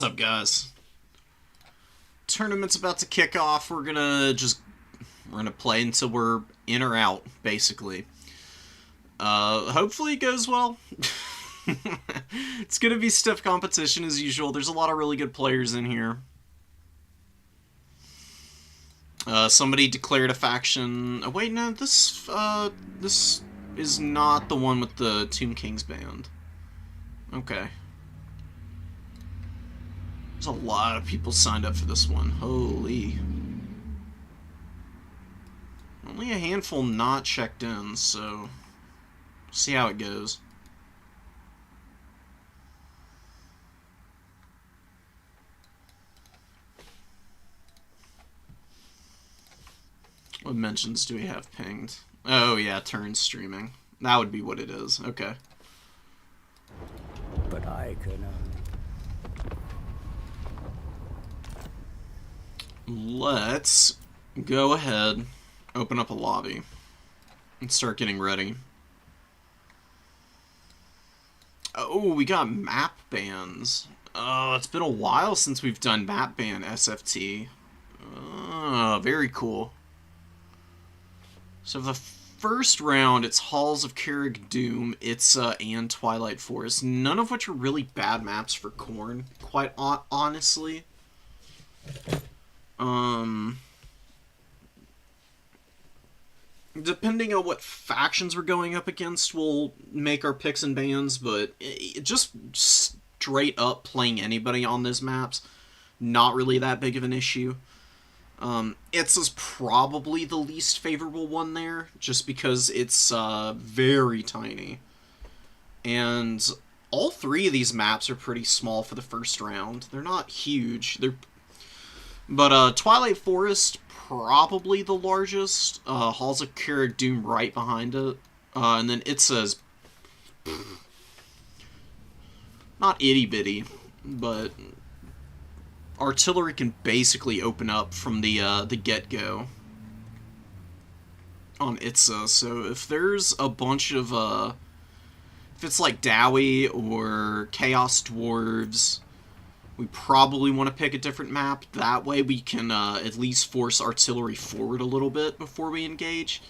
What's up, guys? Tournament's about to kick off. We're gonna play until we're in or out, basically. Hopefully it goes well. It's gonna be stiff competition as usual. There's a lot of really good players in here. Somebody declared a faction. Oh, wait, no, this is not the one with the Tomb Kings band. Okay. There's a lot of people signed up for this one. Holy. Only a handful not checked in, so see how it goes. What mentions do we have pinged? Oh yeah, turn streaming. That would be what it is. Okay. But I can Let's go ahead, open up a lobby, and start getting ready. Oh, we got map bans. Oh, it's been a while since we've done map ban SFT. Oh, very cool. So the first round, it's Halls of Carrick Doom, Itza, and Twilight Forest. None of which are really bad maps for Khorne, quite honestly. Depending on what factions we're going up against, we'll make our picks and bans, but just straight up playing anybody on those maps, not really that big of an issue. It's probably the least favorable one there, just because it's very tiny. And all three of these maps are pretty small for the first round. They're not huge. But Twilight Forest, probably the largest. Halls of Carrick Doom right behind it. And then it says, not itty-bitty, but artillery can basically open up from the get-go on Itza. So if there's a bunch of, if it's like Dowie or Chaos Dwarves, we probably want to pick a different map. That way we can at least force artillery forward a little bit before we engage.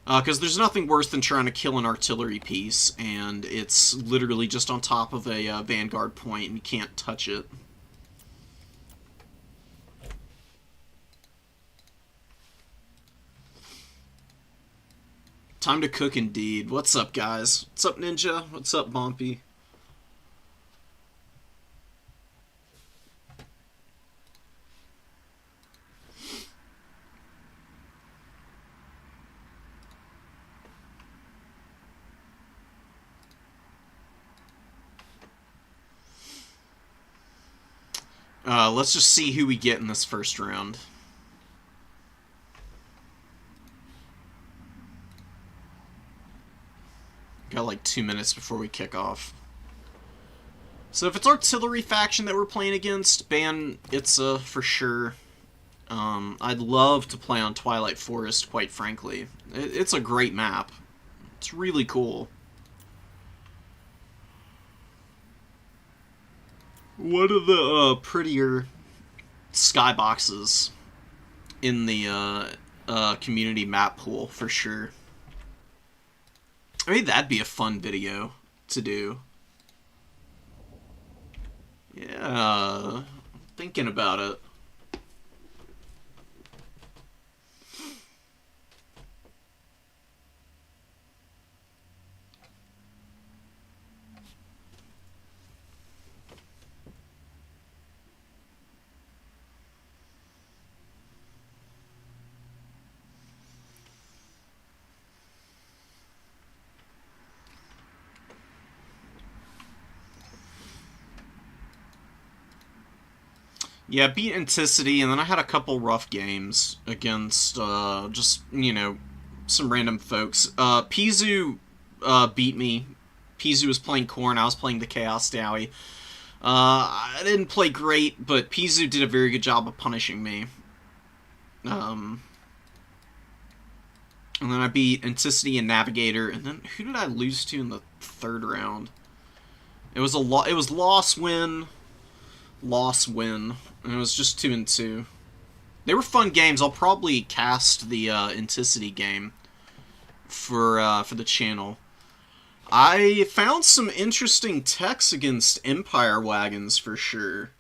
Because there's nothing worse than trying to kill an artillery piece, and it's literally just on top of a vanguard point, and you can't touch it. Time to cook indeed. What's up, guys? What's up, Ninja? What's up, Bumpy? Let's just see who we get in this first round. Got like 2 minutes before we kick off. So if it's artillery faction that we're playing against, ban Itza for sure. I'd love to play on Twilight Forest, quite frankly. It's a great map. It's really cool. One of the prettier skyboxes in the community map pool, for sure. I mean, that'd be a fun video to do. Yeah, thinking about it. Yeah, beat Anticity, and then I had a couple rough games against, just, you know, some random folks. Pizu beat me. Pizu was playing Khorne, I was playing the Chaos Dowie. I didn't play great, but Pizu did a very good job of punishing me. And then I beat Anticity and Navigator, and then who did I lose to in the third round? It was loss win. loss win. And it was just 2-2. They were fun games. I'll probably cast the Inticity game for the channel. I found some interesting techs against Empire wagons for sure.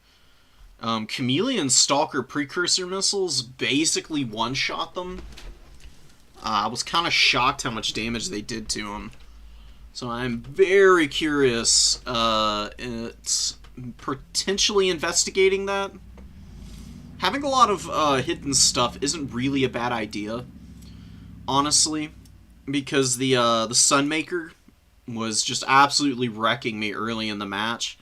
Chameleon Stalker precursor missiles basically one-shot them. I was kind of shocked how much damage they did to them. So I'm very curious. It's potentially investigating that. Having a lot of hidden stuff isn't really a bad idea, honestly, because the Sunmaker was just absolutely wrecking me early in the match.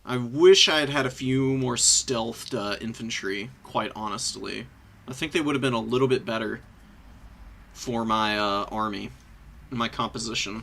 I wish I had had a few more stealthed infantry, quite honestly. I think they would have been a little bit better for my army, my composition.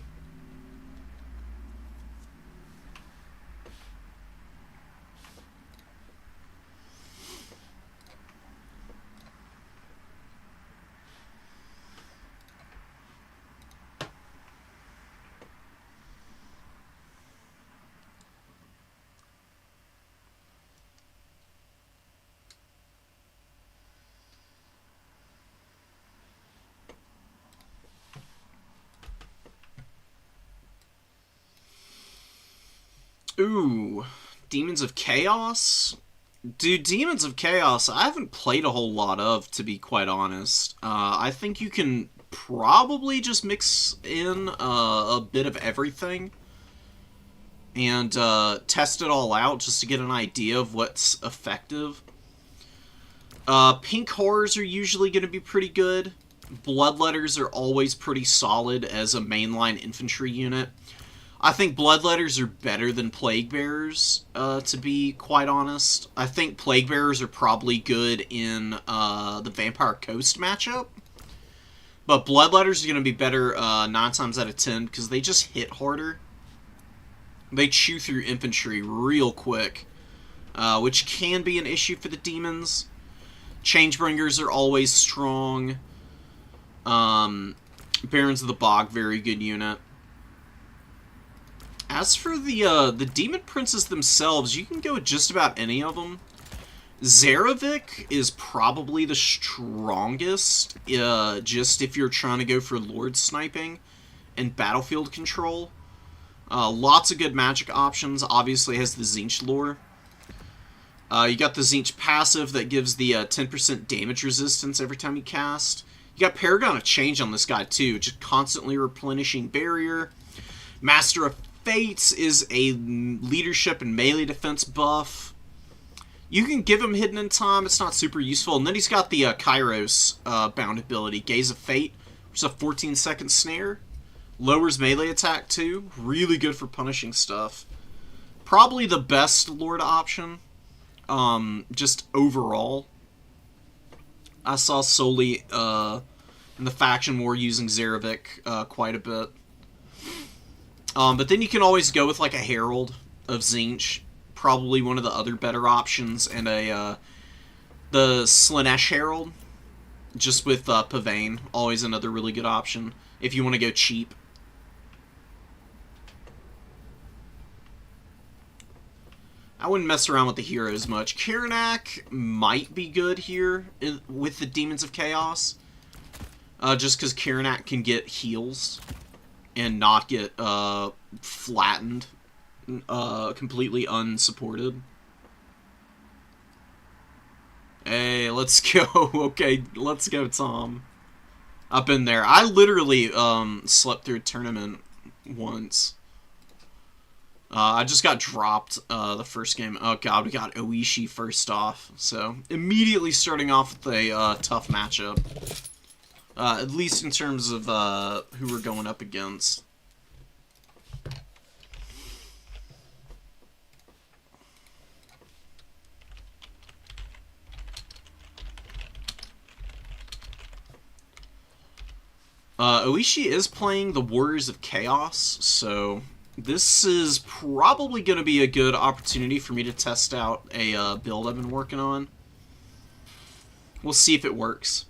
Ooh, Demons of Chaos? Dude, Demons of Chaos, I haven't played a whole lot of, to be quite honest. I think you can probably just mix in a bit of everything and test it all out just to get an idea of what's effective. Pink Horrors are usually going to be pretty good. Bloodletters are always pretty solid as a mainline infantry unit. I think Bloodletters are better than Plague Bearers, to be quite honest. I think Plague Bearers are probably good in the Vampire Coast matchup. But Bloodletters are going to be better 9 times out of 10 because they just hit harder. They chew through infantry real quick, which can be an issue for the demons. Changebringers are always strong. Barons of the Bog, very good unit. As for the Demon Princes themselves, you can go with just about any of them. Zarevic is probably the strongest, just if you're trying to go for Lord Sniping and Battlefield Control. Lots of good magic options. Obviously has the Tzeentch lore. You got the Tzeentch passive that gives the 10% damage resistance every time you cast. You got Paragon of Change on this guy too, just constantly replenishing barrier. Master of Fates is a leadership and melee defense buff. You can give him Hidden in Time, it's not super useful. And then he's got the Kairos bound ability, Gaze of Fate, which is a 14-second snare. Lowers melee attack too, really good for punishing stuff. Probably the best Lord option, just overall. I saw Soli in the faction war using Zarevic quite a bit. But then you can always go with like a Herald of Tzeentch, probably one of the other better options, and the Slaanesh Herald, just with Pavane, always another really good option if you want to go cheap. I wouldn't mess around with the heroes much. Kiranak might be good here with the Demons of Chaos, just because Kiranak can get heals and not get flattened, completely unsupported. Hey, let's go. Okay, let's go, Tom. Up in there. I literally slept through a tournament once. I just got dropped the first game. Oh god, we got Oishi first off. So, immediately starting off with a tough matchup. At least in terms of who we're going up against. Oishi is playing the Warriors of Chaos, so this is probably going to be a good opportunity for me to test out a build I've been working on. We'll see if it works.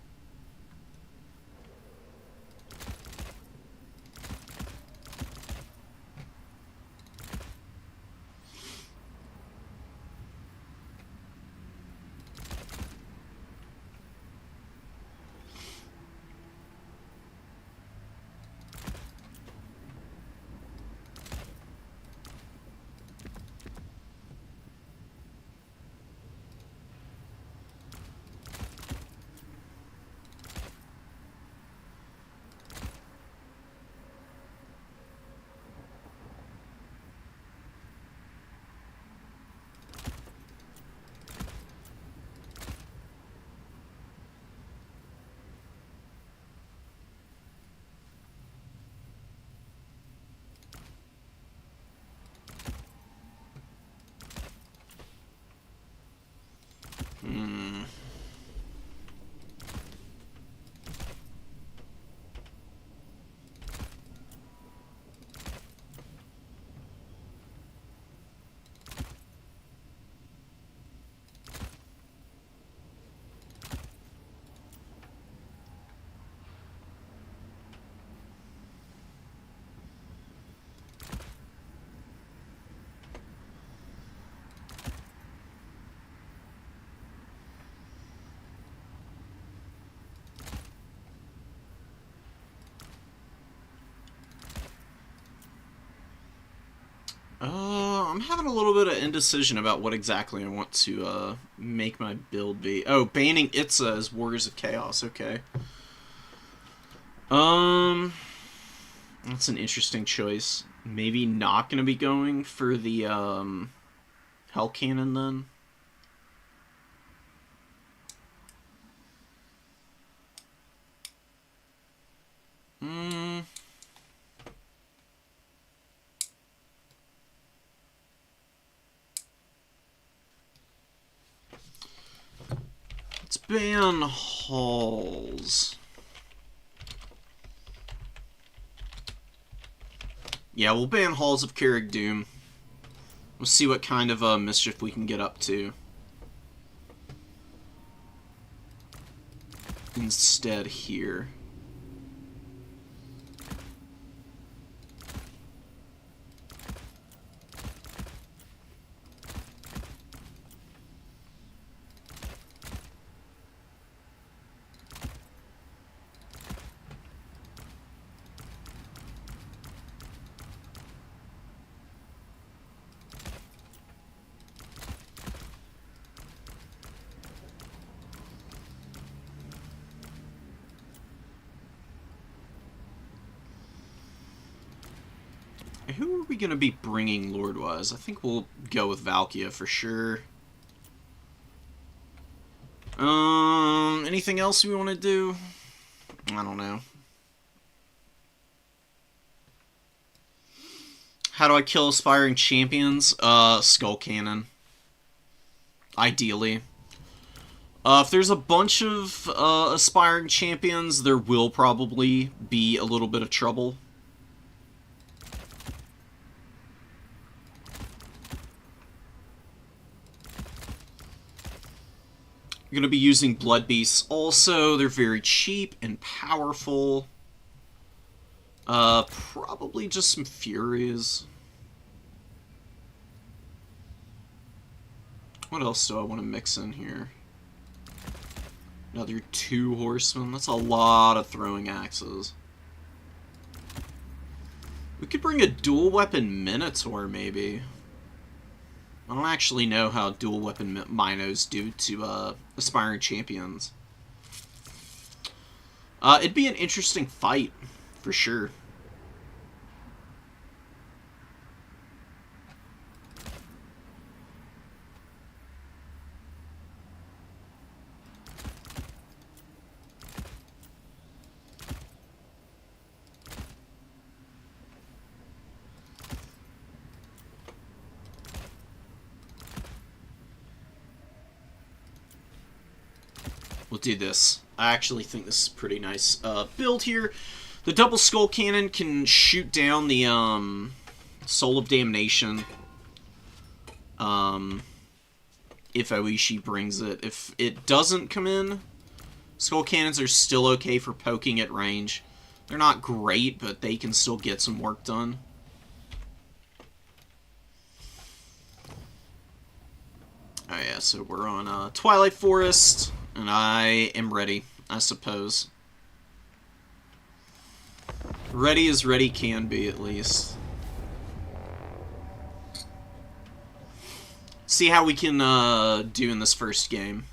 I'm having a little bit of indecision about what exactly I want to make my build be. Oh, banning Itza as Warriors of Chaos. Okay. That's an interesting choice. Maybe not gonna be going for the Hell Cannon then. Let's ban Halls. Yeah, we'll ban Halls of Carrick Doom. We'll see what kind of mischief we can get up to. Instead here. Who are we going to be bringing Lord-wise? I think we'll go with Valkia for sure. Anything else we want to do? I don't know. How do I kill aspiring champions? Skull Cannon. Ideally. If there's a bunch of aspiring champions, there will probably be a little bit of trouble. You're going to be using Blood Beasts also. They're very cheap and powerful. Probably just some Furies. What else do I want to mix in here? Another 2 horsemen. That's a lot of throwing axes. We could bring a dual weapon Minotaur, maybe. I don't actually know how dual weapon Minos do to aspiring champions. It'd be an interesting fight, for sure. We'll do this. I actually think this is a pretty nice build here. The double skull cannon can shoot down the Soul of Damnation if Oishi brings it. If it doesn't come in, skull cannons are still okay for poking at range. They're not great, but they can still get some work done. Oh yeah, so we're on Twilight Forest. And I am ready, I suppose. Ready as ready can be, at least. See how we can do in this first game.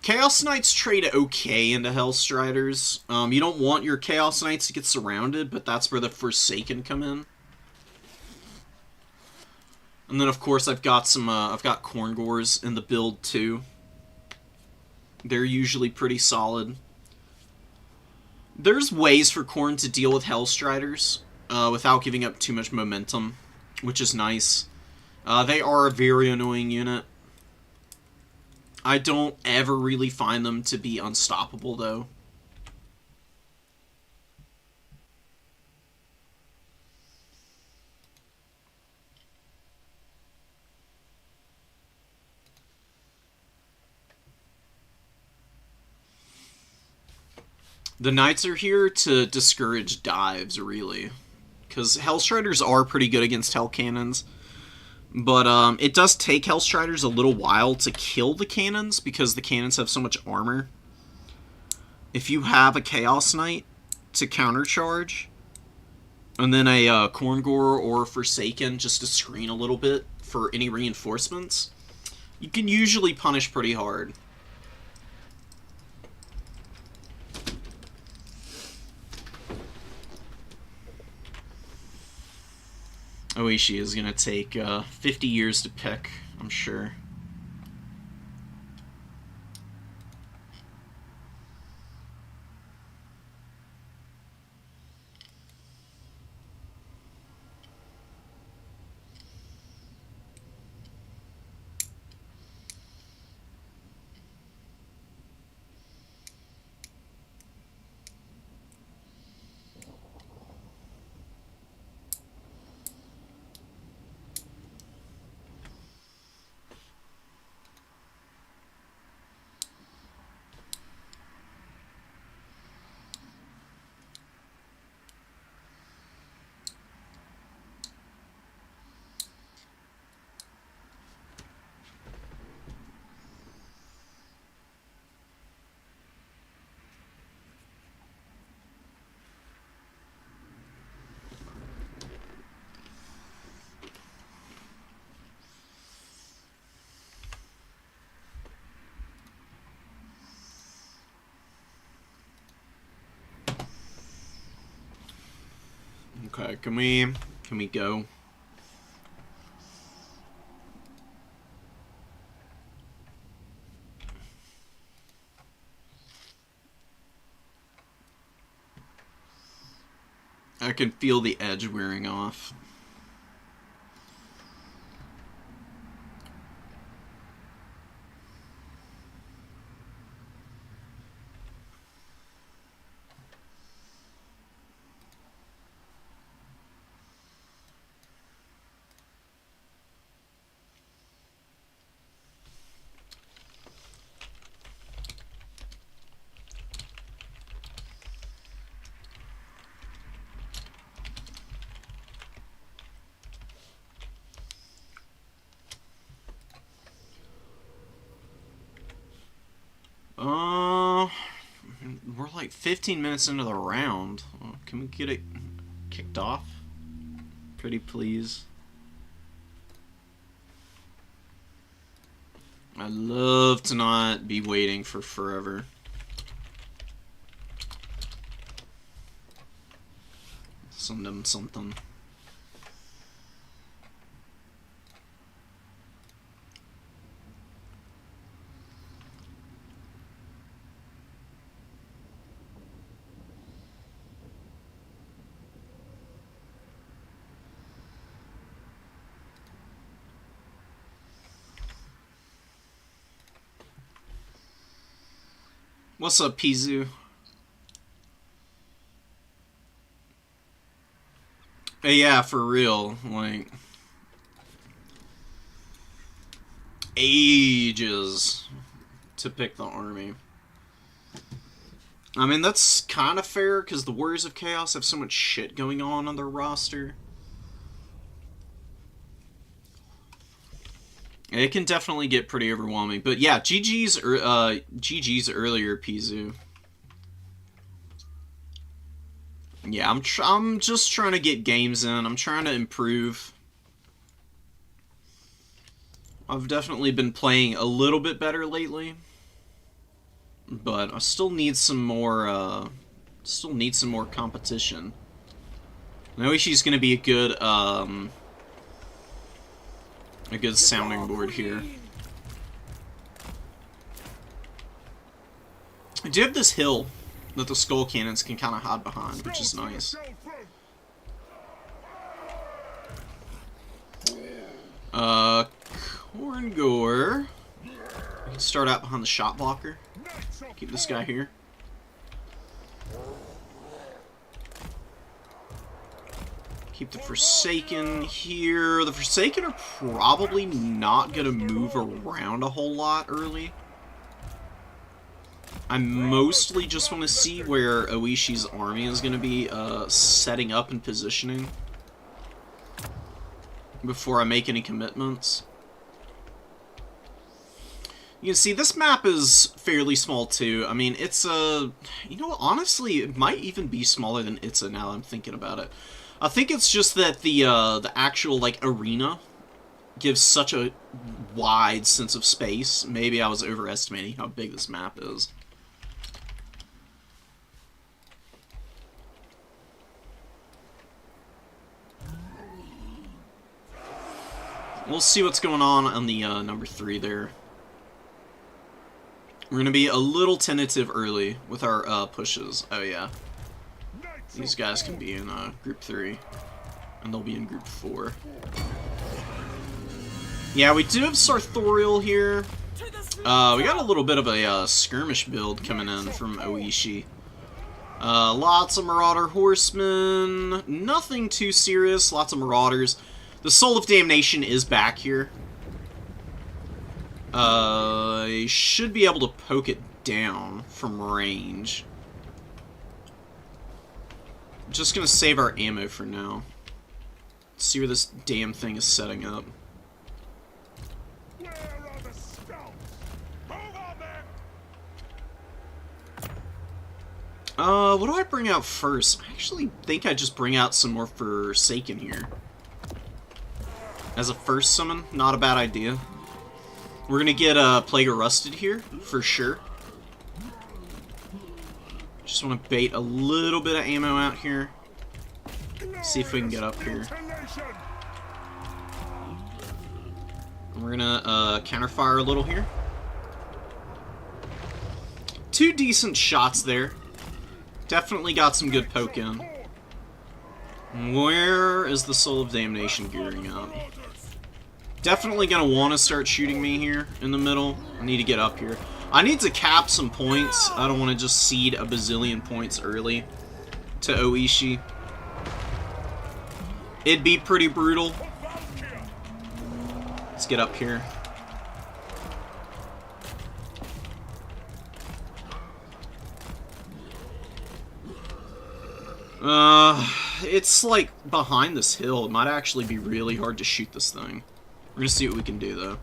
Chaos Knights trade okay into Hellstriders. You don't want your Chaos Knights to get surrounded, but that's where the Forsaken come in. And then, of course, I've got some, I've got Khorne in the build, too. They're usually pretty solid. There's ways for Khorne to deal with Hellstriders, without giving up too much momentum, which is nice. They are a very annoying unit. I don't ever really find them to be unstoppable, though. The Knights are here to discourage dives, really. Because Hellstriders are pretty good against Hell Cannons. But it does take Hellstriders a little while to kill the cannons, because the cannons have so much armor. if you have a Chaos Knight to countercharge, and then a Khorne or Forsaken just to screen a little bit for any reinforcements, you can usually punish pretty hard. Oishi is going to take 50 years to pick, I'm sure. Okay, can we go? I can feel the edge wearing off. We're like 15 minutes into the round. Can we get it kicked off? Pretty please. I'd love to not be waiting for forever. Send them something. What's up, Pizu? Yeah, for real. Like, ages to pick the army. I mean, that's kind of fair, because the Warriors of Chaos have so much shit going on their roster. It can definitely get pretty overwhelming. But yeah, GG's earlier, Pizu. Yeah, I'm just trying to get games in. I'm trying to improve. I've definitely been playing a little bit better lately. But I still need some more competition. I know she's gonna be a good sounding board here. I do have this hill that the skull cannons can kind of hide behind, which is nice. Khorne. I can start out behind the shot blocker. Keep this guy here. Keep the Forsaken here. The Forsaken are probably not going to move around a whole lot early. I mostly just want to see where Oishi's army is going to be setting up and positioning before I make any commitments. You can see this map is fairly small too. I mean, it's a... You know what, honestly, it might even be smaller than Itza now that I'm thinking about it. I think it's just that the actual, like, arena gives such a wide sense of space. Maybe I was overestimating how big this map is. We'll see what's going on the number 3 there. We're going to be a little tentative early with our pushes. Oh yeah. These guys can be in group 3. And they'll be in group 4. Yeah, we do have Sartorial here. We got a little bit of a skirmish build coming in from Oishi. Lots of Marauder Horsemen. Nothing too serious. Lots of Marauders. The Soul of Damnation is back here. I should be able to poke it down from range. I'm just gonna save our ammo for now. See where this damn thing is setting up. What do I bring out first? I actually think I just bring out some more Forsaken here. As a first summon, not a bad idea. We're gonna get Plague of Rusted here, for sure. Just want to bait a little bit of ammo out here. See if we can get up here. And we're gonna counterfire a little here. 2 decent shots there. Definitely got some good poke in. Where is the Soul of Damnation gearing up? Definitely gonna want to start shooting me here in the middle. I need to get up here. I need to cap some points. I don't want to just cede a bazillion points early to Oishi. It'd be pretty brutal. Let's get up here. It's like behind this hill. It might actually be really hard to shoot this thing. We're gonna see what we can do though.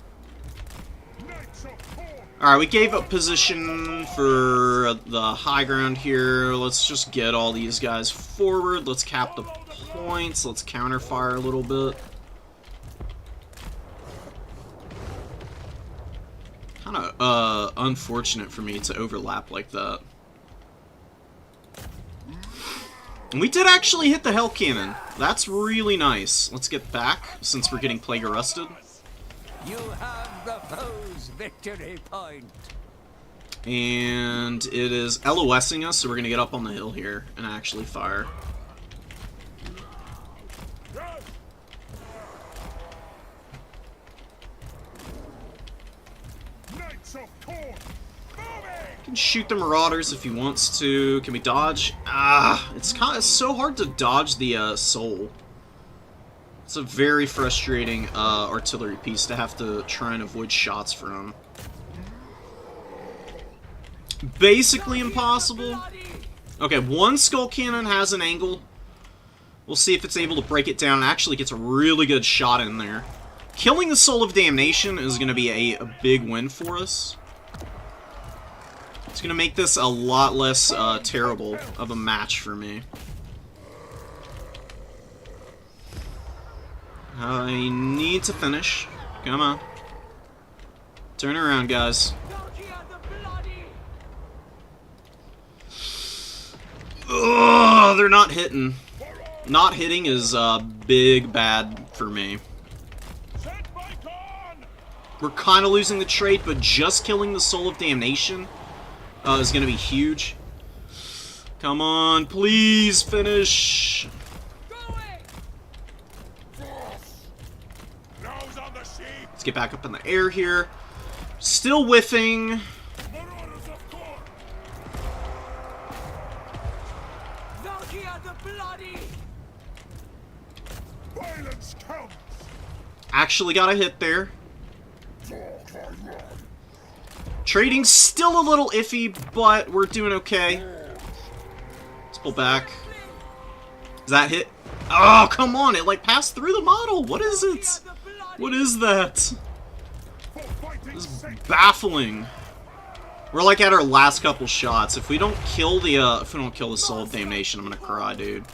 Alright, we gave up position for the high ground here. Let's just get all these guys forward. Let's cap the points. Let's counterfire a little bit. Kind of unfortunate for me to overlap like that. And we did actually hit the Hell Cannon. That's really nice. Let's get back, since we're getting Plague Arrested. You have the foe's victory point. And it is LOSing us, so we're going to get up on the hill here and actually fire. Can shoot the Marauders if he wants to. Can we dodge? It's so hard to dodge the Soul. It's a very frustrating artillery piece to have to try and avoid shots from. Basically impossible. Okay, one Skull Cannon has an angle. We'll see if it's able to break it down. It actually gets a really good shot in there. Killing the Soul of Damnation is going to be a big win for us. It's going to make this a lot less terrible of a match for me. I need to finish. Come on. Turn around, guys. Ugh, they're not hitting. Not hitting is big bad for me. We're kind of losing the trade, but just killing the Soul of Damnation is going to be huge. Come on, please finish. Let's get back up in the air here. Still whiffing. Actually got a hit there. Trading's still a little iffy, but we're doing okay. Let's pull back. Does that hit? Oh, come on. It, like, passed through the model. What is it? What is that? This is baffling. We're like at our last couple shots. If we don't kill the Soul of Damnation, I'm gonna cry, dude.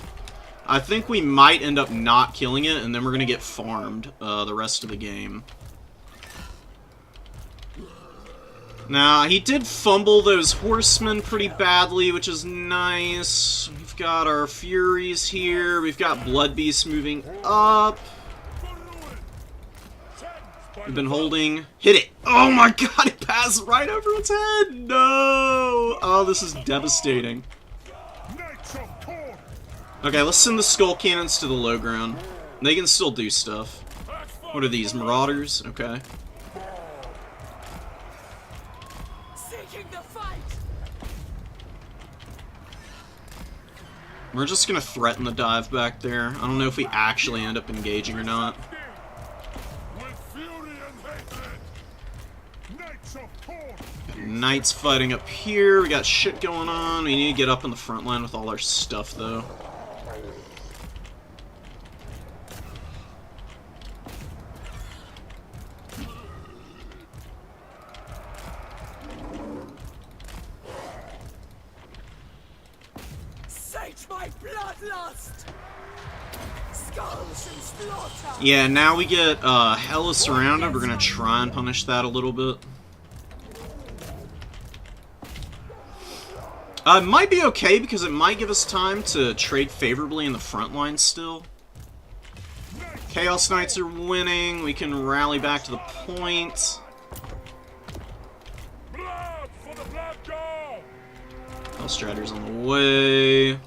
I think we might end up not killing it, and then we're gonna get farmed the rest of the game. Now, he did fumble those horsemen pretty badly, which is nice. We've got our Furies here. We've got Blood Beasts moving up. We've been holding. Hit it! Oh my god, it passed right over its head! No! Oh, this is devastating. Okay, let's send the Skull Cannons to the low ground. They can still do stuff. What are these, Marauders? Okay. We're just gonna threaten the dive back there. I don't know if we actually end up engaging or not. Knights fighting up here. We got shit going on. We need to get up in the front line with all our stuff, though. My bloodlust! Skulls and slaughter! Yeah, now we get hella surrounded. We're gonna try and punish that a little bit. It might be okay because it might give us time to trade favorably in the front line still. Chaos Knights are winning. We can rally back to the point. Hellstrider's on the way.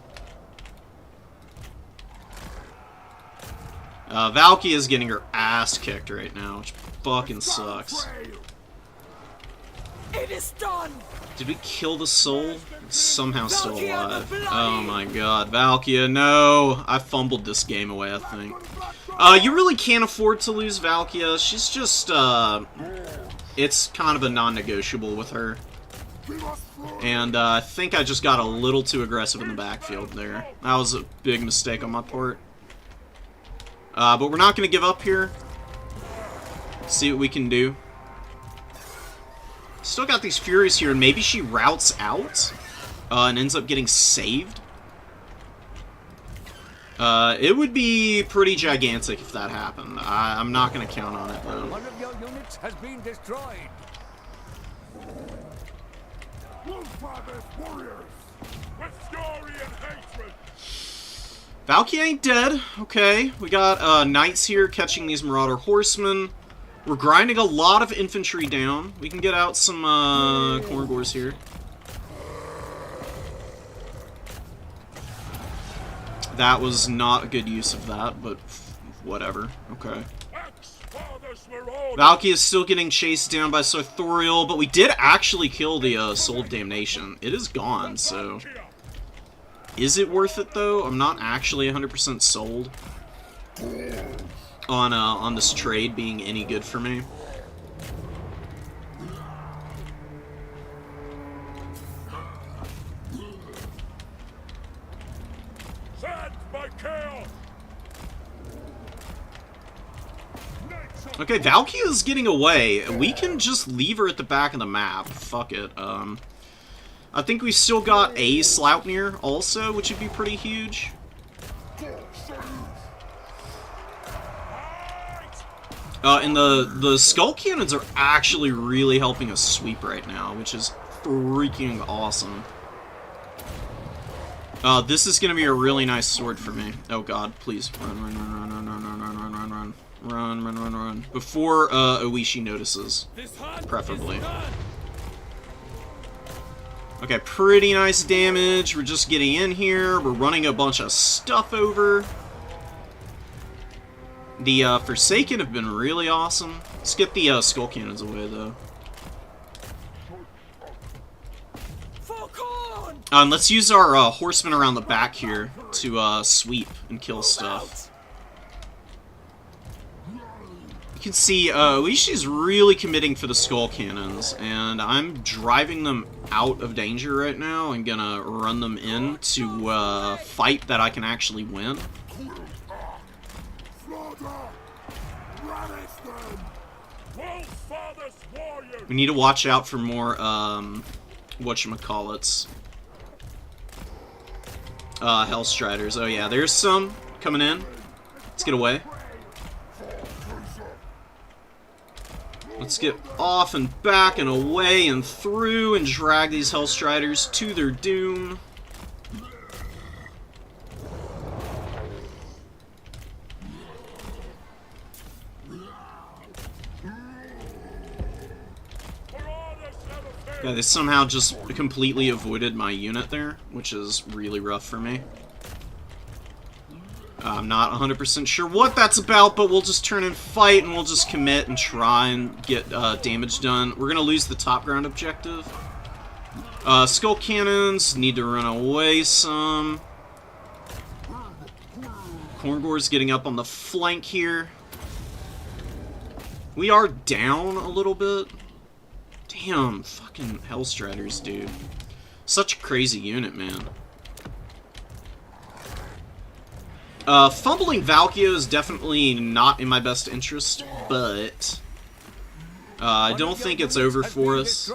Valky is getting her ass kicked right now, which fucking sucks. It is done. Did we kill the soul? It's somehow still alive. Oh my god, Valkia, no! I fumbled this game away, I think. You really can't afford to lose Valkia. She's just, it's kind of a non-negotiable with her. And I think I just got a little too aggressive in the backfield there. That was a big mistake on my part. But we're not going to give up here. See what we can do. Still got these Furies here, and maybe she routes out and ends up getting saved. It would be pretty gigantic if that happened. I'm not going to count on it, though. One of your units has been destroyed. Valky ain't dead. Okay, we got Knights here catching these Marauder Horsemen. We're grinding a lot of infantry down. We can get out some Khorne Gores here. That was not a good use of that, but whatever. Okay. Valky is still getting chased down by Sartorial, but we did actually kill the Soul of Damnation. It is gone, so... Is it worth it, though? I'm not actually 100% sold on this trade being any good for me. Okay, Valky is getting away. We can just leave her at the back of the map. Fuck it. I think we still got a Sleipnir also, which would be pretty huge. And the Skull Cannons are actually really helping us sweep right now, which is freaking awesome. This is gonna be a really nice sword for me. Oh god, please. Run, run, run, run, run, run, run, run, run, run, run. Run, run, run, run. Before Oishi notices, preferably. Okay, pretty nice damage. We're just getting in here. We're running a bunch of stuff over. The Forsaken have been really awesome. Let's get the Skull Cannons away, though. And let's use our horsemen around the back here to sweep and kill stuff. You can see Oishi's really committing for the Skull Cannons, and I'm driving them out of danger right now and gonna run them in to fight that I can actually win. We need to watch out for more, whatchamacallits. Hellstriders. Oh yeah, there's some coming in. Let's get away. Let's get off and back and away and through and drag these Hellstriders to their doom. Yeah, they somehow just completely avoided my unit there, which is really rough for me. I'm not 100% sure what that's about, but we'll just turn and fight, and we'll just commit and try and get damage done. We're going to lose the top ground objective. Skull cannons need to run away some. Khorne's getting up on the flank here. We are down a little bit. Damn, fucking Hellstriders, dude. Such a crazy unit, man. Fumbling Valkyria is definitely not in my best interest, but I don't think it's over for us.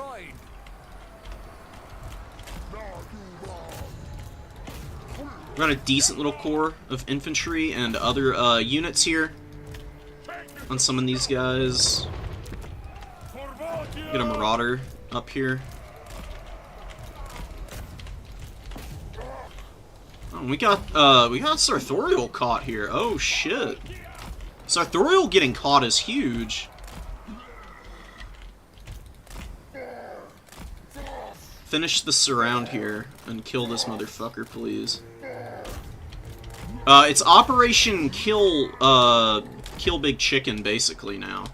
We got a decent little core of infantry and other units here on some of these guys. Get a Marauder up here. Oh, we got Sartorial caught here. Oh shit. Sartorial getting caught is huge. Finish the surround here and kill this motherfucker, please. It's Operation Kill Big Chicken basically now.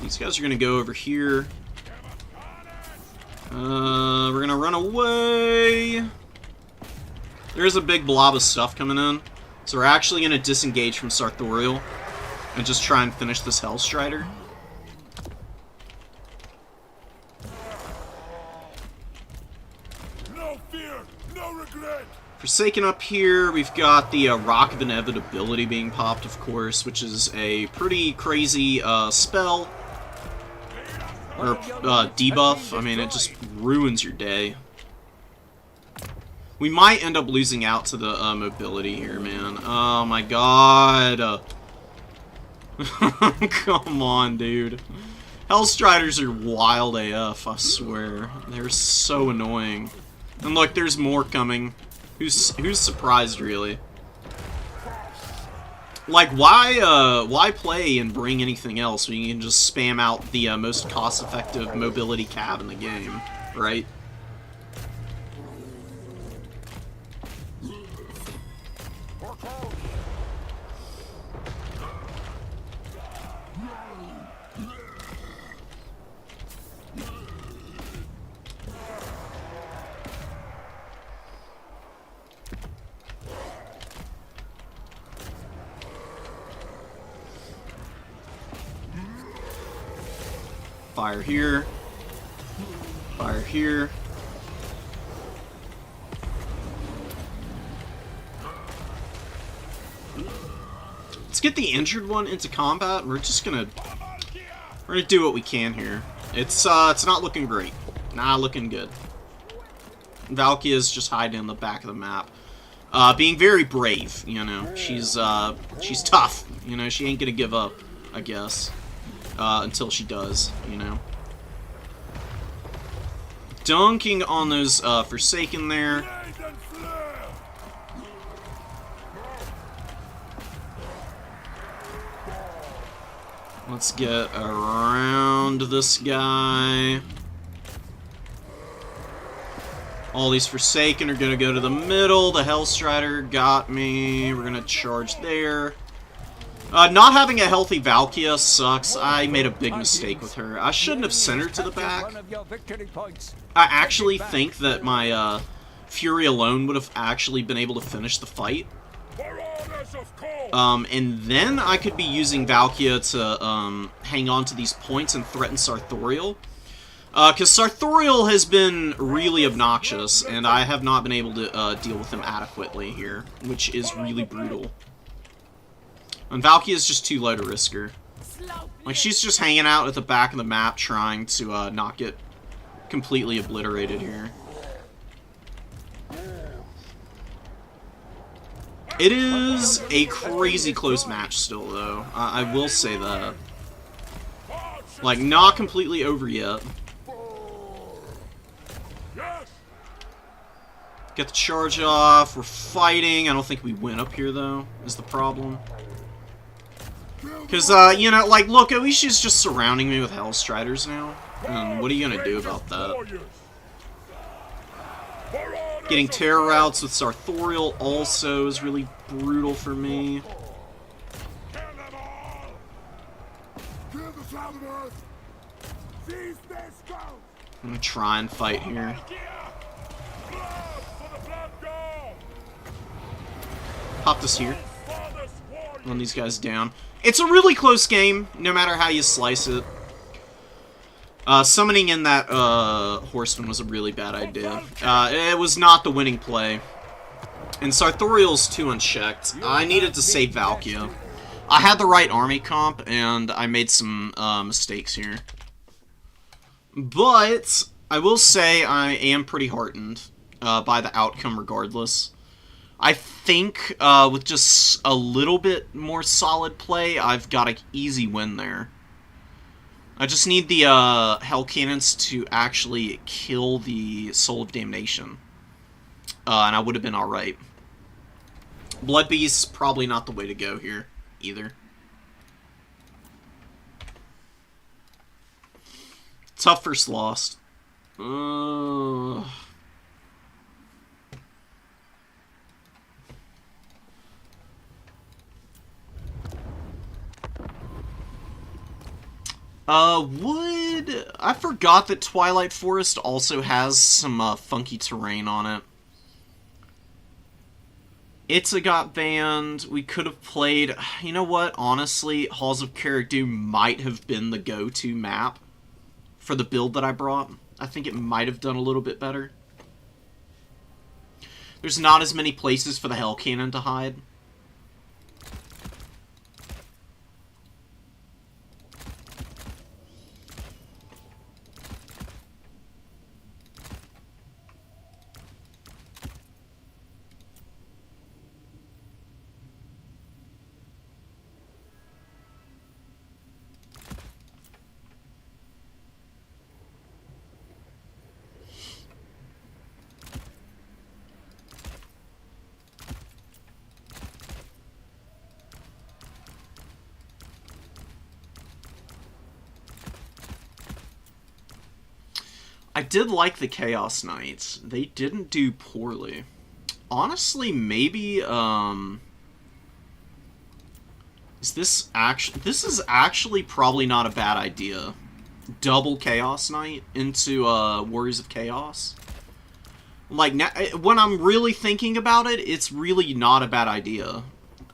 These guys are gonna go over here. We're gonna run away. There's a big blob of stuff coming in. So we're actually gonna disengage from Sartorial and just try and finish this Hellstrider. No fear, no regret. Forsaken up here, we've got the Rock of Inevitability being popped, of course, which is a pretty crazy spell. Or debuff. I mean, it just ruins your day. We might end up losing out to the mobility here, man. Oh my god. Come on, dude. Hellstriders are wild AF, I swear. They're so annoying. And look, there's more coming. Who's surprised, really? Like, why play and bring anything else when you can just spam out the most cost-effective mobility cab in the game, right? Fire here. Fire here. Let's get the injured one into combat. We're gonna do what we can here. It's not looking great. Not looking good. Valkyria's just hiding in the back of the map. Being very brave, you know. She's tough. You know, she ain't gonna give up, I guess. Until she does, you know. Dunking on those Forsaken there. Let's get around this guy. All these Forsaken are gonna go to the middle. The Hellstrider got me. We're gonna charge there. Not having a healthy Valkyria sucks. I made a big mistake with her. I shouldn't have sent her to the back. I actually think that my Fury alone would have actually been able to finish the fight. And then I could be using Valkyria to hang on to these points and threaten Sartorial. Because Sartorial has been really obnoxious, and I have not been able to deal with him adequately here, which is really brutal. And Valky is just too low to risk her. Like, she's just hanging out at the back of the map trying to not get completely obliterated here. It is a crazy close match still, though. I will say that. Like, not completely over yet. Get the charge off. We're fighting. I don't think we win up here, though, is the problem. Because, you know, like, look, at least she's just surrounding me with Hellstriders now. And what are you going to do about that? Getting terror routes with Sartorial also is really brutal for me. I'm going to try and fight here. Pop this here. Run these guys down. It's a really close game, no matter how you slice it. Summoning in that horseman was a really bad idea. It was not the winning play. And Sartorial's too unchecked. I needed to save Valkia. I had the right army comp, and I made some mistakes here. But I will say I am pretty heartened by the outcome regardless. I think with just a little bit more solid play, I've got an easy win there. I just need the Hell Cannons to actually kill the Soul of Damnation. And I would have been alright. Blood Beast, probably not the way to go here, either. Tough first lost. I forgot that Twilight Forest also has some funky terrain on it. Itza got banned. We could have played... You know what? Honestly, Halls of Carrick-Dû might have been the go-to map for the build that I brought. I think it might have done a little bit better. There's not as many places for the Hell Cannon to hide. I did like the Chaos Knights. They didn't do poorly. Honestly, maybe, this is actually probably not a bad idea. Double Chaos Knight into, Warriors of Chaos. Like, now, when I'm really thinking about it, it's really not a bad idea.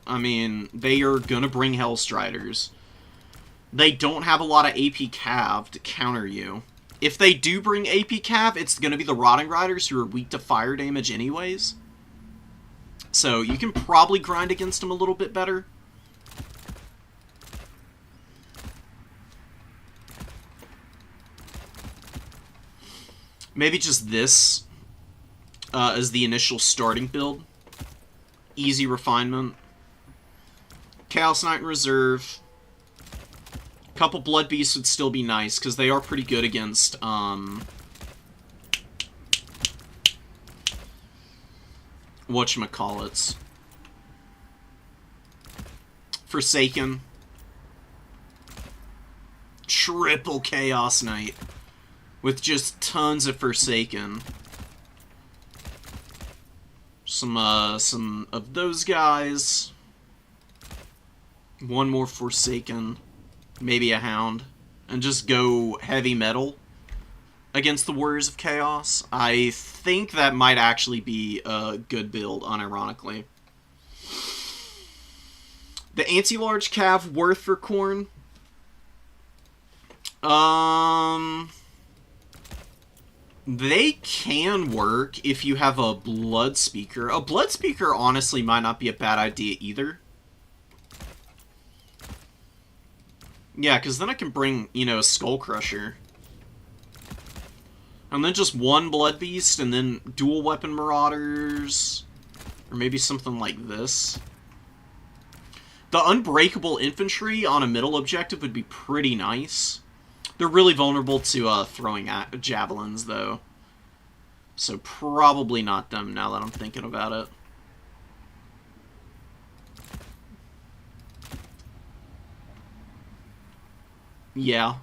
I mean, they are gonna bring Hellstriders. They don't have a lot of AP Cav to counter you. If they do bring AP Cav, it's going to be the Rotting Riders who are weak to fire damage anyways. So you can probably grind against them a little bit better. Maybe just this as the initial starting build. Easy refinement. Chaos Knight in reserve. Couple Blood Beasts would still be nice, because they are pretty good against, whatchamacallits. Forsaken. Triple Chaos Knight. With just tons of Forsaken. Some of those guys. One more Forsaken. Maybe a Hound, and just go heavy metal against the Warriors of Chaos. I think that might actually be a good build, unironically. The anti-large cav worth for Khorne? They can work if you have a Blood Speaker. A Blood Speaker honestly might not be a bad idea either. Yeah, because then I can bring, you know, a Skull Crusher. And then just one Blood Beast, and then dual weapon Marauders. Or maybe something like this. The Unbreakable Infantry on a middle objective would be pretty nice. They're really vulnerable to throwing javelins, though. So probably not them, now that I'm thinking about it. Yeah.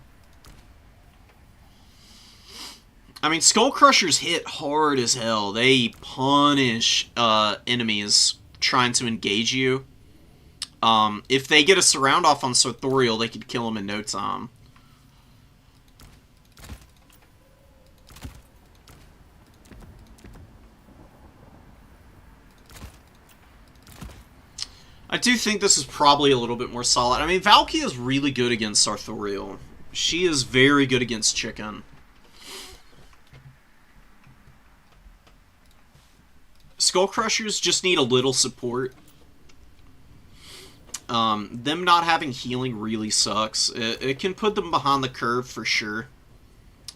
I mean, Skull Crushers hit hard as hell. They punish enemies trying to engage you. If they get a surround off on Sartorial, they could kill him in no time. I do think this is probably a little bit more solid. I mean, Valky is really good against Sartorial. She is very good against Chicken. Skull Crushers just need a little support. Them not having healing really sucks. It can put them behind the curve for sure.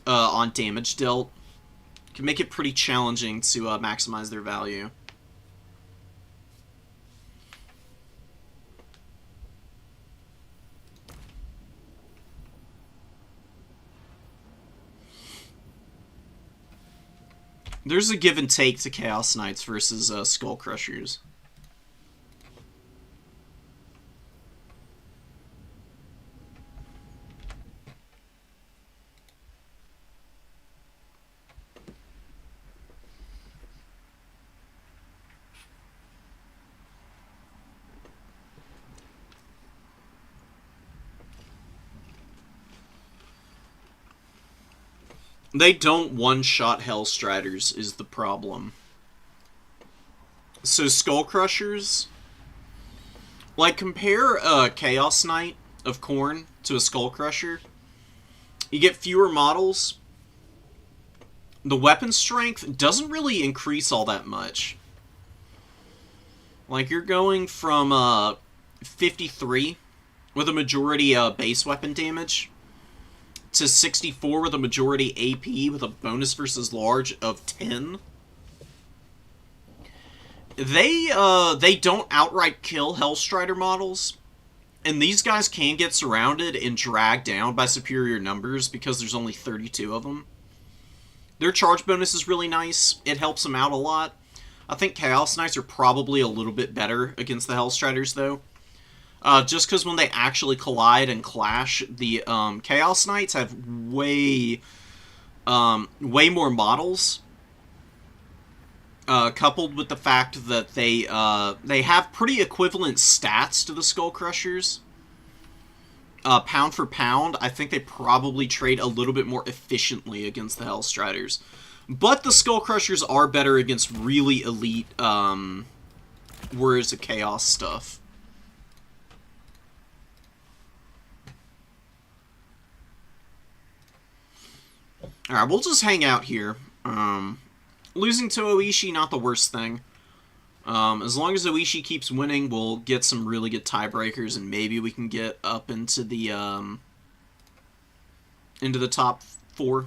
On damage dealt. It can make it pretty challenging to maximize their value. There's a give and take to Chaos Knights versus Skull Crushers. They don't one-shot Hellstriders is the problem. So Skull Crushers, like compare a Chaos Knight of Khorne to a Skull Crusher. You get fewer models. The weapon strength doesn't really increase all that much. Like you're going from 53 with a majority base weapon damage to 64 with a majority AP with a bonus versus large of 10. They don't outright kill Hellstrider models, and these guys can get surrounded and dragged down by superior numbers because there's only 32 of them. Their charge bonus is really nice. It helps them out a lot. I think Chaos Knights are probably a little bit better against the Hellstriders, though. Just because when they actually collide and clash, the Chaos Knights have way more models. Coupled with the fact that they have pretty equivalent stats to the Skull Crushers. Pound for pound, I think they probably trade a little bit more efficiently against the Hellstriders. But the Skull Crushers are better against really elite Warriors of Chaos stuff. Alright, we'll just hang out here. Losing to Oishi, not the worst thing. As long as Oishi keeps winning, we'll get some really good tiebreakers, and maybe we can get up into the top 4.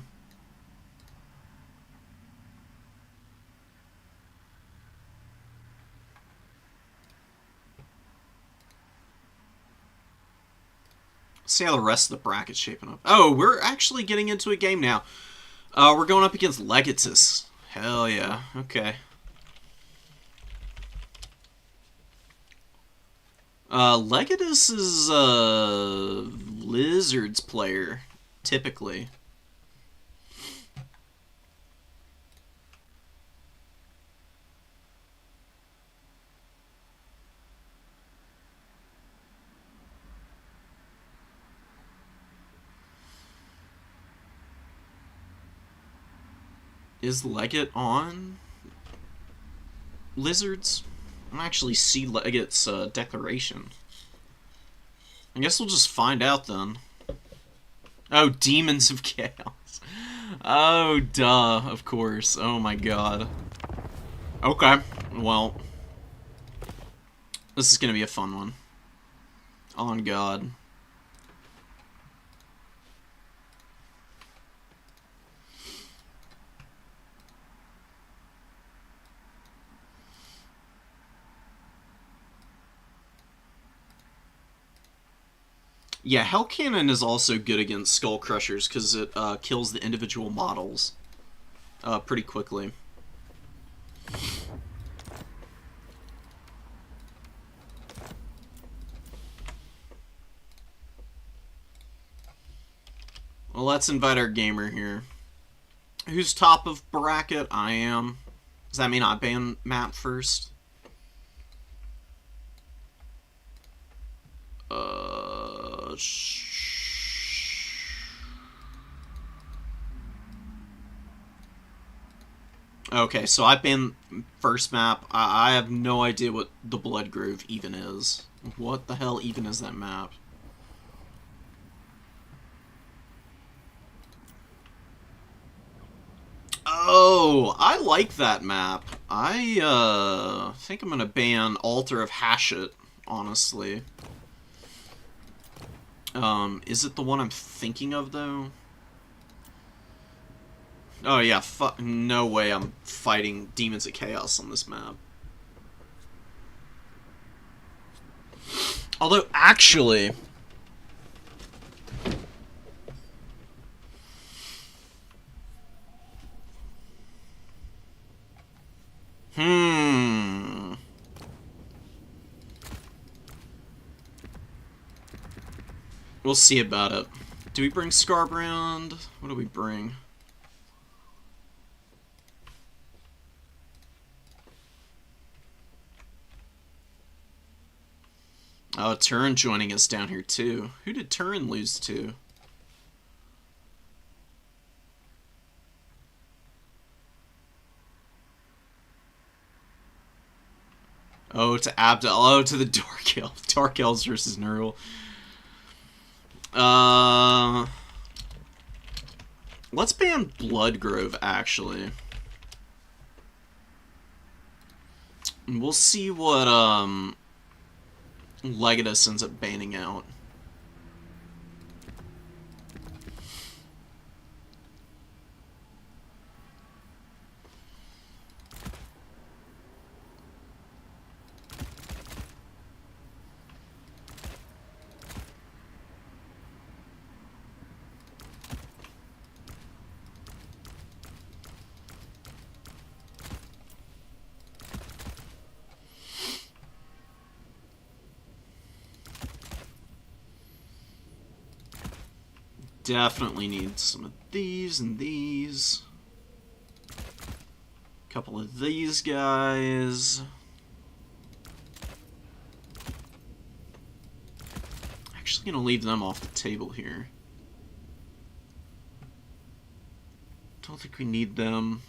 See how the rest of the bracket's shaping up. Oh, we're actually getting into a game now. We're going up against Legatus. Hell yeah. Okay. Legatus is a Lizards player, typically. Is Legate on Lizards? I don't actually see Legate's declaration. I guess we'll just find out then. Oh, Demons of Chaos. Oh, duh, of course. Oh my god. Okay, well. This is gonna be a fun one. On God. Yeah, Hell Cannon is also good against Skull Crushers because it kills the individual models pretty quickly. Well, let's invite our gamer here. Who's top of bracket? I am. Does that mean I ban map first? Okay, so I banned first map. I have no idea what the Blood Grove even is. What the hell even is that map? Oh, I like that map. I think I'm gonna ban Altar of Hashut, honestly. Is it the one I'm thinking of, though? Oh, yeah, no way I'm fighting Demons of Chaos on this map. Although, actually... We'll see about it. Do we bring Scarbrand? What do we bring? Oh, Turin joining us down here too. Who did Turin lose to? Oh, to Abdel. Oh, to the Dark Elves. Dark Elves versus Nurgle. Let's ban Bloodgrove, actually. We'll see what, Legatus ends up banning out. Definitely need some of these and these. A couple of these guys. Actually gonna leave them off the table here. Don't think we need them.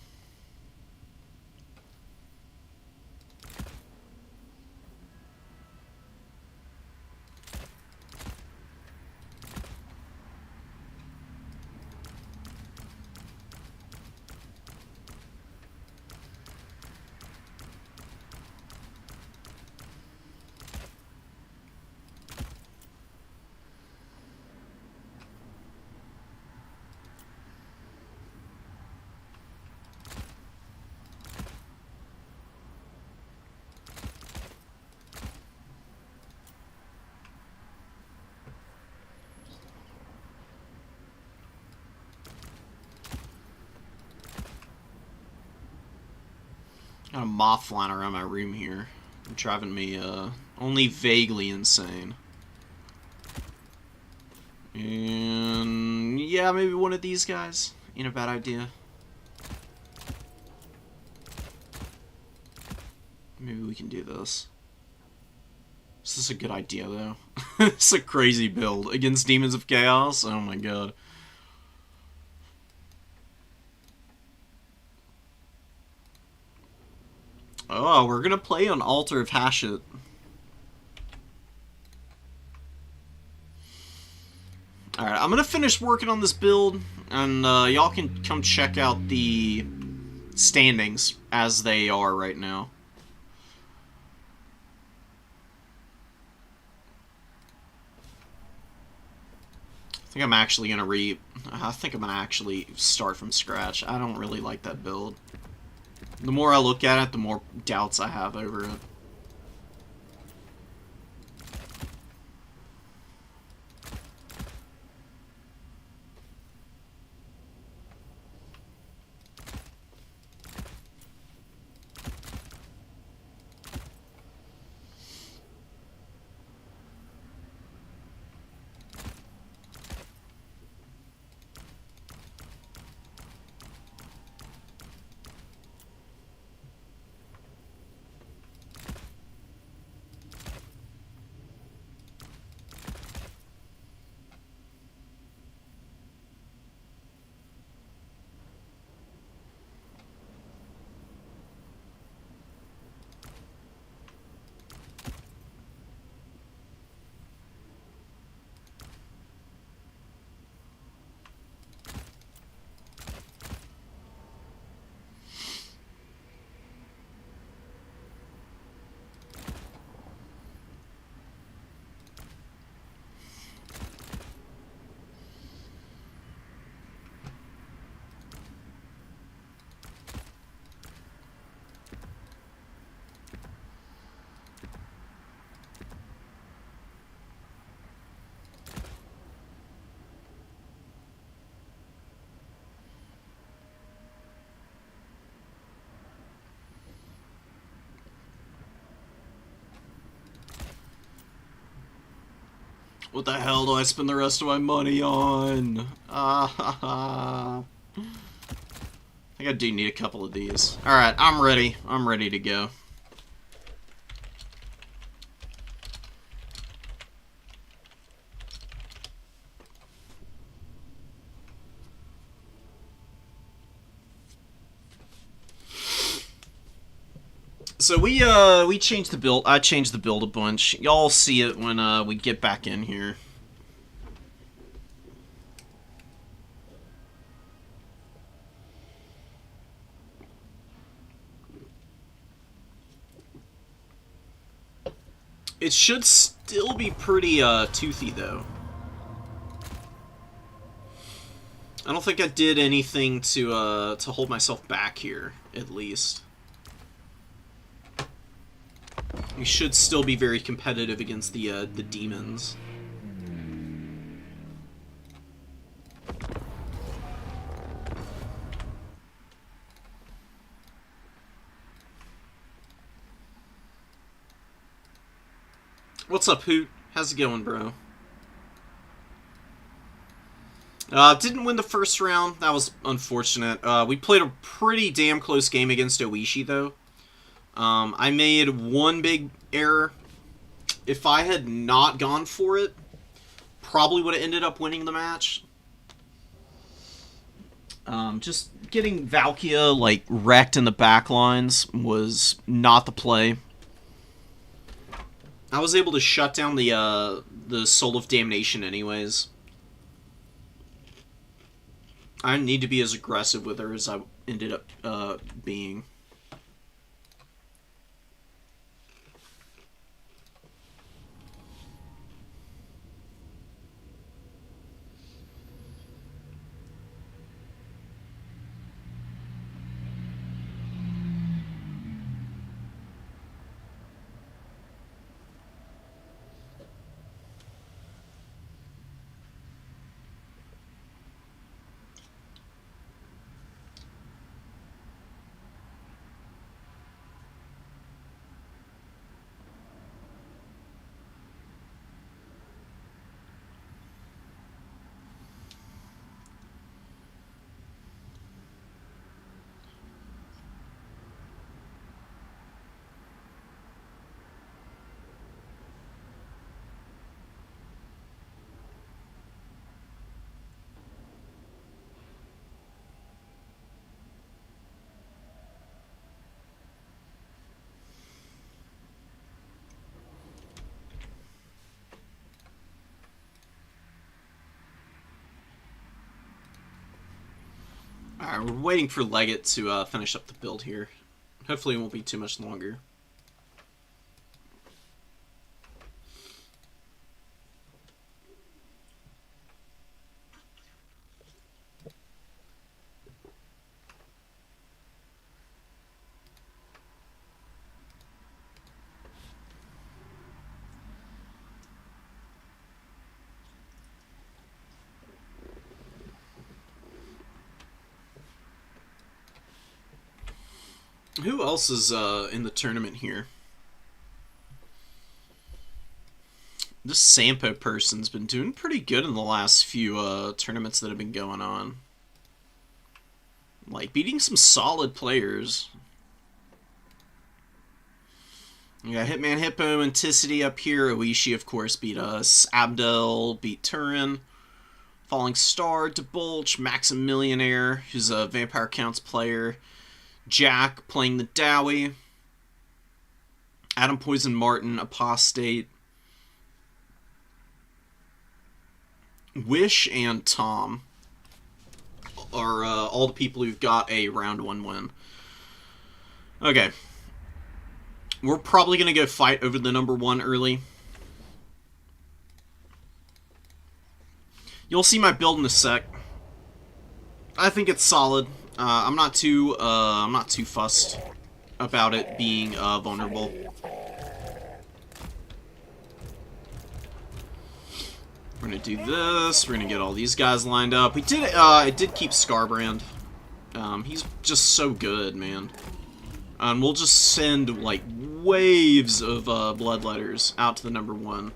Got a moth flying around my room here. Driving me, only vaguely insane. And yeah, maybe one of these guys. Ain't a bad idea. Maybe we can do this. This is a good idea, though. It's a crazy build against Demons of Chaos. Oh my god. Oh, we're gonna play on Altar of Hashut. Alright, I'm gonna finish working on this build, and y'all can come check out the standings as they are right now. I think I'm actually gonna actually start from scratch. I don't really like that build. The more I look at it, the more doubts I have over it. What the hell do I spend the rest of my money on? I think I do need a couple of these. Alright, I'm ready. I'm ready to go. So we changed the build. I changed the build a bunch. Y'all see it when we get back in here. It should still be pretty toothy though. I don't think I did anything to hold myself back here, at least. We should still be very competitive against the demons. What's up, Hoot? How's it going, bro? Didn't win the first round. That was unfortunate. We played a pretty damn close game against Oishi, though. I made one big error. If I had not gone for it, probably would have ended up winning the match. Just getting Valkia, like, wrecked in the back lines was not the play. I was able to shut down the Soul of Damnation anyways. I need to be as aggressive with her as I ended up being. Alright, we're waiting for Leggett to finish up the build here. Hopefully it won't be too much longer. Who else is in the tournament here? This Sampo person's been doing pretty good in the last few tournaments that have been going on. Like, beating some solid players. We got Hitman Hippo and Ticity up here. Oishi, of course, beat us. Abdel beat Turin. Falling Star, Debulch, Maximillionaire, who's a Vampire Counts player. Jack playing the Dowie. Adam Poison Martin, Apostate. Wish and Tom are all the people who've got a round 1 win. Okay. We're probably going to go fight over the number 1 early. You'll see my build in a sec. I think it's solid. I'm not too fussed about it being vulnerable. We're gonna do this. We're gonna get all these guys lined up. We did. I did keep Scarbrand. He's just so good, man. We'll just send like waves of bloodletters out to the number 1.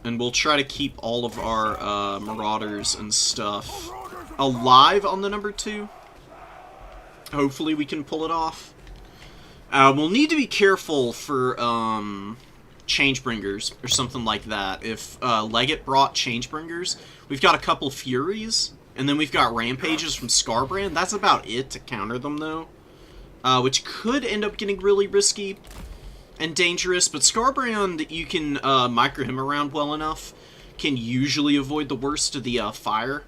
And we'll try to keep all of our marauders and stuff alive on the number 2. Hopefully we can pull it off. We'll need to be careful for Changebringers or something like that. If Leggett brought Changebringers, we've got a couple Furies, and then we've got Rampages from Scarbrand. That's about it to counter them, though. Which could end up getting really risky and dangerous, but Scarbrand, you can micro him around well enough, can usually avoid the worst of the fire,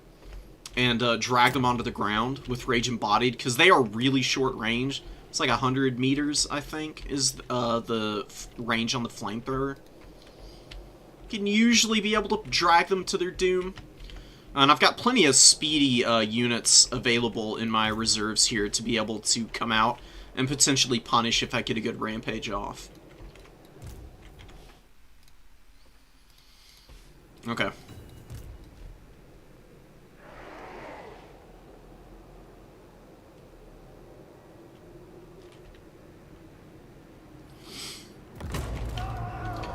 and drag them onto the ground with Rage Embodied, because they are really short range. It's like 100 meters, I think, is the range on the flamethrower. Can usually be able to drag them to their doom. And I've got plenty of speedy units available in my reserves here to be able to come out and potentially punish if I get a good rampage off. Okay.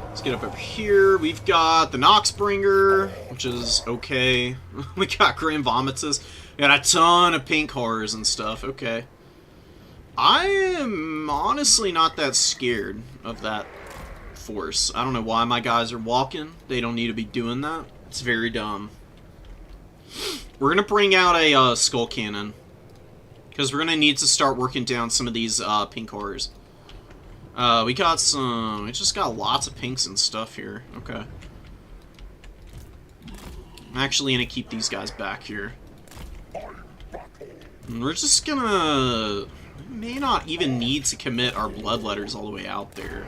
Let's get up over here. We've got the Noxbringer, which is okay. We got Grand Vomitus. We got a ton of pink horrors and stuff. Okay. I am honestly not that scared of that force. I don't know why my guys are walking. They don't need to be doing that. It's very dumb. We're going to bring out a Skull Cannon, because we're going to need to start working down some of these pink horrors. We just got lots of pinks and stuff here. Okay. I'm actually going to keep these guys back here. And we're just gonna... We may not even need to commit our bloodletters all the way out there.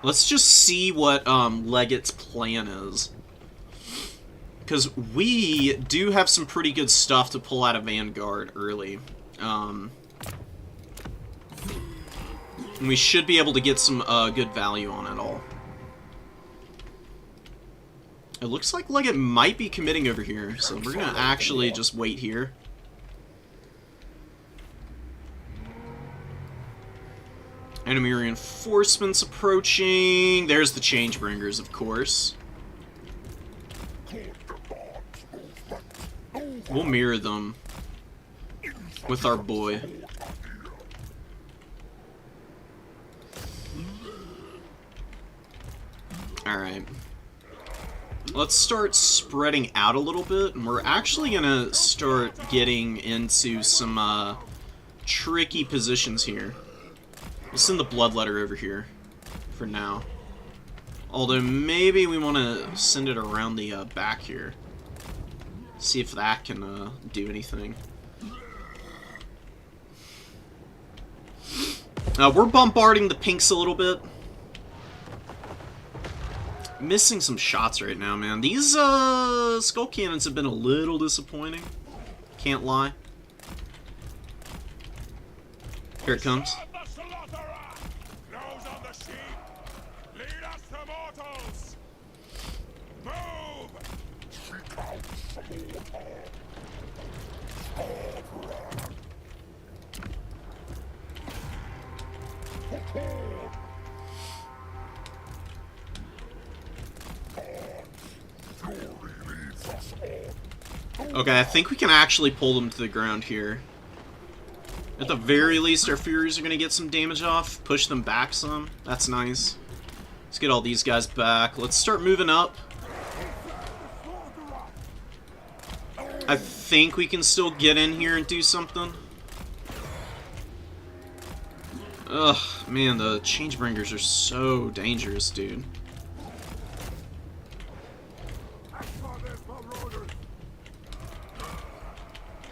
Let's just see what Leggett's plan is. Because we do have some pretty good stuff to pull out of Vanguard early. And we should be able to get some good value on it all. It looks like Leggett might be committing over here, so we're going to actually just wait here. Enemy reinforcements approaching. There's the Changebringers, of course. We'll mirror them with our boy. Alright. Let's start spreading out a little bit, and we're actually gonna start getting into some tricky positions here. We'll send the Bloodletter over here for now. Although maybe we want to send it around the back here. See if that can do anything. We're bombarding the pinks a little bit. Missing some shots right now, man. These skull cannons have been a little disappointing. Can't lie. Here it comes. Okay, I think we can actually pull them to the ground here. At the very least, our Furies are going to get some damage off. Push them back some. That's nice. Let's get all these guys back. Let's start moving up. I think we can still get in here and do something. Ugh, man, the Changebringers are so dangerous, dude.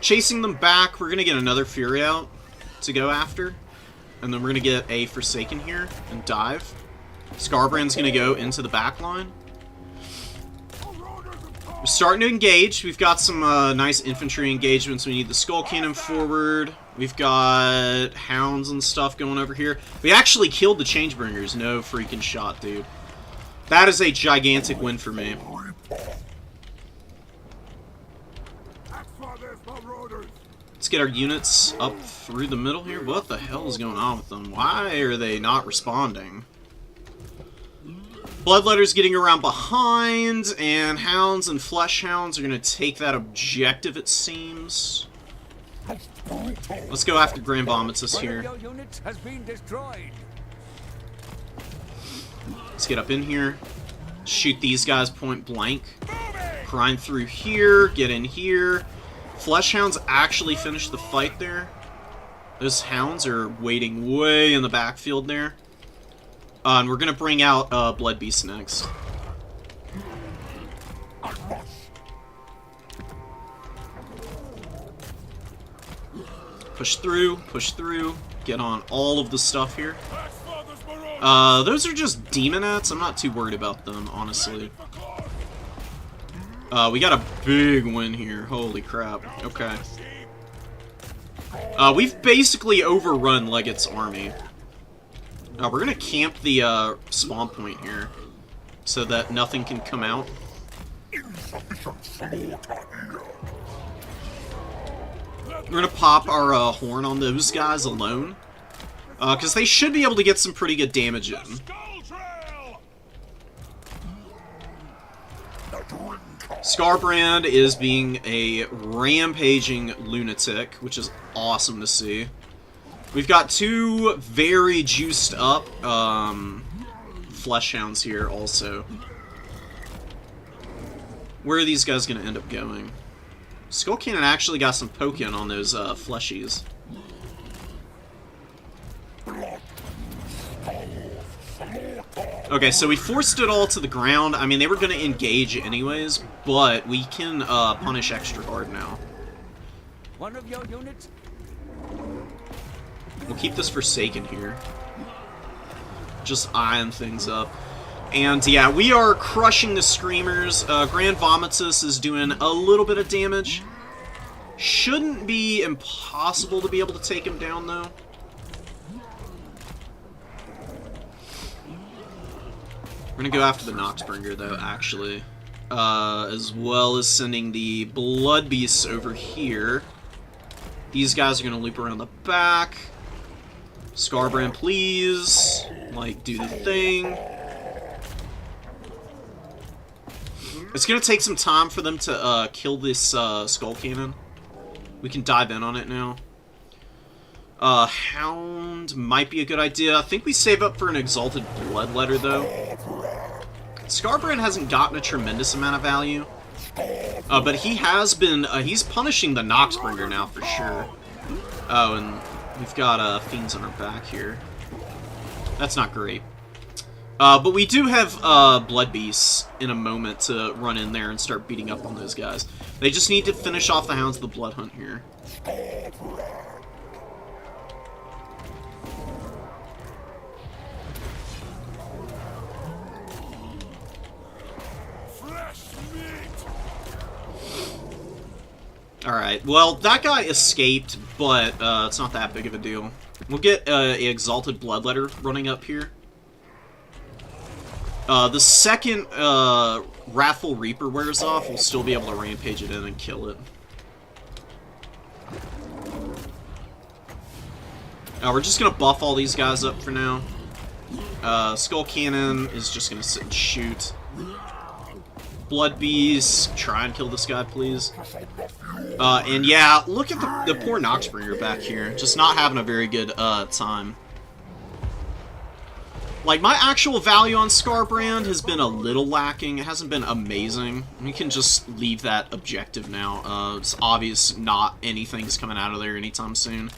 Chasing them back, we're going to get another Fury out to go after. And then we're going to get a Forsaken here and dive. Scarbrand's going to go into the back line. We're starting to engage. We've got some nice infantry engagements. We need the Skull Cannon forward. We've got Hounds and stuff going over here. We actually killed the Changebringers. No freaking shot, dude. That is a gigantic win for me. Let's get our units up through the middle here. What the hell is going on with them? Why are they not responding? Bloodletter's getting around behind, and Hounds and Flesh Hounds are going to take that objective, it seems. Let's go after Grand Vomitus here. One of your units has been destroyed. Let's get up in here. Shoot these guys point blank. Grind through here, get in here. Flesh Hounds actually finished the fight there. Those Hounds are waiting way in the backfield there. And we're going to bring out Blood Beast next. Push through, get on all of the stuff here. Those are just Demonettes. I'm not too worried about them, honestly. We got a big win here. Holy crap. Okay. We've basically overrun Leggett's army. We're gonna camp the spawn point here so that nothing can come out. We're gonna pop our horn on those guys alone, because they should be able to get some pretty good damage in. Scarbrand is being a rampaging lunatic, which is awesome to see. We've got two very juiced up Flesh Hounds here also. Where are these guys going to end up going? Skull Cannon actually got some poke-in on those fleshies. Okay, so we forced it all to the ground. I mean, they were going to engage anyways, but we can punish extra hard now. One of your units. We'll keep this Forsaken here. Just eyeing things up. And yeah, we are crushing the Screamers. Grand Vomitus is doing a little bit of damage. Shouldn't be impossible to be able to take him down, though. We're gonna go after the Noxbringer, though, actually. As well as sending the Blood Beasts over here. These guys are gonna loop around the back. Scarbrand, please. Like, do the thing. It's gonna take some time for them to kill this Skull Cannon. We can dive in on it now. Hound might be a good idea. I think we save up for an Exalted Bloodletter, though. Scarbrand hasn't gotten a tremendous amount of value. But he has been, he's punishing the Noxbringer now for sure. Oh, and we've got Fiends on our back here. That's not great. But we do have Blood Beasts in a moment to run in there and start beating up on those guys. They just need to finish off the Hounds of the Blood Hunt here. Alright, well, that guy escaped, but it's not that big of a deal. We'll get an Exalted Bloodletter running up here. The second Wrathful Reaper wears off, we'll still be able to rampage it in and kill it. We're just going to buff all these guys up for now. Skull Cannon is just going to sit and shoot. Blood Beast, try and kill this guy, please. And yeah, look at the poor Noxbringer back here. Just not having a very good time. Like, my actual value on Scarbrand has been a little lacking. It hasn't been amazing. We can just leave that objective now. It's obvious not anything's coming out of there anytime soon.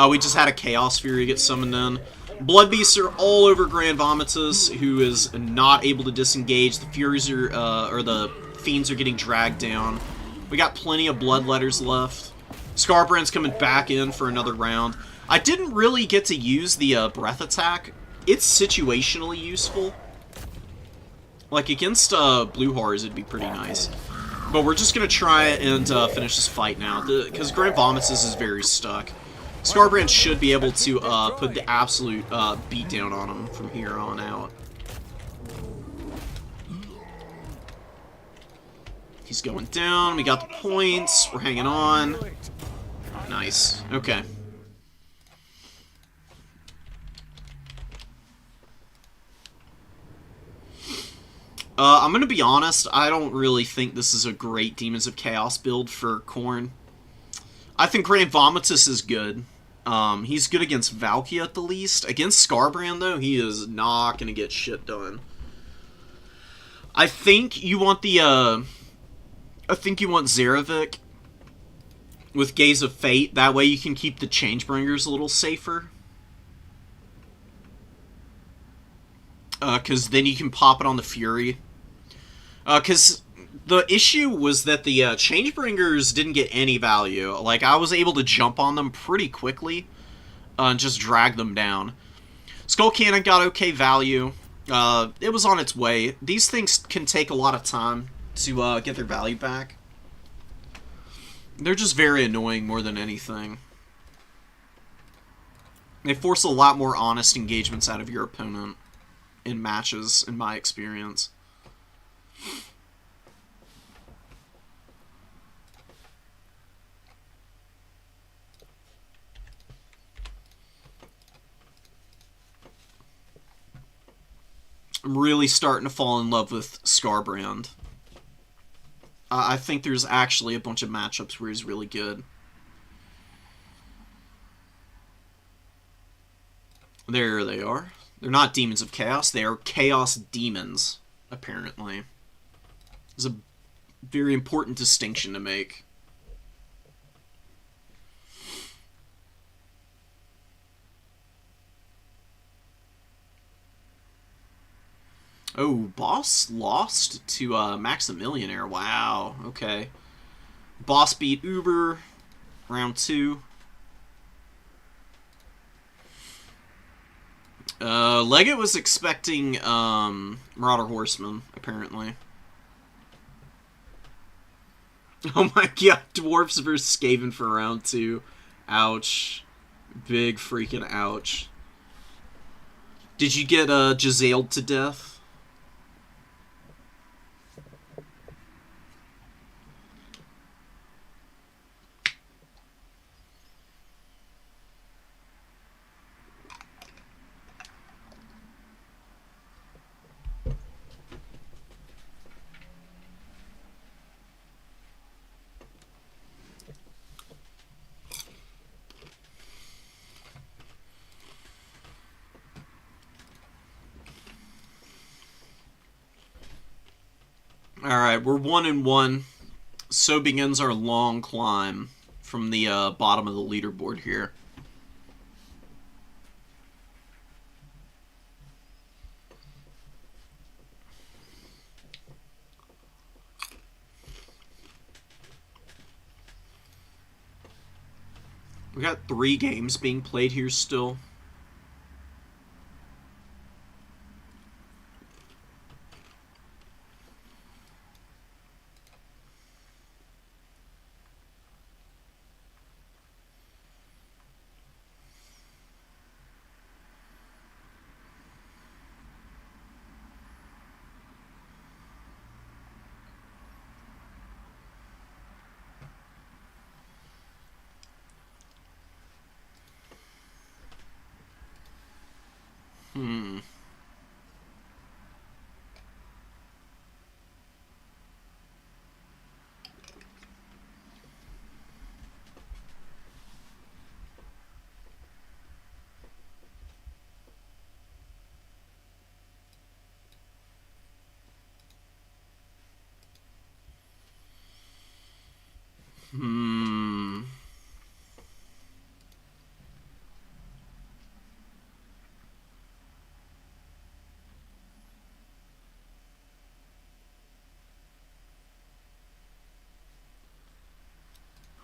We just had a Chaos Fury get summoned in. Blood Beasts are all over Grand Vomitus, who is not able to disengage. The Furies are, or the Fiends are getting dragged down. We got plenty of Bloodletters left. Scarbrand's coming back in for another round. I didn't really get to use the Breath Attack. It's situationally useful. Like, against Blue Horrors, it'd be pretty nice. But we're just going to try and finish this fight now, because Grand Vomitus is very stuck. Scarbrand should be able to put the absolute beatdown on him from here on out. He's going down. We got the points. We're hanging on. Nice. Okay. I'm gonna be honest, I don't really think this is a great Demons of Chaos build for Khorne. I think Grand Vomitus is good. He's good against Valkia at the least. Against Skarbrand, though, he is not gonna get shit done. I think you want the, I think you want Zarevic with Gaze of Fate. That way you can keep the Changebringers a little safer. Because then you can pop it on the Fury. Because the issue was that the Changebringers didn't get any value. Like, I was able to jump on them pretty quickly and just drag them down. Skull Cannon got okay value. It was on its way. These things can take a lot of time to get their value back. They're just very annoying more than anything. They force a lot more honest engagements out of your opponent in matches, in my experience. I'm really starting to fall in love with Skarbrand. I think there's actually a bunch of matchups where he's really good. There they are. They're not Demons of Chaos. They are Chaos Demons, apparently. There's a very important distinction to make. Oh, Boss lost to Maximillionaire. Wow, okay. Boss beat Uber, round 2. Leggett was expecting Marauder Horseman, apparently. Oh my god, Dwarfs versus Skaven for round 2. Ouch. Big freaking ouch. Did you get Giselle to death? Alright, we're 1-1. So begins our long climb from the bottom of the leaderboard here. We got 3 games being played here still.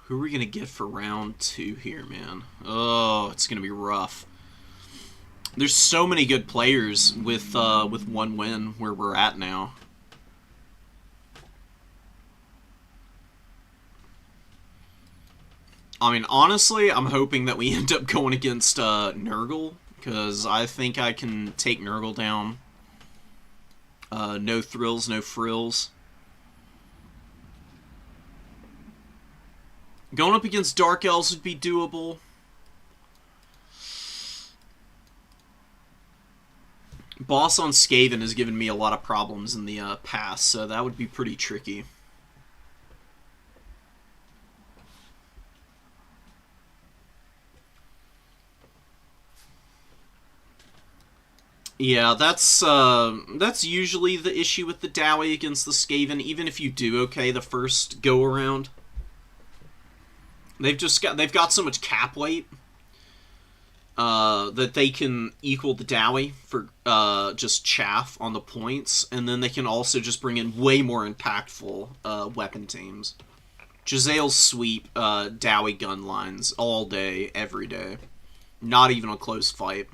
Who are we gonna get for round 2 here, man? Oh, it's gonna be rough. There's so many good players with 1 win where we're at now. I mean, honestly, I'm hoping that we end up going against Nurgle, because I think I can take Nurgle down. No thrills, no frills. Going up against Dark Elves would be doable. Boss on Skaven has given me a lot of problems in the past, so that would be pretty tricky. Yeah, that's usually the issue with the Dowie against the Skaven. Even if you do okay the first go around, they've got so much cap weight that they can equal the Dowie for just chaff on the points, and then they can also just bring in way more impactful weapon teams. Jazale's sweep Dowie gun lines all day, every day. Not even a close fight.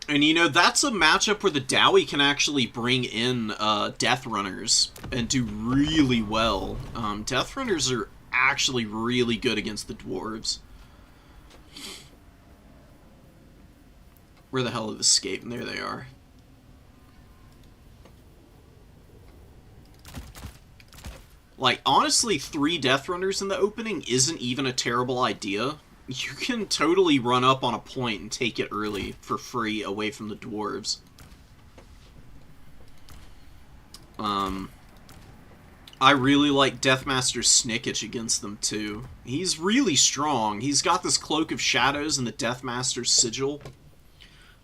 And you know, that's a matchup where the Dowie can actually bring in Death Runners and do really well. Death Runners are actually really good against the Dwarves. Where the hell have escaped? There they are. Like, honestly, 3 Death Runners in the opening isn't even a terrible idea. You can totally run up on a point and take it early for free away from the dwarves. I really like Deathmaster Snickich against them too. He's really strong. He's got this Cloak of Shadows and the Deathmaster Sigil.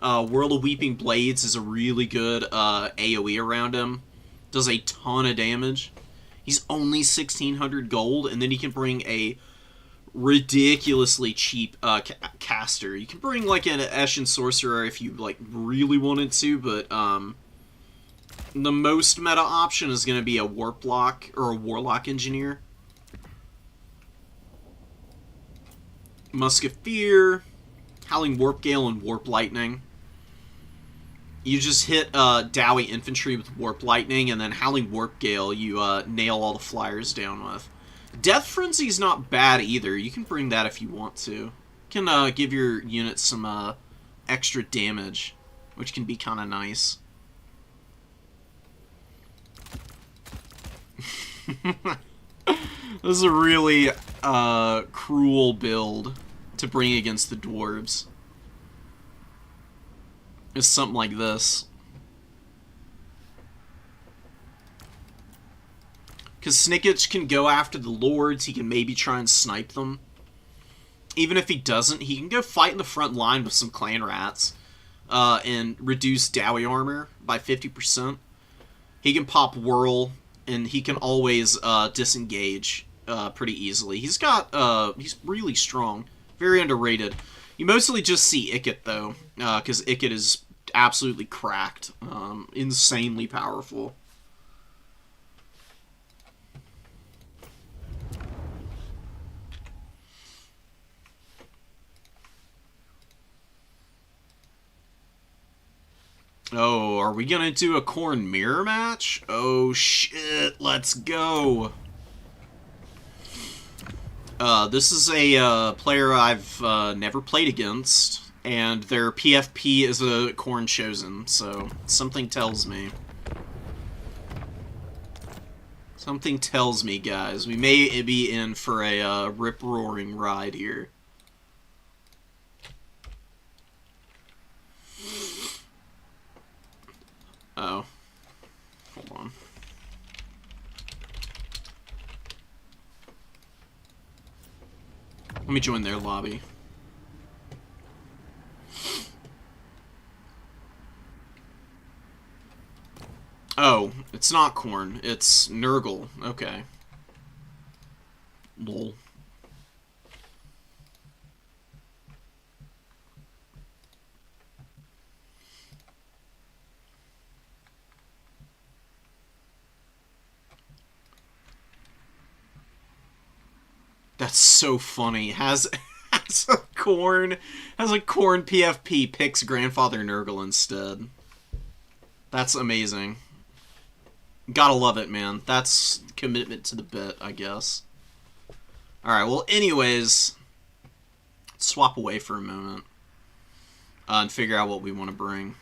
World of Weeping Blades is a really good AoE around him. Does a ton of damage. He's only 1,600 gold, and then he can bring a ridiculously cheap caster. You can bring like an Eshin Sorcerer if you like really wanted to, but the most meta option is going to be a Warplock or a Warlock Engineer. Musk of Fear, Howling Warp Gale, and Warp Lightning. You just hit Dowie Infantry with Warp Lightning, and then Howling Warp Gale you nail all the flyers down with. Death Frenzy's not bad either. You can bring that if you want to. You can give your units some extra damage, which can be kind of nice. This is a really cruel build to bring against the dwarves. It's something like this. Because Snickich can go after the lords, he can maybe try and snipe them. Even if he doesn't, he can go fight in the front line with some clan rats and reduce Dowie armor by 50%. He can pop Whirl, and he can always disengage pretty easily. He's really strong. Very underrated. You mostly just see Ikit, though, because Ikit is absolutely cracked. Insanely powerful. Oh, are we gonna do a Khorne mirror match? Oh shit, let's go. This is a player I've never played against, and their PFP is a Khorne Chosen, so something tells me. Something tells me, guys, we may be in for a rip-roaring ride here. Oh. Hold on. Let me join their lobby. Oh, it's not Khorne. It's Nurgle. Okay. Lol. That's so funny. Has a Khorne PFP picks Grandfather Nurgle instead. That's amazing. Gotta love it, man. That's commitment to the bit, I guess. Alright, well, anyways, let's swap away for a moment and figure out what we want to bring.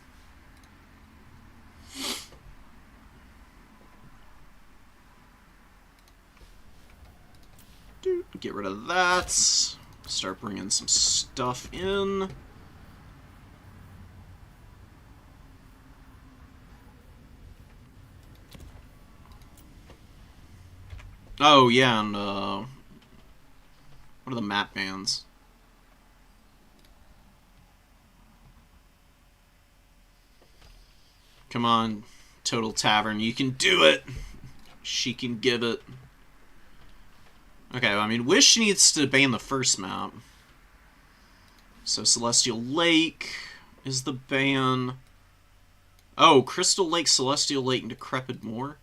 Get rid of that. Start bringing some stuff in. Oh, yeah, and, what are the map bans? Come on, Total Tavern, you can do it! She can give it. Okay, well, I mean, Wish needs to ban the first map. So Celestial Lake is the ban. Oh, Crystal Lake, Celestial Lake, and Decrepit Moor?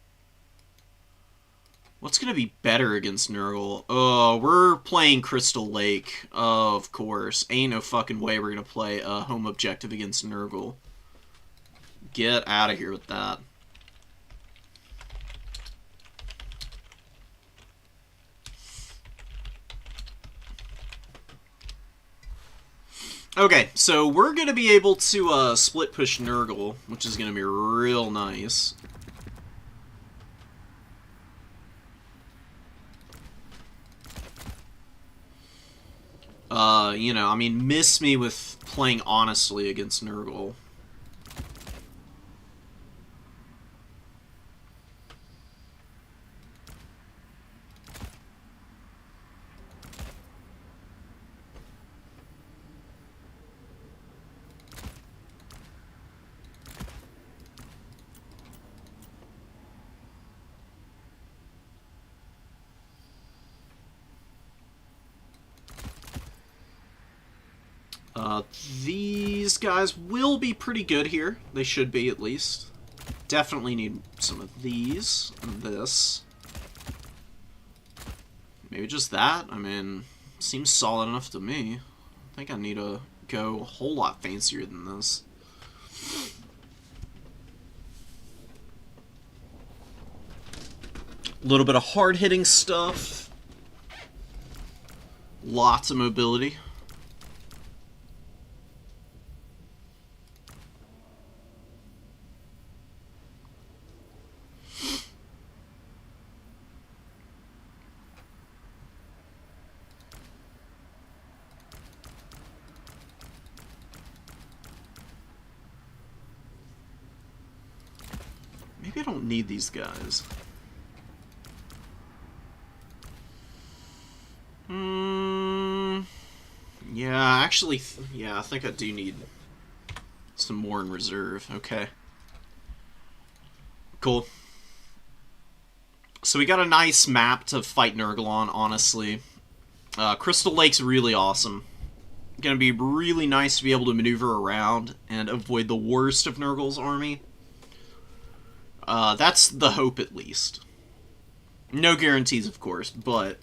What's gonna be better against Nurgle? Oh, we're playing Crystal Lake, of course. Ain't no fucking way we're gonna play a home objective against Nurgle. Get out of here with that. Okay, so we're going to be able to split push Nurgle, which is going to be real nice. You know, I mean, miss me with playing honestly against Nurgle. These guys will be pretty good here. They should be, at least. Definitely need some of these and this. Maybe just that? I mean, seems solid enough to me. I think I need to go a whole lot fancier than this. A little bit of hard-hitting stuff. Lots of mobility. Maybe I don't need these guys. Yeah, actually, yeah, I think I do need some more in reserve. Okay. Cool. So we got a nice map to fight Nurgle on, honestly. Crystal Lake's really awesome. Gonna be really nice to be able to maneuver around and avoid the worst of Nurgle's army. That's the hope, at least. No guarantees, of course, but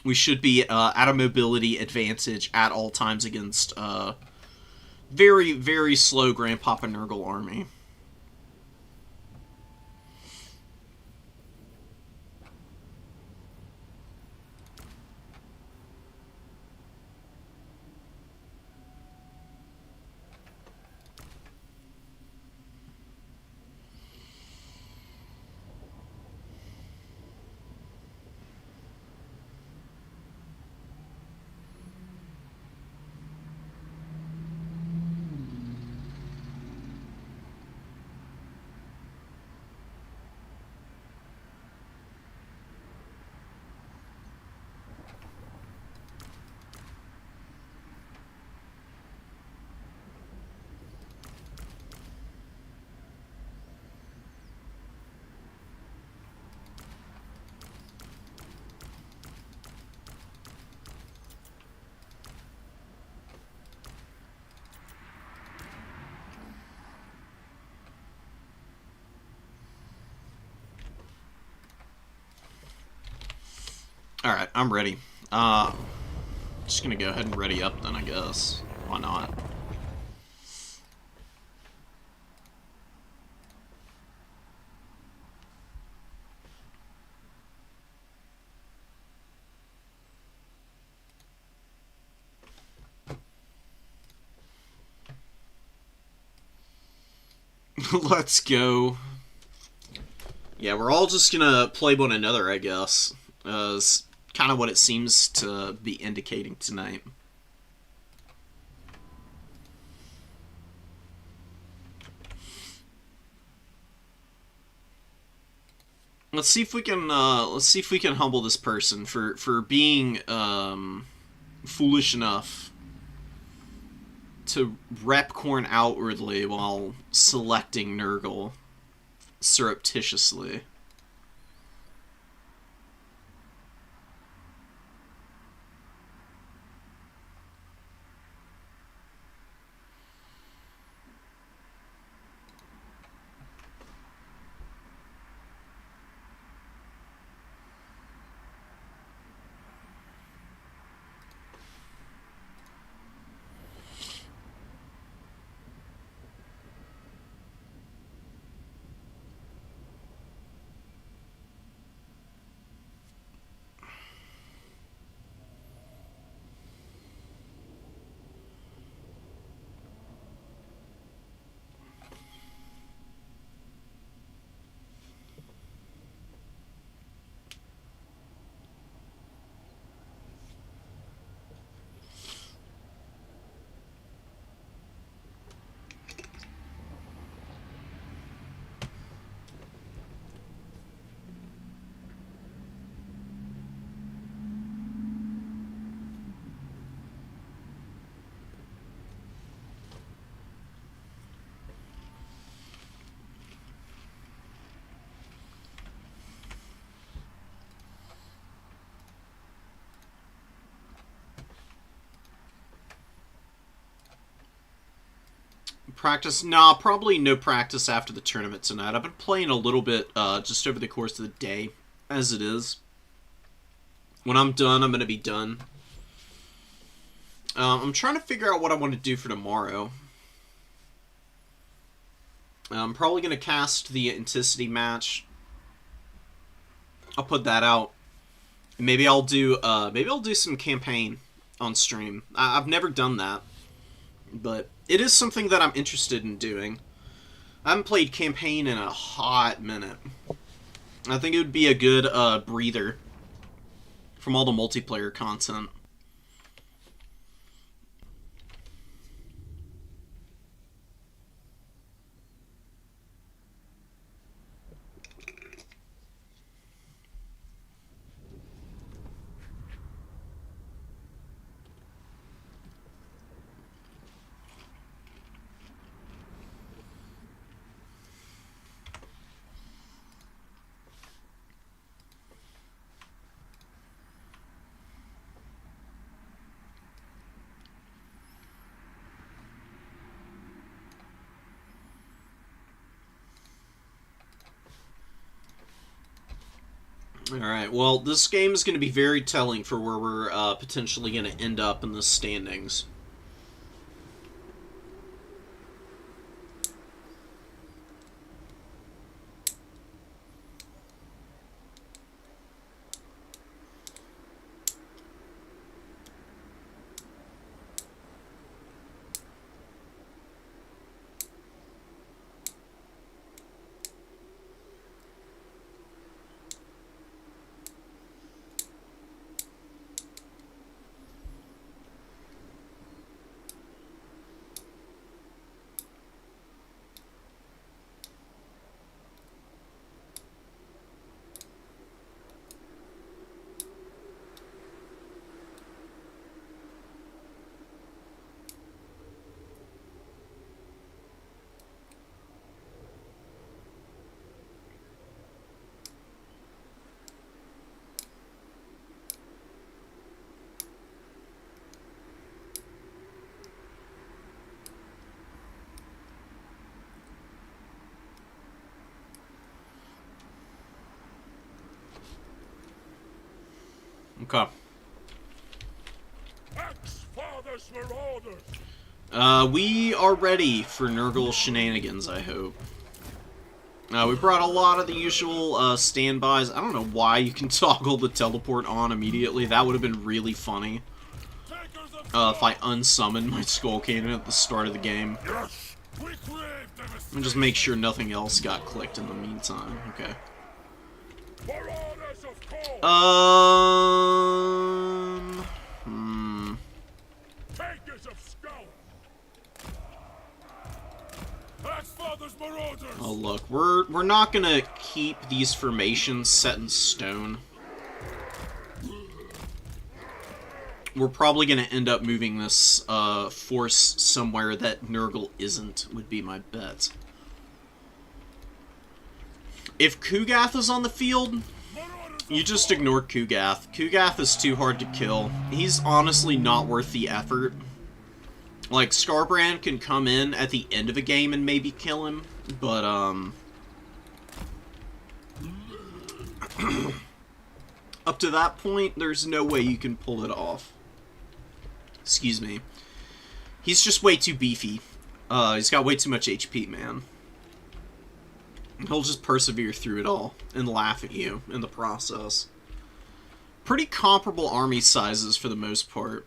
we should be at a mobility advantage at all times against very, very slow Grandpapa Nurgle army. Alright, I'm ready. Just gonna go ahead and ready up then, I guess. Why not? Let's go. Yeah, we're all just gonna play one another, I guess. kind of what it seems to be indicating tonight. Let's see if we can humble this person for being foolish enough to rep Khorne outwardly while selecting Nurgle surreptitiously. Practice? Nah, probably no practice after the tournament tonight. I've been playing a little bit just over the course of the day, as it is. When I'm done, I'm going to be done. I'm trying to figure out what I want to do for tomorrow. I'm probably going to cast the Anticity match. I'll put that out. Maybe I'll do some campaign on stream. I've never done that, but it is something that I'm interested in doing. I haven't played campaign in a hot minute. I think it would be a good breather from all the multiplayer content. Alright, well, this game is going to be very telling for where we're potentially going to end up in the standings. Okay. We are ready for Nurgle shenanigans, I hope. We brought a lot of the usual standbys. I don't know why you can toggle the teleport on immediately. That would have been really funny. If I unsummon my Skull Cannon at the start of the game. And just make sure nothing else got clicked in the meantime. Okay. For orders of Khorne! Takers of skull. Axfather's marauders. Oh look, we're not gonna keep these formations set in stone. We're probably gonna end up moving this force somewhere that Nurgle isn't, would be my bet. If Kugath is on the field, you just ignore Kugath. Kugath is too hard to kill. He's honestly not worth the effort. Like, Skarbrand can come in at the end of a game and maybe kill him, but, up to that point, there's no way you can pull it off. Excuse me. He's just way too beefy. He's got way too much HP, man. He'll just persevere through it all and laugh at you in the process. Pretty comparable army sizes for the most part.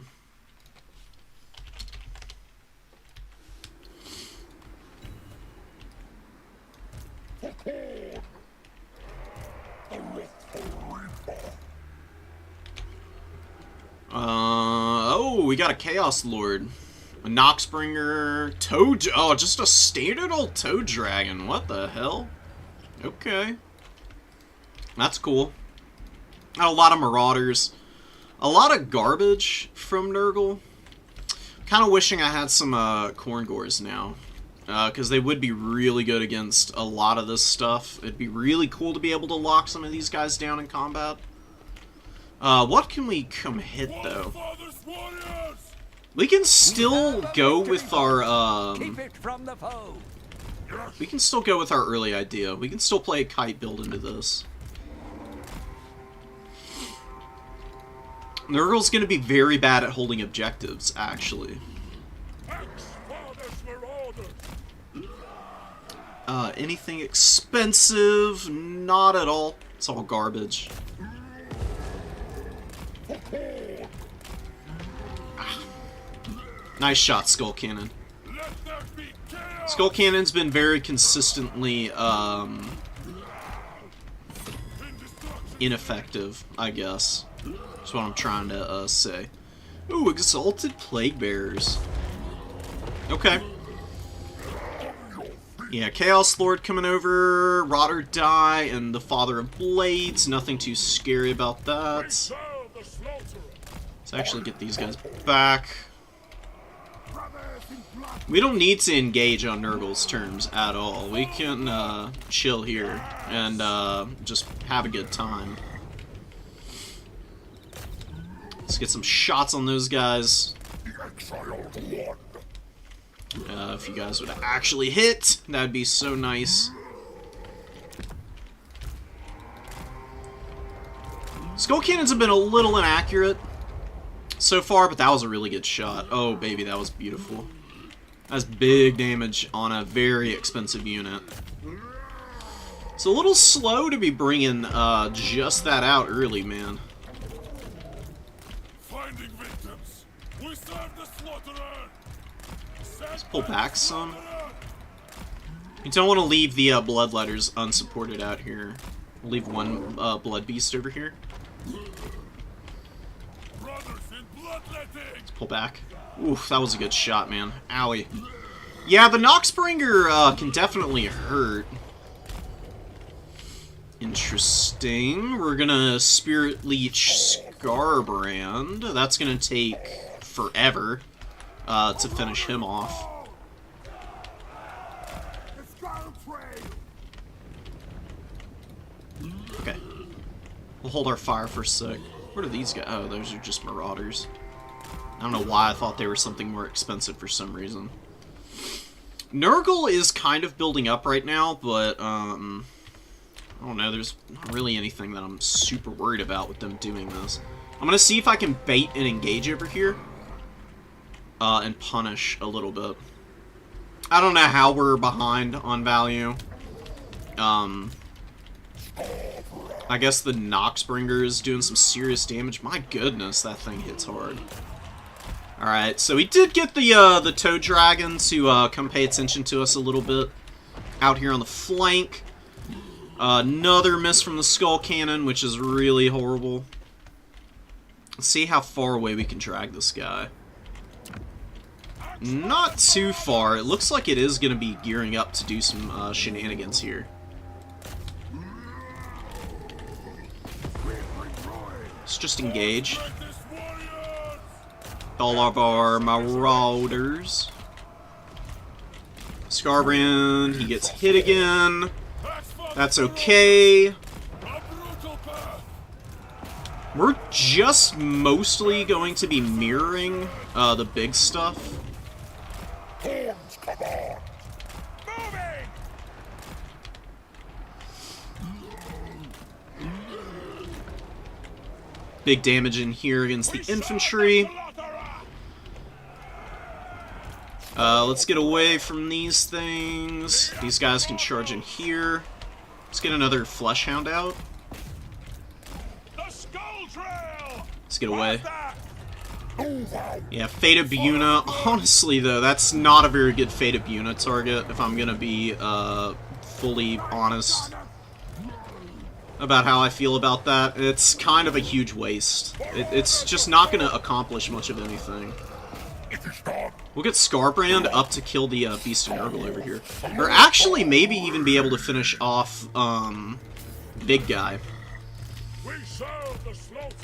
Oh, we got a Chaos Lord. A Noxbringer, Toad... Oh, just a standard old Toad Dragon. What the hell? Okay. That's cool. Got a lot of Marauders. A lot of garbage from Nurgle. Kind of wishing I had some Khorne Gores now. Because they would be really good against a lot of this stuff. It'd be really cool to be able to lock some of these guys down in combat. What can we come hit, though? We can still go with our, Keep it from the foe. we can still go with our early idea. We can still play a kite build into this. Nurgle's gonna be very bad at holding objectives, actually. Anything expensive? Not at all. It's all garbage. Nice shot, Skull Cannon. Skull Cannon's been very consistently, ineffective, I guess. That's what I'm trying to, say. Ooh, Exalted Plague Bearers. Okay. Yeah, Chaos Lord coming over, Rot or Die, and the Father of Blades. Nothing too scary about that. Let's actually get these guys back. We don't need to engage on Nurgle's terms at all. We can chill here and just have a good time. Let's get some shots on those guys. If you guys would actually hit, that'd be so nice. Skull Cannons have been a little inaccurate so far, but that was a really good shot. Oh, baby, that was beautiful. That's big damage on a very expensive unit. It's a little slow to be bringing just that out early, man. Finding victims. We serve the slaughterer. Let's pull back some. You don't want to leave the Bloodletters unsupported out here. We'll leave one Blood Beast over here. Brothers in bloodletting. Let's pull back. Oof, that was a good shot, man. Owie. Yeah, the Noxbringer can definitely hurt. Interesting. We're gonna Spirit Leech Skarbrand. That's gonna take forever to finish him off. Okay. We'll hold our fire for a sec. What are these guys? Oh, those are just Marauders. I don't know why I thought they were something more expensive for some reason. Nurgle is kind of building up right now, but, I don't know, there's not really anything that I'm super worried about with them doing this. I'm gonna see if I can bait and engage over here, and punish a little bit. I don't know how we're behind on value. I guess the Noxbringer is doing some serious damage. My goodness, that thing hits hard. Alright, so we did get the Toad Dragon to come pay attention to us a little bit out here on the flank. Another miss from the skull cannon, which is really horrible. Let's see how far away we can drag this guy. Not too far. It looks like it is going to be gearing up to do some shenanigans here. Let's just engage all of our marauders. Scarbrand, he gets hit again. That's okay. We're just mostly going to be mirroring the big stuff. Horns, come on! Moving! Big damage in here against the infantry. Let's get away from these things. These guys can charge in here. Let's get another flesh hound out. Let's get away. Yeah, Fata Buna. Honestly, though, that's not a very good Fata Buna target, if I'm gonna be fully honest about how I feel about that. It's kind of a huge waste. It's just not gonna accomplish much of anything. We'll get Scarbrand up to kill the Beast of Nurgle over here. Or actually, maybe even be able to finish off Big Guy. We serve the slaughter.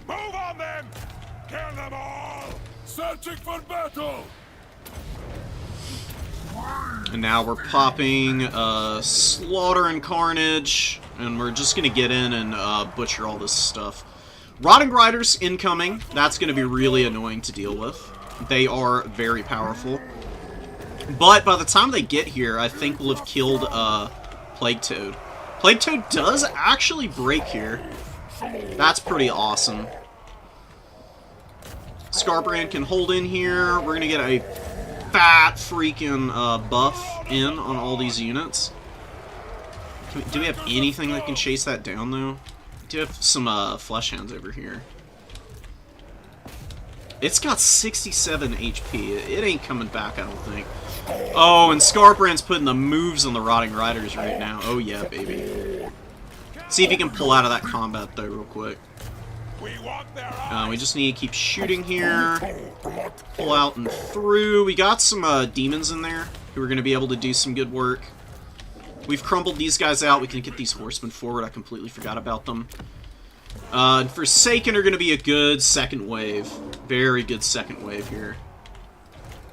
Move on them! Kill them all! Searching for battle! And now we're popping Slaughter and Carnage, and we're just gonna get in and butcher all this stuff. Rotting Riders incoming. That's gonna be really annoying to deal with. They are very powerful. But by the time they get here, I think we'll have killed Plague Toad. Plague Toad does actually break here. That's pretty awesome. Scarbrand can hold in here. We're gonna get a fat freaking buff in on all these units. Do we have anything that can chase that down, though? We do have some flesh hounds over here. It's got 67 HP. It ain't coming back, I don't think. Oh, and Scarbrand's putting the moves on the Rotting Riders right now. Oh yeah, baby. See if he can pull out of that combat, though, real quick. We just need to keep shooting here. Pull out and through. We got some demons in there who are going to be able to do some good work. We've crumbled these guys out. We can get these horsemen forward. I completely forgot about them. Forsaken are going to be a good second wave. Very good second wave here.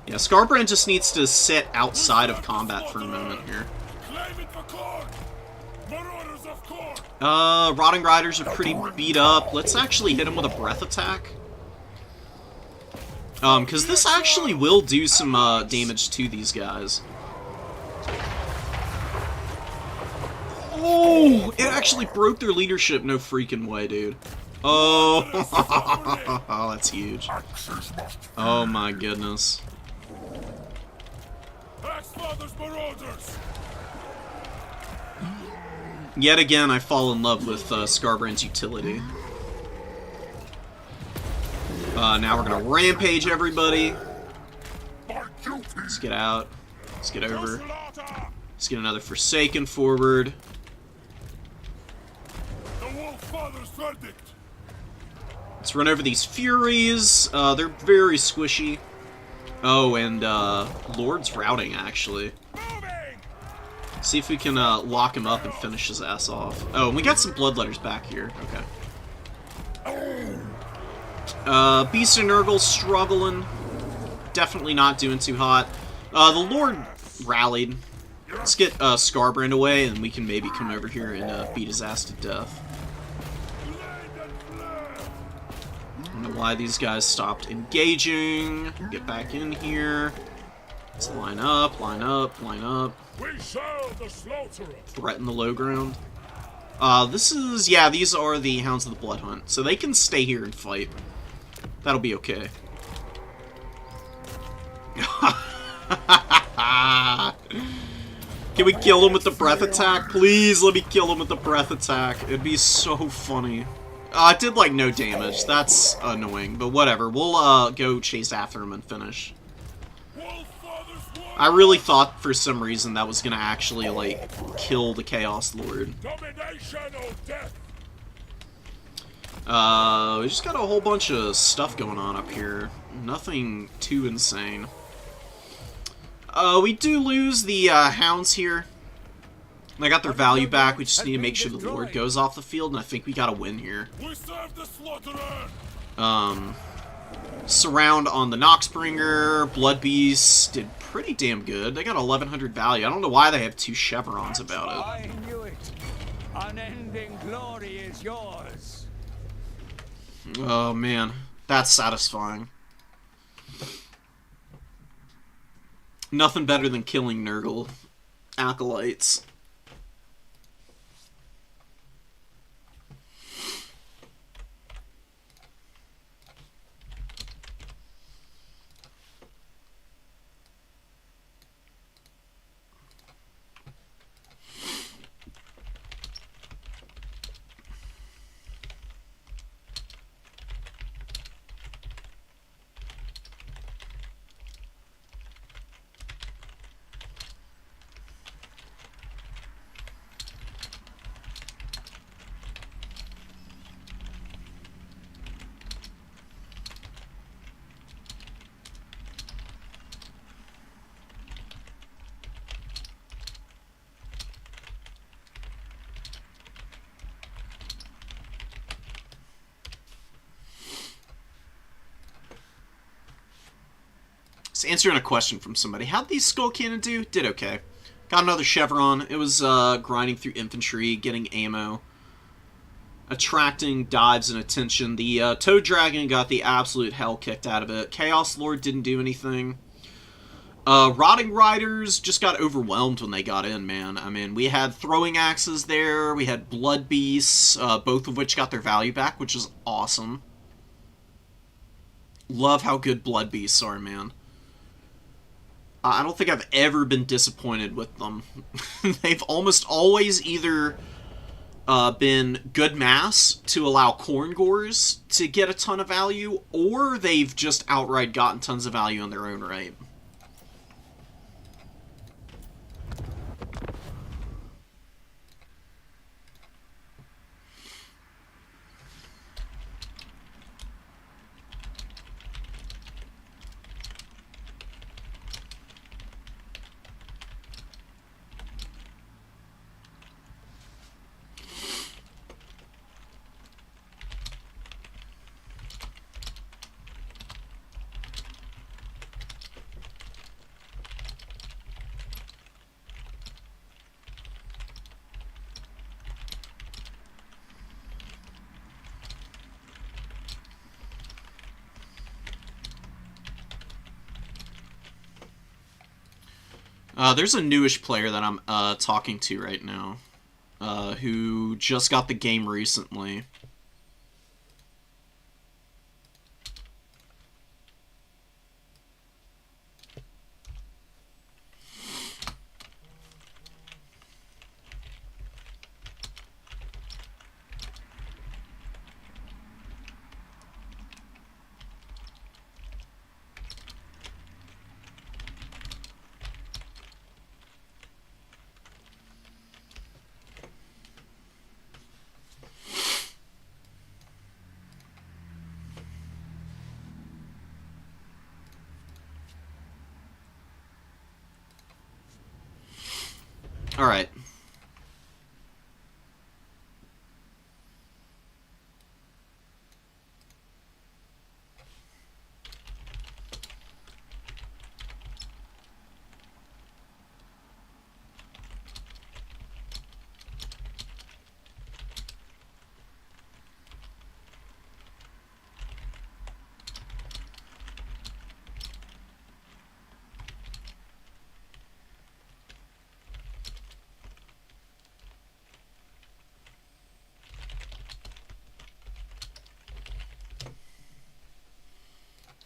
Yeah, Scarbrand just needs to sit outside of combat for a moment here. Rotting Riders are pretty beat up. Let's actually hit him with a breath attack. Because this actually will do some damage to these guys. Oh, it actually broke their leadership. No freaking way, dude. Oh, oh, that's huge. Oh my goodness. Yet again, I fall in love with Scarbrand's utility. Now we're gonna rampage everybody. Let's get out. Let's get over. Let's get another Forsaken forward. Let's run over these Furies. They're very squishy. Oh, and Lord's routing, actually. See if we can lock him up and finish his ass off. Oh, and we got some Bloodletters back here. Okay. Beast of Nurgle struggling. Definitely not doing too hot. The Lord rallied. Let's get Scarbrand away, and we can maybe come over here and beat his ass to death. I don't know why these guys stopped engaging. Get back in here. Let's line up, line up, line up. Threaten the low ground. This is... yeah, these are the Hounds of the Blood Hunt, so they can stay here and fight. That'll be okay. Can we kill him with the breath attack? Please let me kill him with the breath attack. It'd be so funny. It did, like, no damage. That's annoying, but whatever. We'll, go chase after him and finish. I really thought for some reason that was gonna actually, like, kill the Chaos Lord. Domination or death. We just got a whole bunch of stuff going on up here. Nothing too insane. We do lose the hounds here. They got their value back. We just need to make sure the Lord goes off the field, and I think we got a win here. We serve the slaughterer. Surround on the Noxbringer. Blood Beast did pretty damn good. They got 1100 value. I don't know why they have 2 chevrons about it. I knew it. Unending glory is yours. Oh man, that's satisfying. Nothing better than killing Nurgle acolytes. Answering a question from somebody. How'd these Skull Cannon do? Did okay. Got another Chevron. It was grinding through infantry, getting ammo, attracting dives and attention. The Toad Dragon got the absolute hell kicked out of it. Chaos Lord didn't do anything. Rotting Riders just got overwhelmed when they got in, man. I mean, we had throwing axes there. We had Blood Beasts, both of which got their value back, which is awesome. Love how good Blood Beasts are, man. I don't think I've ever been disappointed with them. They've almost always either been good mass to allow Khorne Gores to get a ton of value, or they've just outright gotten tons of value in their own right. There's a newish player that I'm talking to right now, who just got the game recently. Alright.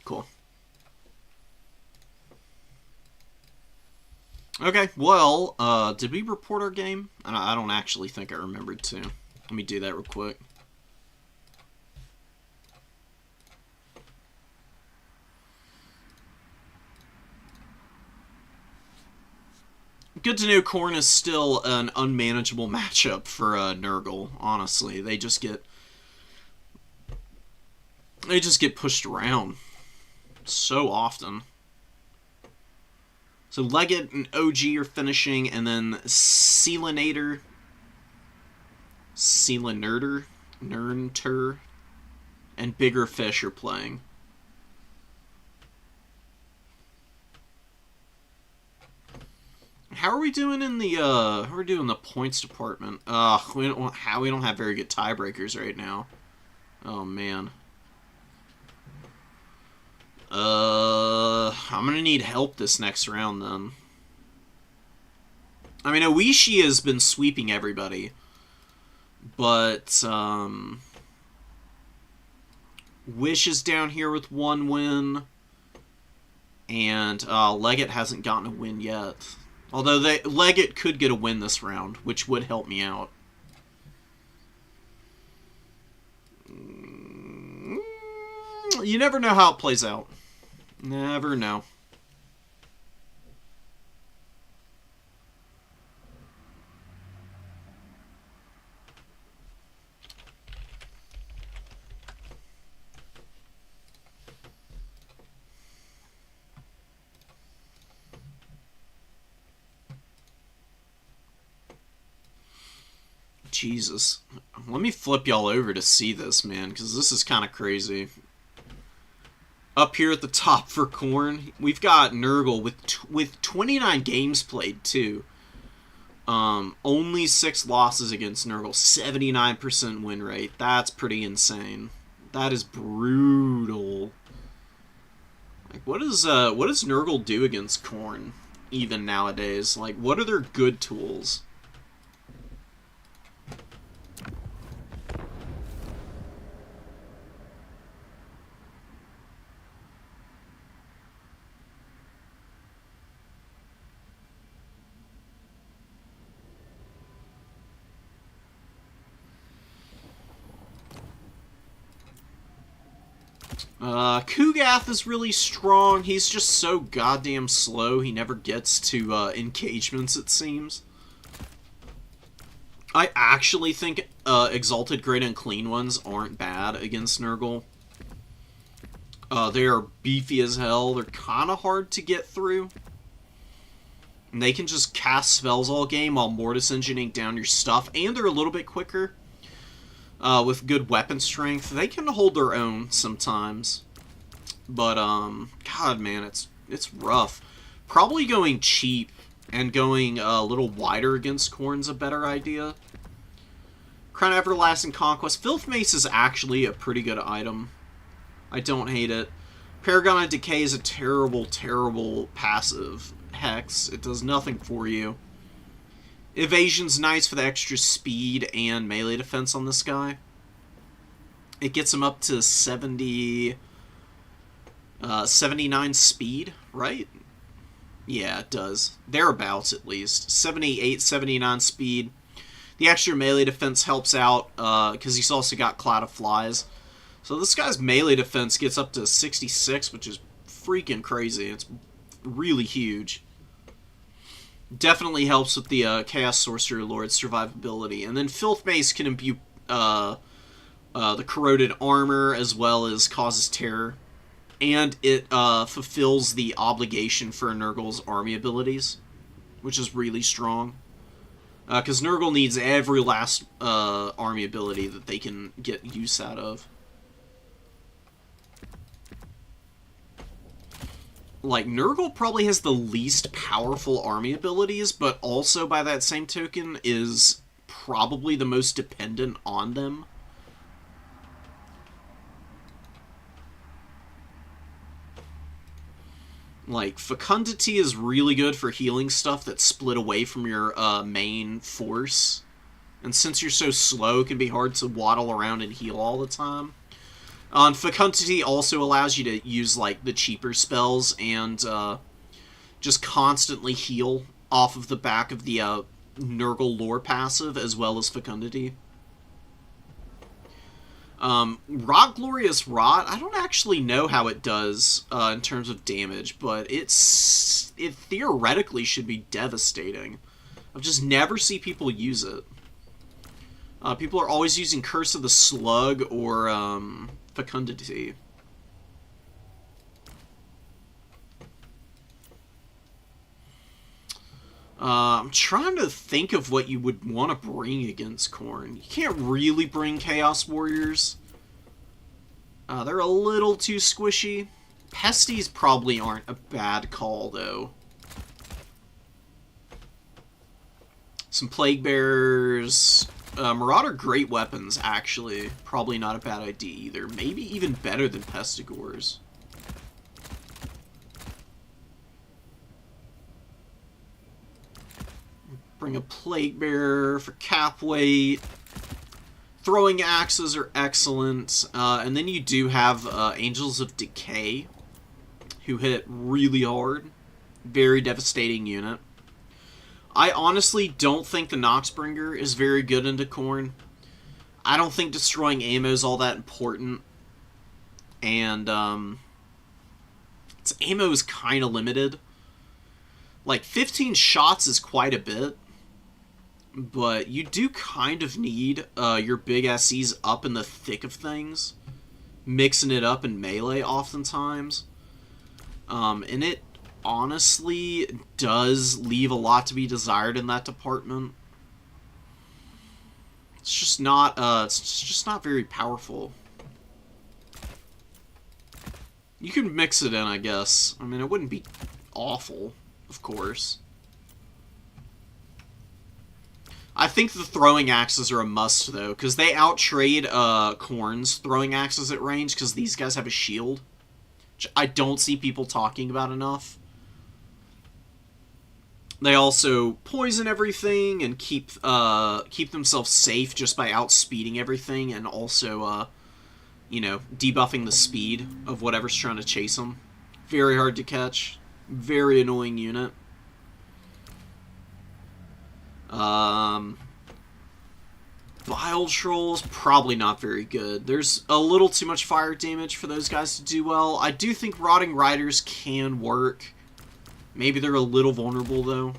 Cool. Okay, well, did we report our game? I don't actually think I remembered to. Let me do that real quick. good to know Khorne is still an unmanageable matchup for Nurgle, honestly. They just get pushed around so often. So Legate and OG are finishing, and then Sealinator, Nernter, and Bigger Fish are playing. How are we doing in the how are we doing in the points department? We don't have very good tiebreakers right now. Oh man. I'm gonna need help this next round then. I mean, Oishi has been sweeping everybody, but Wish is down here with 1 win, and Legate hasn't gotten a win yet. Although Legate could get a win this round, which would help me out. You never know how it plays out. Never know. Jesus. Let me flip y'all over to see this, man, because this is kind of crazy. Up here at the top for Khorne, we've got Nurgle with 29 games played, too. Only 6 losses against Nurgle, 79% win rate. That's pretty insane. That is brutal. Like, what does Nurgle do against Khorne, even nowadays? Like, what are their good tools? Kugath is really strong. He's just so goddamn slow. He never gets to engagements, it seems. I actually think Exalted, Great, and Clean Ones aren't bad against Nurgle. They are beefy as hell. They're kind of hard to get through. And they can just cast spells all game while Mortis Engineering down your stuff. And they're a little bit quicker. With good weapon strength. They can hold their own sometimes. But, God, man, it's rough. Probably going cheap and going a little wider against Khorne's a better idea. Crown of Everlasting Conquest. Filth Mace is actually a pretty good item. I don't hate it. Paragon of Decay is a terrible, terrible passive hex. It does nothing for you. Evasion's nice for the extra speed and melee defense on this guy. It gets him up to 79 speed, right? Yeah, it does. Thereabouts, at least. 78, 79 speed. The extra melee defense helps out, because he's also got Cloud of Flies. So this guy's melee defense gets up to 66, which is freaking crazy. It's really huge. Definitely helps with the Chaos Sorcerer Lord's survivability. And then Filth Mace can imbue the corroded armor as well as causes terror. And it fulfills the obligation for Nurgle's army abilities, which is really strong. Because Nurgle needs every last army ability that they can get use out of. Like, Nurgle probably has the least powerful army abilities, but also, by that same token, is probably the most dependent on them. Like, Fecundity is really good for healing stuff that's split away from your main force. And since you're so slow, it can be hard to waddle around and heal all the time. Fecundity also allows you to use, like, the cheaper spells and just constantly heal off of the back of the Nurgle lore passive, as well as Fecundity. Rot Glorious Rot, I don't actually know how it does in terms of damage, but it theoretically should be devastating. I've just never see people use it. People are always using Curse of the Slug or Fecundity. I'm trying to think of what you would want to bring against Khorne. You can't really bring Chaos Warriors. They're a little too squishy. Pesties probably aren't a bad call, though. Some Plague Bearers. Marauder Great Weapons, actually. Probably not a bad idea either. Maybe even better than Pestigores. Bring a Plague Bearer for cap weight. Throwing Axes are excellent. And then you do have Angels of Decay, who hit really hard. Very devastating unit. I honestly don't think the Noxbringer is very good into Khorne. I don't think destroying ammo is all that important. And its ammo is kind of limited. Like, 15 shots is quite a bit. But you do kind of need your big SCs up in the thick of things. Mixing it up in melee oftentimes. And it honestly does leave a lot to be desired in that department. It's just not very powerful. You can mix it in, I guess. I mean, it wouldn't be awful, of course. I think the throwing axes are a must, though, because they outtrade Khorne's throwing axes at range, because these guys have a shield, which I don't see people talking about enough. They also poison everything and keep themselves safe just by outspeeding everything, and also, you know, debuffing the speed of whatever's trying to chase them. Very hard to catch. Very annoying unit. Bile Trolls, probably not very good. There's a little too much fire damage for those guys to do well. I do think Rotting Riders can work. Maybe they're a little vulnerable, though.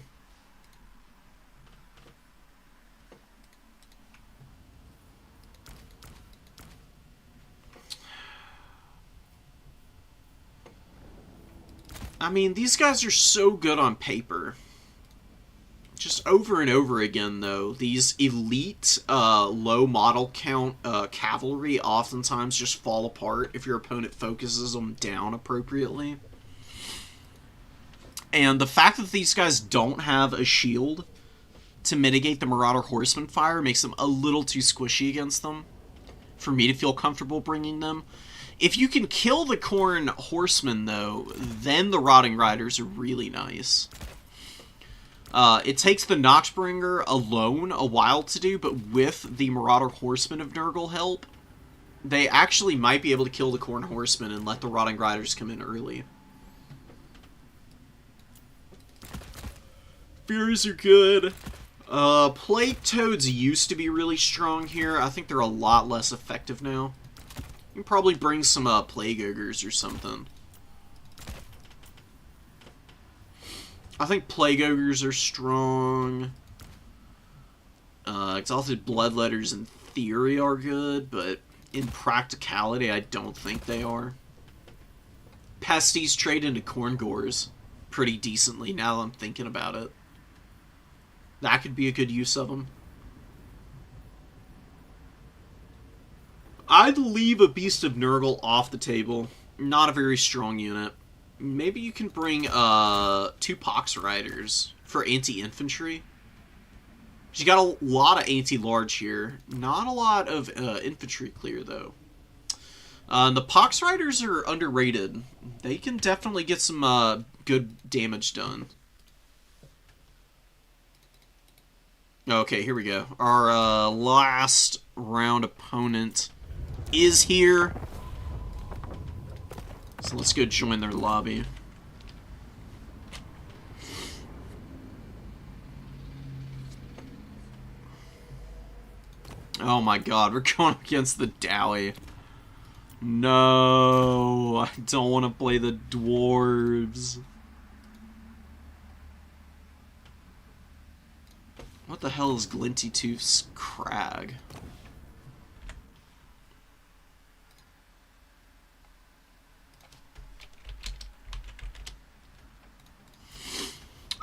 I mean, these guys are so good on paper. Just over and over again, though, these elite, low model count cavalry oftentimes just fall apart if your opponent focuses them down appropriately. And the fact that these guys don't have a shield to mitigate the Marauder Horseman fire makes them a little too squishy against them for me to feel comfortable bringing them. If you can kill the Khorne Horseman, though, then the Rotting Riders are really nice. It takes the Noxbringer alone a while to do, but with the Marauder Horseman of Nurgle help, they actually might be able to kill the Khorne Horseman and let the Rotting Riders come in early. Furies are good. Plague Toads used to be really strong here. I think they're a lot less effective now. You can probably bring some Plague Ogres or something. I think Plague Ogres are strong. Exalted Bloodletters in theory are good, but in practicality I don't think they are. Pesties trade into Khorne Gores pretty decently now that I'm thinking about it. That could be a good use of them. I'd leave a Beast of Nurgle off the table. Not a very strong unit. Maybe you can bring 2 Pox Riders for anti-infantry. You got a lot of anti-large here. Not a lot of infantry clear, though. The Pox Riders are underrated. They can definitely get some good damage done. Okay, here we go. Our last round opponent is here. So let's go join their lobby. Oh my god, we're going against the Dowie. No, I don't want to play the dwarves. What the hell is Glinty Tooth's Crag?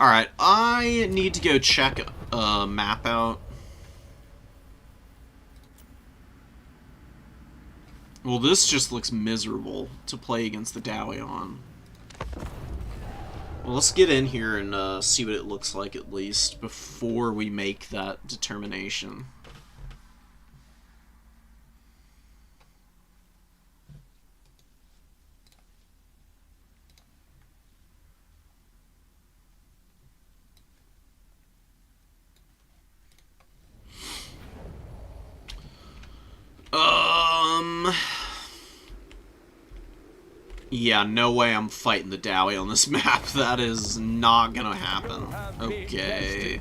Alright, I need to go check a map out. Well, this just looks miserable to play against the Dowie on. Well, let's get in here and see what it looks like at least before we make that determination. Yeah, no way I'm fighting the Dowie on this map. That is not gonna happen. Okay.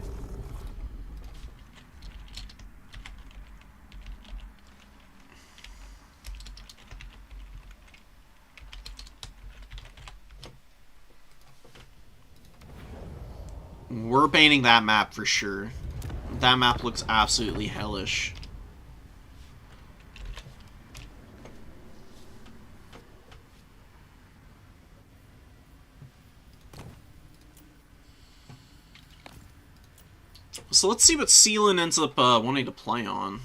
We're banning that map for sure. That map looks absolutely hellish. So let's see what Sealan ends up wanting to play on.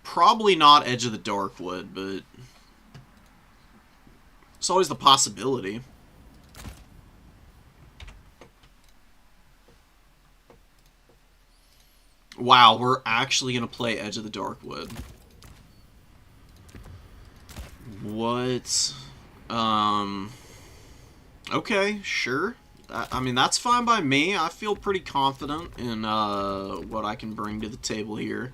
Probably not Edge of the Darkwood, but it's always the possibility. Wow, we're actually going to play Edge of the Darkwood. What? Okay, sure. I mean, that's fine by me. I feel pretty confident in what I can bring to the table here.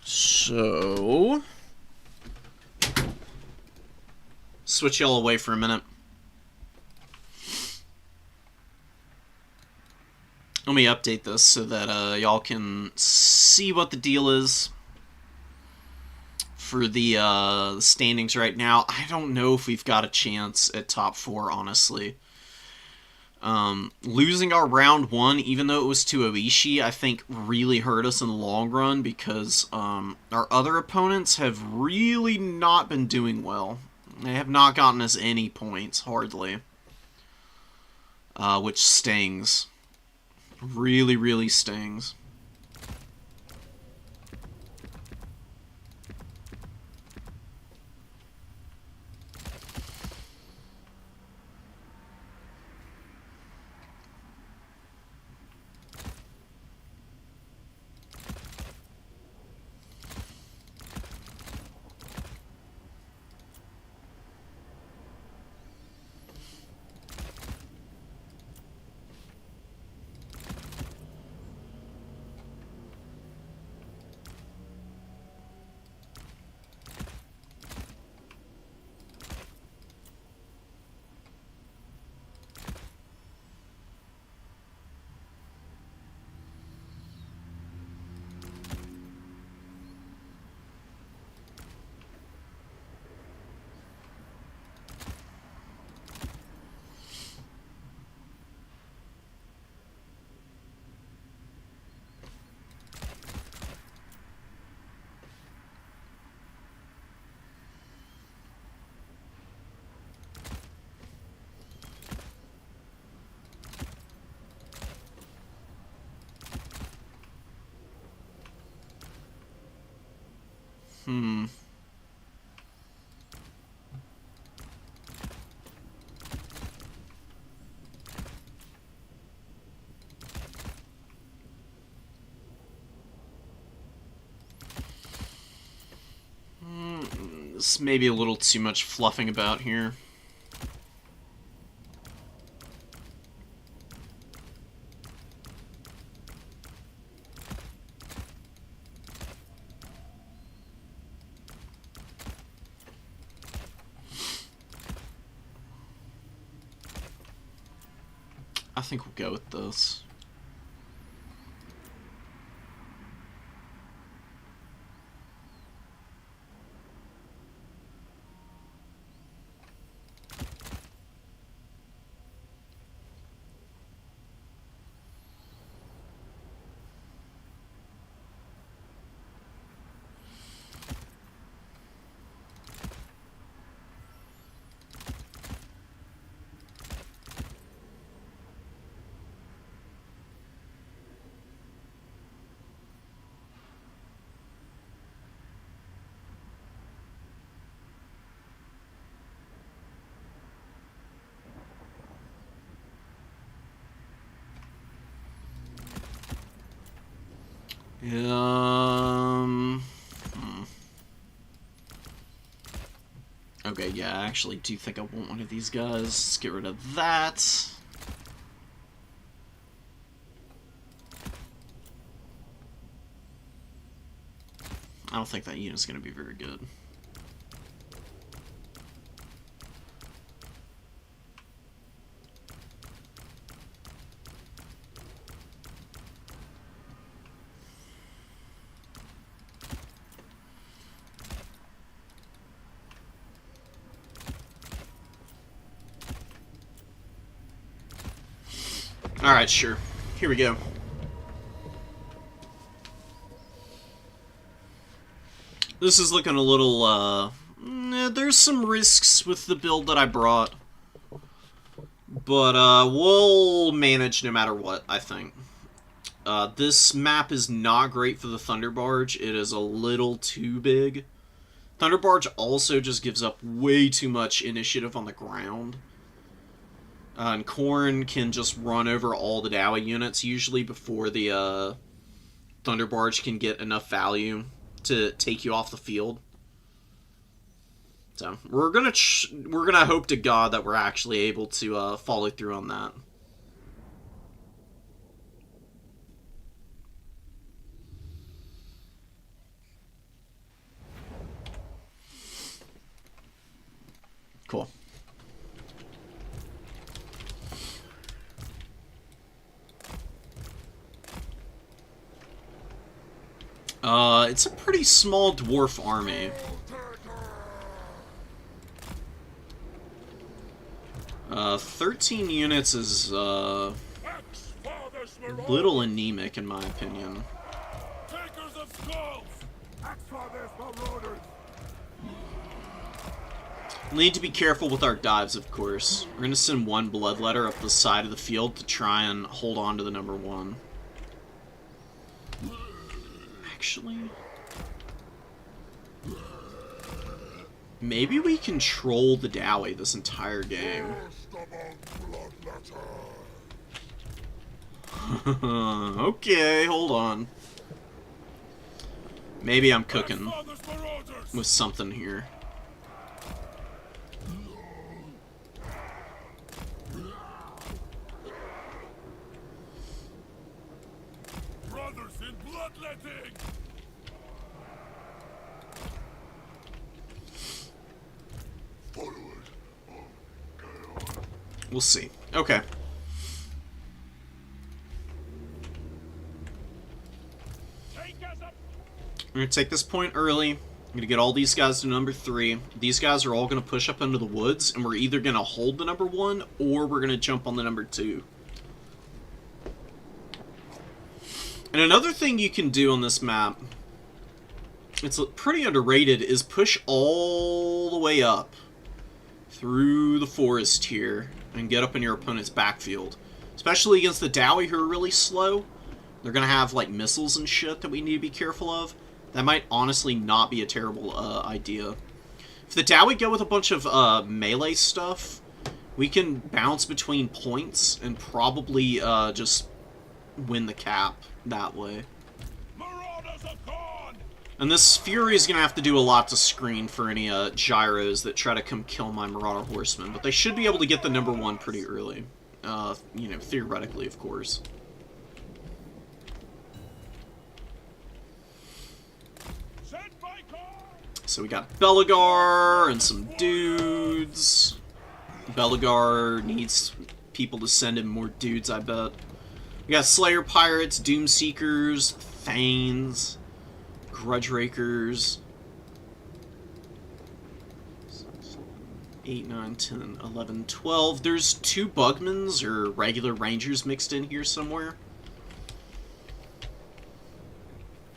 So, switch y'all away for a minute. Let me update this so that y'all can see what the deal is for the standings right now. I don't know if we've got a chance at top 4, honestly. Losing our round 1, even though it was to Oishi, I think really hurt us in the long run because our other opponents have really not been doing well. They have not gotten us any points, hardly. Which stings. Really, really stings. This may be a little too much fluffing about here. think we'll go with this. Okay, yeah, I actually do think I want one of these guys. Let's get rid of that. I don't think that unit's going to be very good. Alright, sure. Here we go. This is looking a little, there's some risks with the build that I brought. But, we'll manage no matter what, I think. This map is not great for the Thunder Barge. It is a little too big. Thunder Barge also just gives up way too much initiative on the ground. And Khorne can just run over all the Dowie units, usually before the Thunder Barge can get enough value to take you off the field. So we're gonna hope to God that we're actually able to follow through on that. Cool. It's a pretty small dwarf army. 13 units is, little anemic in my opinion. Takers of skulls! We'll need to be careful with our dives, of course. We're gonna send one bloodletter up the side of the field to try and hold on to the number 1. Actually, maybe we control the Dowie this entire game. Okay, hold on. Maybe I'm cooking with something here. Brothers in bloodletting! We'll see. Okay. We're going to take this point early. I'm going to get all these guys to number 3. These guys are all going to push up into the woods, and we're either going to hold the number 1, or we're going to jump on the number 2. And another thing you can do on this map, it's pretty underrated, is push all the way up through the forest here and get up in your opponent's backfield. Especially against the Dowie, who are really slow. They're going to have, like, missiles and shit that we need to be careful of. That might honestly not be a terrible idea. If the Dowie go with a bunch of melee stuff, we can bounce between points and probably just win the cap that way. Marauders of Khorne! And this Fury is going to have to do a lot to screen for any gyros that try to come kill my Marauder Horsemen, but they should be able to get the number 1 pretty early. You know, theoretically, of course. So we got Belagar and some dudes. Belagar needs people to send in more dudes, I bet. We got Slayer Pirates, Doom Seekers, Thanes, Grudge Rakers. 8, 9, 10, 11, 12. There's 2 Bugmans or regular Rangers mixed in here somewhere.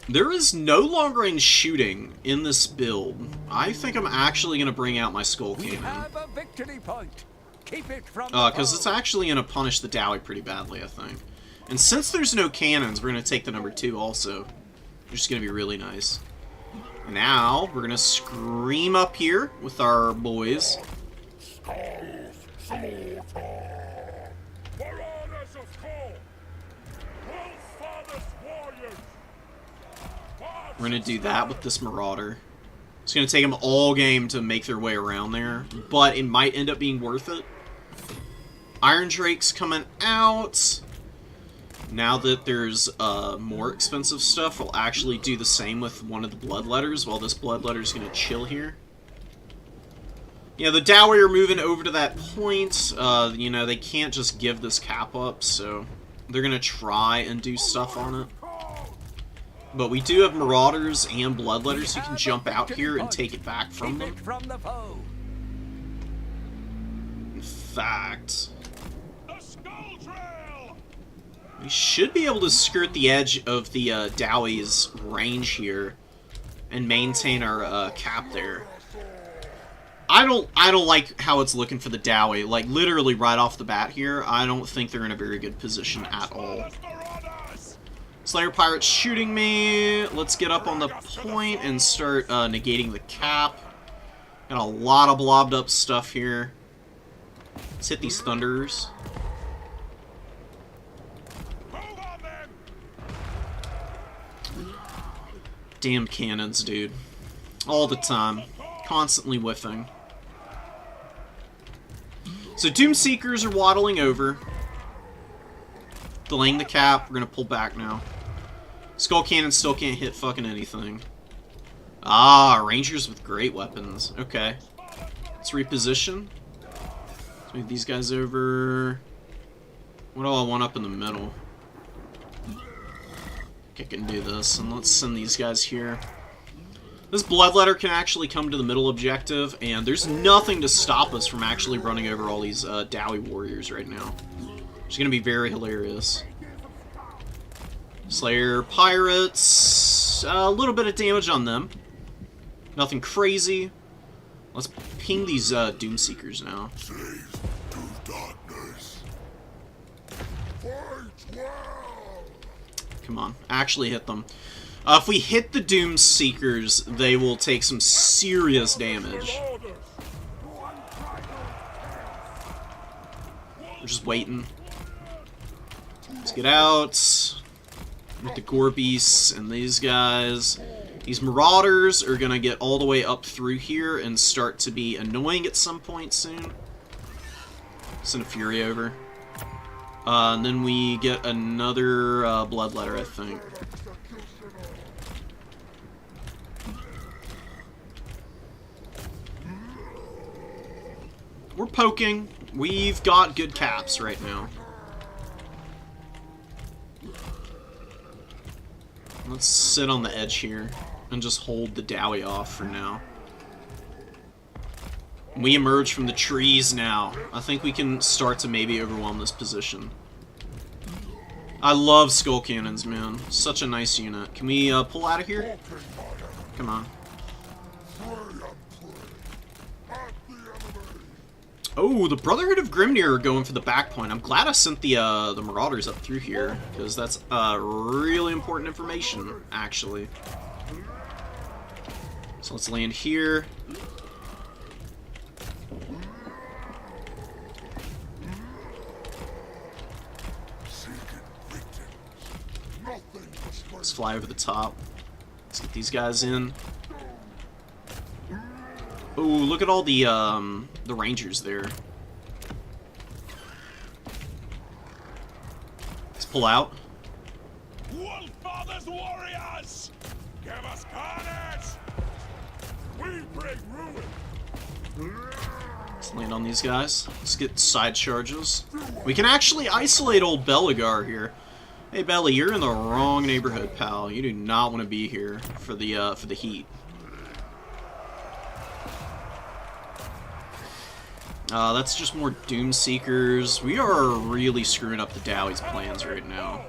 There is no long-range shooting in this build. I think I'm actually going to bring out my Skull Cannon. We have a victory point. Keep it from Because it's actually going to punish the Dowie pretty badly, I think. And since there's no cannons, we're going to take the number 2 also. Which is going to be really nice. Now, we're going to scream up here with our boys. We're orders of Khorne. Wolf-Father's warriors. We're going to do that with this Marauder. It's going to take them all game to make their way around there, but it might end up being worth it. Iron Drake's coming out. Now that there's more expensive stuff, we'll actually do the same with one of the Bloodletters, while this Bloodletter's going to chill here. Yeah, the Dowie are moving over to that point. You know, they can't just give this cap up, so they're going to try and do stuff on it. But we do have Marauders and Bloodletters who can jump out here and take it back from them. In fact, we should be able to skirt the edge of the Dowie's range here and maintain our cap there. I don't like how it's looking for the Dowie. Like, literally right off the bat here, I don't think they're in a very good position at all. Slayer Pirate's shooting me. Let's get up on the point and start negating the cap. Got a lot of blobbed up stuff here. Let's hit these Thunderers. Damn cannons, dude. All the time. Constantly whiffing. So Doom Seekers are waddling over. Delaying the cap. We're going to pull back now. Skull Cannon still can't hit fucking anything. Ah, Rangers with great weapons. Okay. Let's reposition. Let's move these guys over. What do I want up in the middle? I can do this, and let's send these guys here. This Bloodletter can actually come to the middle objective, and there's nothing to stop us from actually running over all these Dowie warriors right now. It's going to be very hilarious. Slayer Pirates, a little bit of damage on them. Nothing crazy. Let's ping these Doom Seekers now. Come on, actually hit them. If we hit the Doom Seekers, they will take some serious damage. We're just waiting. Let's get out with the Gore Beasts and these guys. These Marauders are going to get all the way up through here and start to be annoying at some point soon. Send a Fury over. And then we get another Bloodletter, I think. We're poking. We've got good caps right now. Let's sit on the edge here and just hold the Dowie off for now. We emerge from the trees now. I think we can start to maybe overwhelm this position. I love Skull Cannons, man. Such a nice unit. Can we pull out of here? Come on. Oh, the Brotherhood of Grimnir are going for the back point. I'm glad I sent the Marauders up through here, because that's really important information, actually. So let's land here. Let's fly over the top. Let's get these guys in. Oh, look at all the Rangers there. Let's pull out. Wolf-Father's warriors! Give us carnage! We bring ruin! Let's land on these guys. Let's get side charges. We can actually isolate old Belagar here. Hey, Belly, you're in the wrong neighborhood, pal. You do not want to be here for the heat. That's just more Doom Seekers. We are really screwing up the Dowie's plans right now.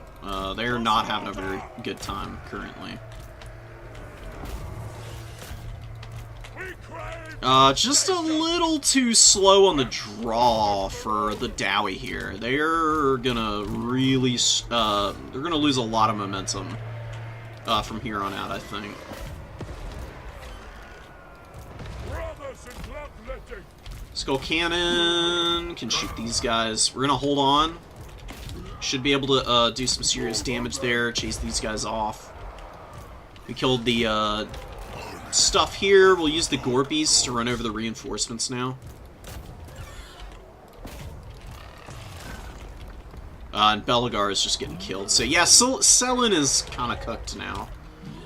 They're not having a very good time currently. Just a little too slow on the draw for the Dowie here. They're gonna really, they're gonna lose a lot of momentum from here on out, I think. Skull Cannon can shoot these guys. We're gonna hold on. Should be able to do some serious damage there. Chase these guys off. We killed the stuff here. We'll use the Gorpies to run over the reinforcements now. And Belagar is just getting killed. So yeah, Selin is kind of cooked now.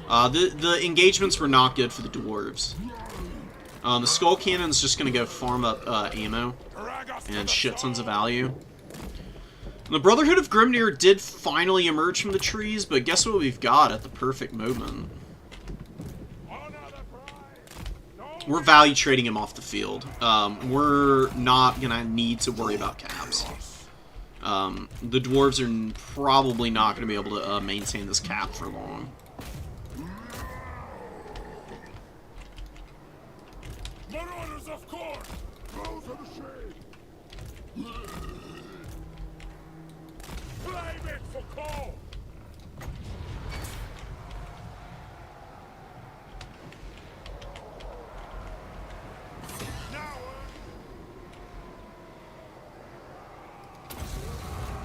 The engagements were not good for the dwarves. The Skull Cannon's just going to go farm up ammo and shit tons of value. And the Brotherhood of Grimnir did finally emerge from the trees, but guess what we've got at the perfect moment? We're value trading him off the field. We're not going to need to worry about caps. The dwarves are probably not going to be able to maintain this cap for long. Marauders of Khorne! Those are the shade! Flame it for coal!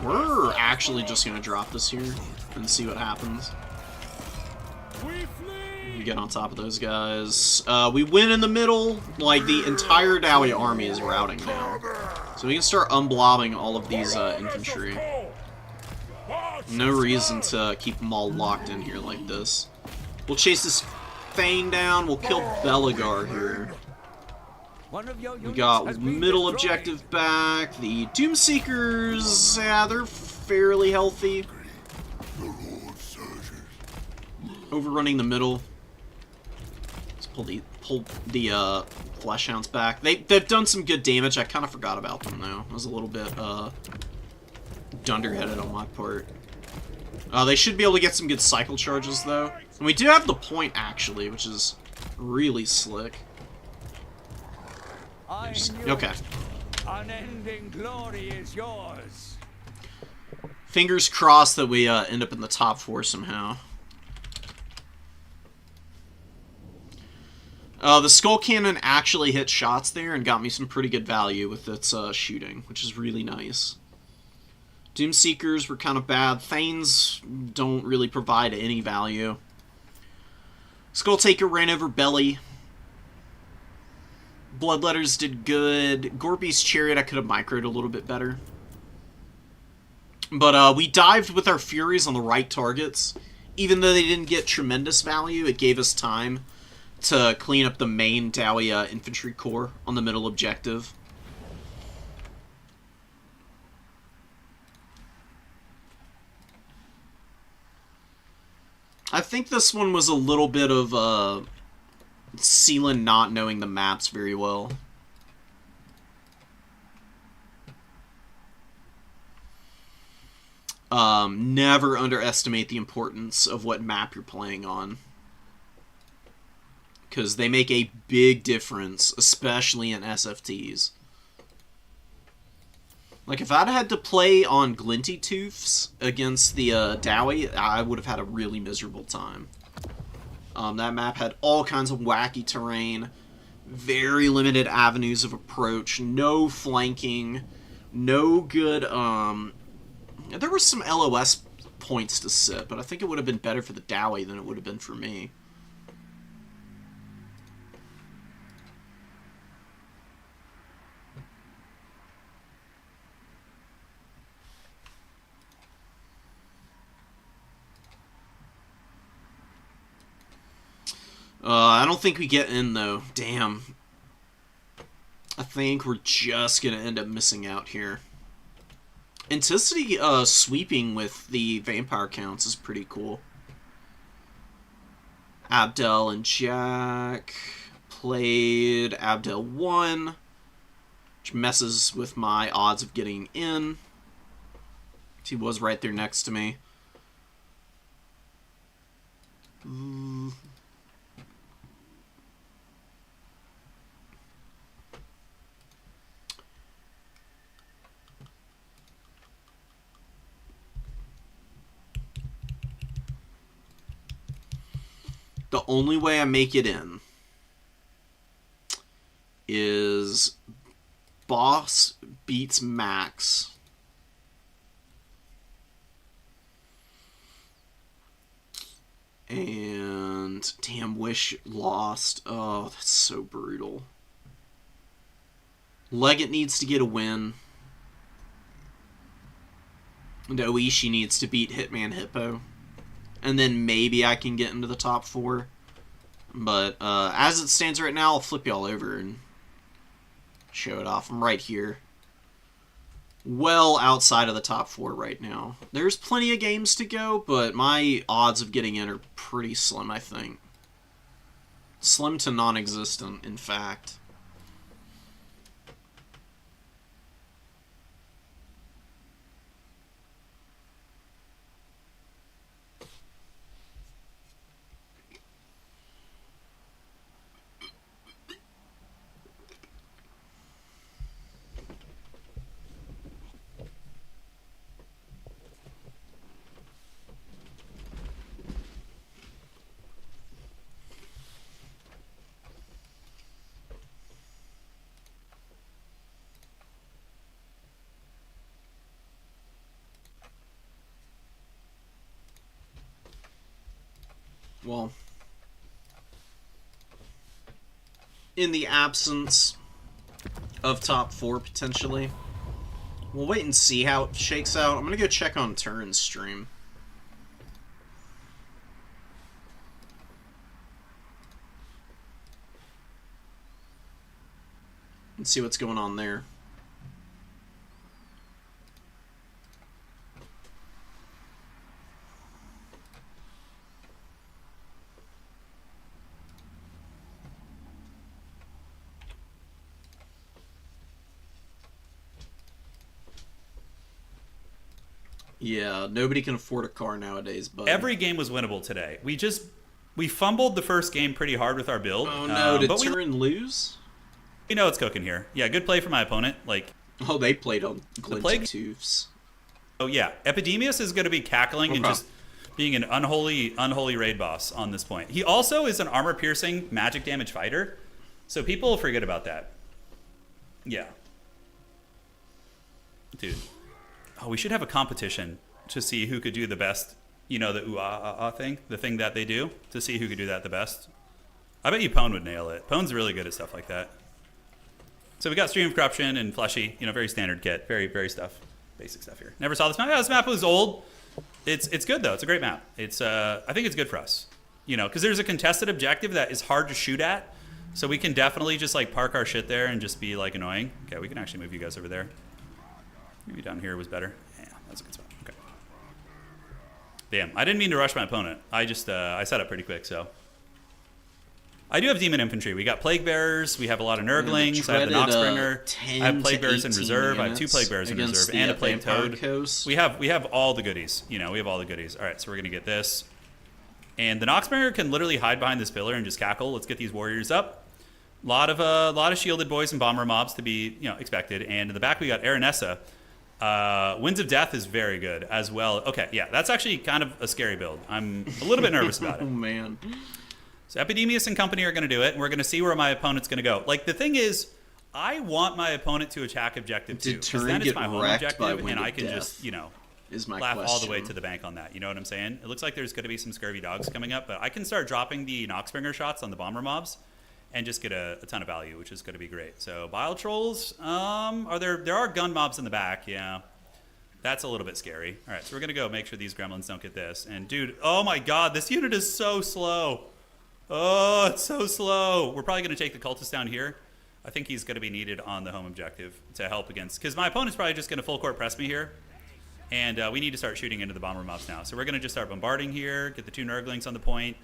We're actually just going to drop this here and see what happens. We get on top of those guys. We win in the middle. Like, the entire Dowie army is routing now. So we can start unblobbing all of these infantry. No reason to keep them all locked in here like this. We'll chase this Thane down. We'll kill Belagar here. We got middle objective back. The Doom Seekers, yeah, they're fairly healthy. Overrunning the middle. Let's pull the Flesh Hounds back. They've done some good damage. I kind of forgot about them though. I was a little bit dunderheaded on my part. They should be able to get some good cycle charges though. And we do have the point actually, which is really slick. Okay. Unending glory is yours. Fingers crossed that we end up in the top 4 somehow. The Skull Cannon actually hit shots there and got me some pretty good value with its shooting, which is really nice. Doom Seekers were kind of bad. Thanes don't really provide any value. Skull Taker ran over Belly. Bloodletters did good. Gorby's Chariot I could have microed a little bit better. But we dived with our Furies on the right targets. Even though they didn't get tremendous value, it gave us time to clean up the main Dowie infantry corps on the middle objective. I think this one was a little bit of Sealand not knowing the maps very well. Never underestimate the importance of what map you're playing on, because they make a big difference, especially in SFTs. Like, if I'd had to play on Glinty Toofs against the Dowie, I would have had a really miserable time. That map had all kinds of wacky terrain, very limited avenues of approach, no flanking, no good, there were some LOS points to sit, but I think it would have been better for the Dowie than it would have been for me. I don't think we get in, though. Damn. I think we're just going to end up missing out here. Anticity sweeping with the vampire counts is pretty cool. Abdel and Jack played Abdel 1, which messes with my odds of getting in. He was right there next to me. The only way I make it in is boss beats max. And damn, Wish lost. Oh, that's so brutal. Leggett needs to get a win. And Oishi needs to beat Hitman Hippo. And then maybe I can get into the top 4. But as it stands right now, I'll flip y'all over and show it off. I'm right here. Well outside of the top 4 right now. There's plenty of games to go, but my odds of getting in are pretty slim, I think. Slim to non-existent, in fact. Well, in the absence of top 4 potentially, we'll wait and see how it shakes out. I'm gonna go check on Turin's stream. And see what's going on there. Yeah, nobody can afford a car nowadays, but Every game was winnable today. We fumbled the first game pretty hard with our build. Oh no, did but Turin lose? We know it's cooking here. Yeah, good play for my opponent. Like, Oh, they played on Glinted plague- Toofs. oh yeah, Epidemius is going to be cackling and Okay. just being an unholy raid boss on this point. He also is an armor-piercing magic damage fighter, so people forget about that. Yeah. Dude. Oh, we should have a competition to see who could do the best, you know, the ooh-ah-ah thing, the thing that they do, to see who could do that the best. I bet you Pwn would nail it. Pwn's really good at stuff like that. So we got Stream of Corruption and Fleshy, you know, very standard kit, very basic stuff here. Never saw this map. Yeah, this map was old. It's good though. It's a great map. It's I think it's good for us, you know, because there's a contested objective that is hard to shoot at, so we can definitely just like park our shit there and just be like annoying. Okay, we can actually move you guys over there. Maybe down here was better. Yeah, that's a good spot. Okay. Damn, I didn't mean to rush my opponent. I just I set up pretty quick, so. I do have Demon Infantry. We got Plague Bearers. We have a lot of Nurglings. I have the Noxbringer. I have Plague Bearers in reserve. I have 2 Plague Bearers in reserve and a Plague Toad. We have all the goodies. You know, we have all the goodies. All right, so we're gonna get this. And the Noxbringer can literally hide behind this pillar and just cackle. Let's get these warriors up. A lot of shielded boys and bomber mobs to be, you know, expected. And in the back we got Aranessa. Winds of Death is very good as well. Okay, yeah, that's actually kind of a scary build. I'm a little bit nervous about it. Oh man. So Epidemius and company are going to do it, and we're going to see where my opponent's going to go. Like, the thing is, I want my opponent to attack objective 2. Did Because Turin then it's get my home wrecked by objective, Wind and of I can Death? just, you know, Is my laugh all the way question. to the bank on that. You know what I'm saying? It looks like there's going to be some scurvy dogs coming up, but I can start dropping the Noxbringer shots on the bomber mobs and just get a ton of value, which is going to be great. So Bile Trolls, there are gun mobs in the back, yeah. That's a little bit scary. All right, so we're going to go make sure these gremlins don't get this. And dude, oh my god, this unit is so slow. Oh, it's so slow. We're probably going to take the cultists down here. I think he's going to be needed on the home objective to help against, because my opponent's probably just going to full court press me here, and we need to start shooting into the bomber mobs now. So we're going to just start bombarding here, get the 2 Nurglings on the point.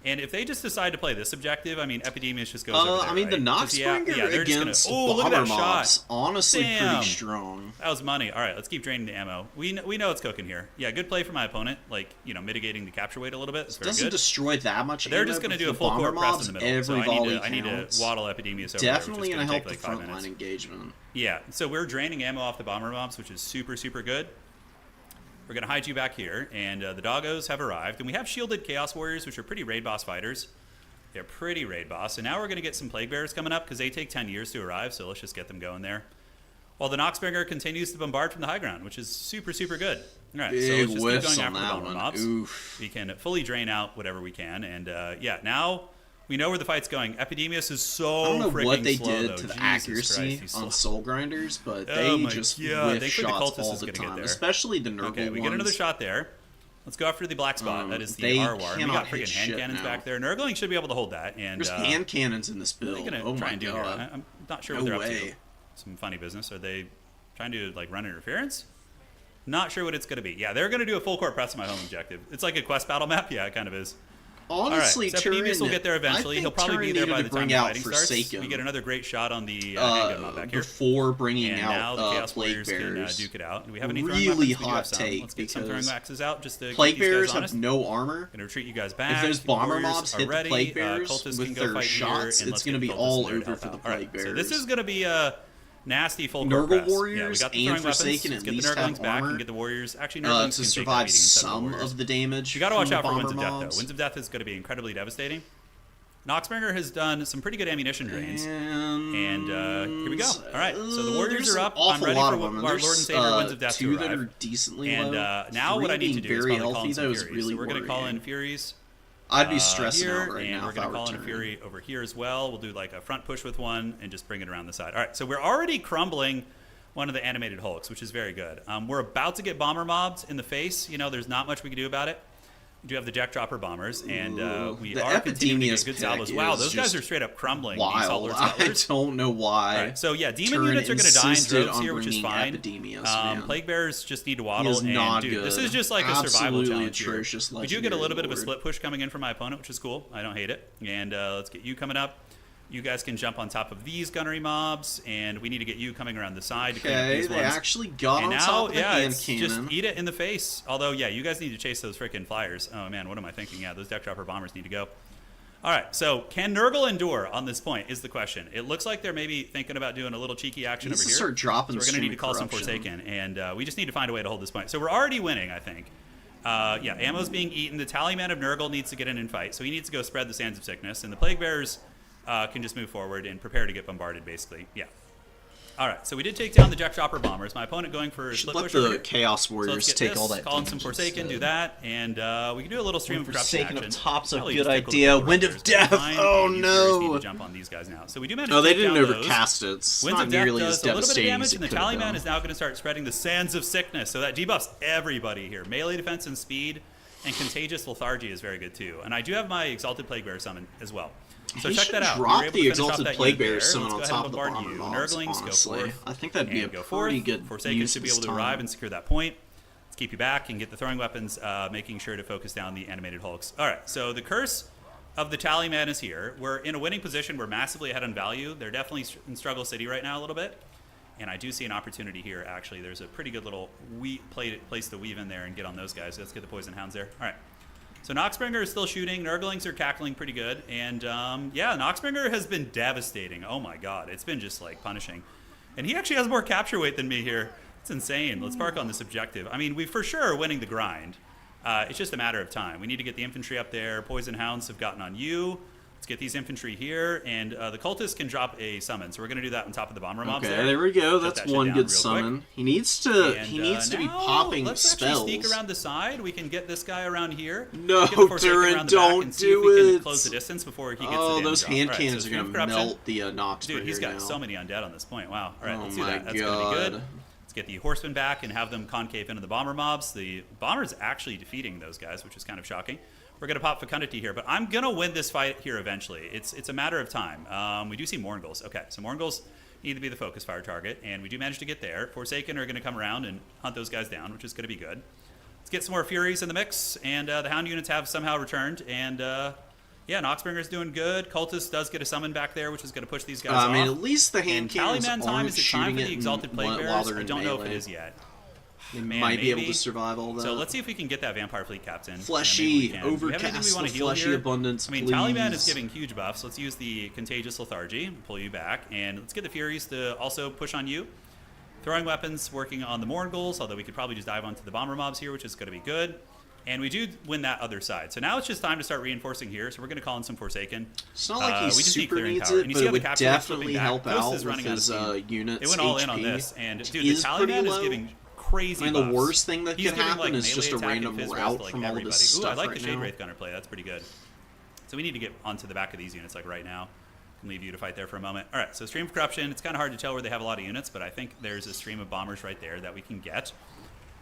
And if they just decide to play this objective, I mean, Epidemius just goes over there, I mean, right? the Noxbringer they're just against gonna, look at bomber that mobs, shot. honestly Damn. pretty strong. That was money. All right, let's keep draining the ammo. We know it's cooking here. Yeah, good play for my opponent. Like, you know, mitigating the capture weight a little bit. It's very Doesn't good. destroy that much. They're just going to do a full court press in the middle. So I need to waddle Epidemius over Definitely there, going to help take the like 5 frontline minutes. engagement. Yeah, so we're draining ammo off the bomber mobs, which is super, super good. We're going to hide you back here, and the doggos have arrived. And we have shielded Chaos Warriors, which are pretty raid boss fighters. They're pretty raid boss. And now we're going to get some Plague Bears coming up, because they take 10 years to arrive, so let's just get them going there. While the Noxbringer continues to bombard from the high ground, which is super, super good. All right, so let's just keep going after the bomber mobs. Oof. We can fully drain out whatever we can. And yeah, now we know where the fight's going. Epidemius is so I don't know freaking what they slow, did though. to the Jesus accuracy Christ, he's on slow. Soul Grinders, but Oh they my just God, whiff thankfully the shots cultist all is the gonna get time, there. especially the Nurgle Okay, we ones. get another shot there. Let's go after the black spot. That is the they Arwar. And we cannot got hit freaking hand shit cannons now. back there. Nurgling should be able to hold that. And There's hand cannons in this what are build. they gonna Oh try my and do god. here? I'm not sure No what they're up way. to. Some funny business. Are they trying to like run interference? Not sure what it's going to be. Yeah, they're going to do a full court press on my home objective. It's like a quest battle map. Yeah, it kind of is. Honestly, all right, so Epidemius will get there I eventually. think He'll probably Turin be there by needed the to time bring the out fighting starts. Forsaken. We get another great shot on the handgun mob back here. Before bringing And out now the Chaos Plague Warriors can Bears. duke it out. Do we have any throwing Really weapons? We do hot have some. take Let's get some because throwing axes out just to Plague keep these Bears guys have honest. no armor. Gonna retreat you guys back. If those bomber Warriors mobs are hit the ready. Plague Bears Cultists with can go their fight shots, here, and it's let's going to get be Cultists all in there to over help for the out. All right, Plague Bears. so this is going to be a nasty full court Nurgle press. Warriors yeah, we got the and throwing weapons. Forsaken Let's at get the least Nurglings have back armor and get the Warriors. Actually, Nurglings to can survive take the beating instead of the some Warriors. of the damage. You got to watch from out the for Winds of bomber Death, mobs. though. Winds of Death is going to be incredibly devastating. Noxbringer has done some pretty good ammunition drains. And here we go. All right, so the Warriors There's are up. up. Awful I'm ready lot for of them. our Lord and There's, Savior Winds of Death two to that arrive. are decently And low. now what I need to Three do is being probably call in very some healthy, Furies. that was really So we're going to call in worrying. Furies. I'd be stressing Here, out right and now we're if going I to call in a were Fury over here as well. We'll do like a front push with one and just bring it around the side. All right, so we're already crumbling one of the animated Hulks, which is very good. We're about to get bomber mobs in the face. You know, there's not much we can do about it. We do have the Jack Dropper bombers, and we The are continuing to Epidemius get good salvos. pick Wow, is those guys just are straight up crumbling. These wild. Howlers, I Howlers. don't know why. All right, so yeah, demon Turin units are going to die in insisted droves on here, which is bringing fine. Epidemius, man. Plague Bears just need to He waddle, is and not dude, this good. is just like a survival Absolutely challenge here. atrocious We do get a little bit of a legendary split push coming in from my opponent, which is cool. I don't hate it. And let's get you coming up. You guys can jump on top of these gunnery mobs, and we need to get you coming around the side to clean up Okay, these they ones. actually got And on now, top of the yeah, hand it's cannon. just eat it in the face. Although, yeah, you guys need to chase those freaking flyers. Oh man, what am I thinking? Yeah, those deck dropper bombers need to go. All right, so can Nurgle endure on this point is the question. It looks like they're maybe thinking about doing a little cheeky action Needs over to here. start dropping So we're going to stream need to call some corruption. Forsaken, and we just need to find a way to hold this point. So we're already winning, I think. Yeah, ammo's being eaten. The Tallyman of Nurgle needs to get in and fight, so he needs to go spread the Sands of Sickness, and the Plague Bears can just move forward and prepare to get bombarded, basically. Yeah. All right, so we did take down the Jack Dropper bombers. My opponent going for a Should split let push over the here. Chaos So Warriors let's get take this, all that call in some damage Forsaken, do instead. that, and we can do a little stream of corruption Forsaken action. up top's a Probably good just tickle the idea. floor Wind right of there is Death. fine, Oh, and you Furies need no. to jump on these guys now. So we do manage No, to they take didn't down those. overcast it. It's Winds not of Death nearly as does a little bit of devastating damage, as and it the could have Tallyman been. is now going to start spreading the Sands of Sickness. So that debuffs everybody here. Melee defense and speed, and Contagious Lethargy is very good too. And I do have my Exalted Plague Bear summon as well. So He check should that out. We drop were able the to finish off Exalted that Plague unit Bear there. summon Let's on go ahead and top of the bombard bomber you. mobs, Nurglings, go honestly. forth. I think that'd be a And go pretty forth. good Forsaken use should be of able his to arrive time. and secure that point. Let's keep you back and get the throwing weapons, making sure to focus down the animated Hulks. All right, so the curse of the Tallyman is here. We're in a winning position. We're massively ahead on value. They're definitely in Struggle City right now a little bit. And I do see an opportunity here, actually. There's a pretty good little place to weave in there and get on those guys. Let's get the Poison Hounds there. All right. So Noxbringer is still shooting. Nurglings are cackling pretty good. And, yeah, Noxbringer has been devastating. Oh, my God. It's been just, like, punishing. And he actually has more capture weight than me here. It's insane. Let's park on this objective. I mean, we for sure are winning the grind. It's just a matter of time. We need to get the infantry up there. Poison Hounds have gotten on you. Let's get these infantry here. And the cultists can drop a summon. So we're going to do that on top of the bomber mobs Okay, there we go. Shut That's that shit one down good real summon. quick. He needs to. And, He needs to be now popping let's spells. actually sneak around the side. We can get this guy around here. No, Get the Forsaken Durin, around the back don't and see if do we can it. close the distance before he gets the Oh, damage those off. hand All right, cannons so are stream gonna corruption. melt the Noxbringer. Dude, he's got now. so many undead on this point. Wow. All right, Oh let's do my that. That's going to be good. God. Let's get the horsemen back and have them concave into the bomber mobs. The bomber's actually defeating those guys, which is kind of shocking. we're going to pop Fecundity here. But I'm going to win this fight here eventually. It's a matter of time. We do see Mourngulls. Okay, so Mourngulls need to be the focus fire target, and we do manage to get there. Forsaken are going to come around and hunt those guys down, which is going to be good. Let's get some more Furies in the mix, and the Hound units have somehow returned, and yeah, Noxbringer's doing good. Cultist does get a summon back there, which is going to push these guys off. I mean, at least the hand and cannons Tallyman time, aren't is it time shooting for the Exalted Plague while Bearers? they're I in don't know if melee. it is yet. They Man, might be able maybe. to survive all that. So let's see if we can get that Vampire Fleet Captain. Fleshy, And maybe we can. Do we have anything we overcast want the to heal fleshy here? abundance, I mean, please. Tallyman is giving huge buffs. Let's use the Contagious Lethargy, pull you back, and let's get the Furies to also push on you. Throwing weapons, working on the Mourngulls, although we could probably just dive onto the Bomber Mobs here, which is going to be good. And we do win that other side. So now it's just time to start reinforcing here. So we're going to call in some Forsaken. It's not like he we just need super clearing needs power. it, And you but see it how the would capture rate's definitely flipping back. help Ghost out is with running out of his steam. units. They went all in on HP this. And dude, the is pretty Tallyman is low. giving crazy I mean, the buffs. worst thing that He's could giving, happen like, is melee just a attack and random Fizz rout to, like, from all everybody. this Ooh, I stuff like right the Shade now. Wraith Gunner play. That's pretty good. So we need to get onto the back of these units like right now. Can leave you to fight there for a moment. All right, so Stream of Corruption. It's kind of hard to tell where they have a lot of units, but I think there's a stream of bombers right there that we can get,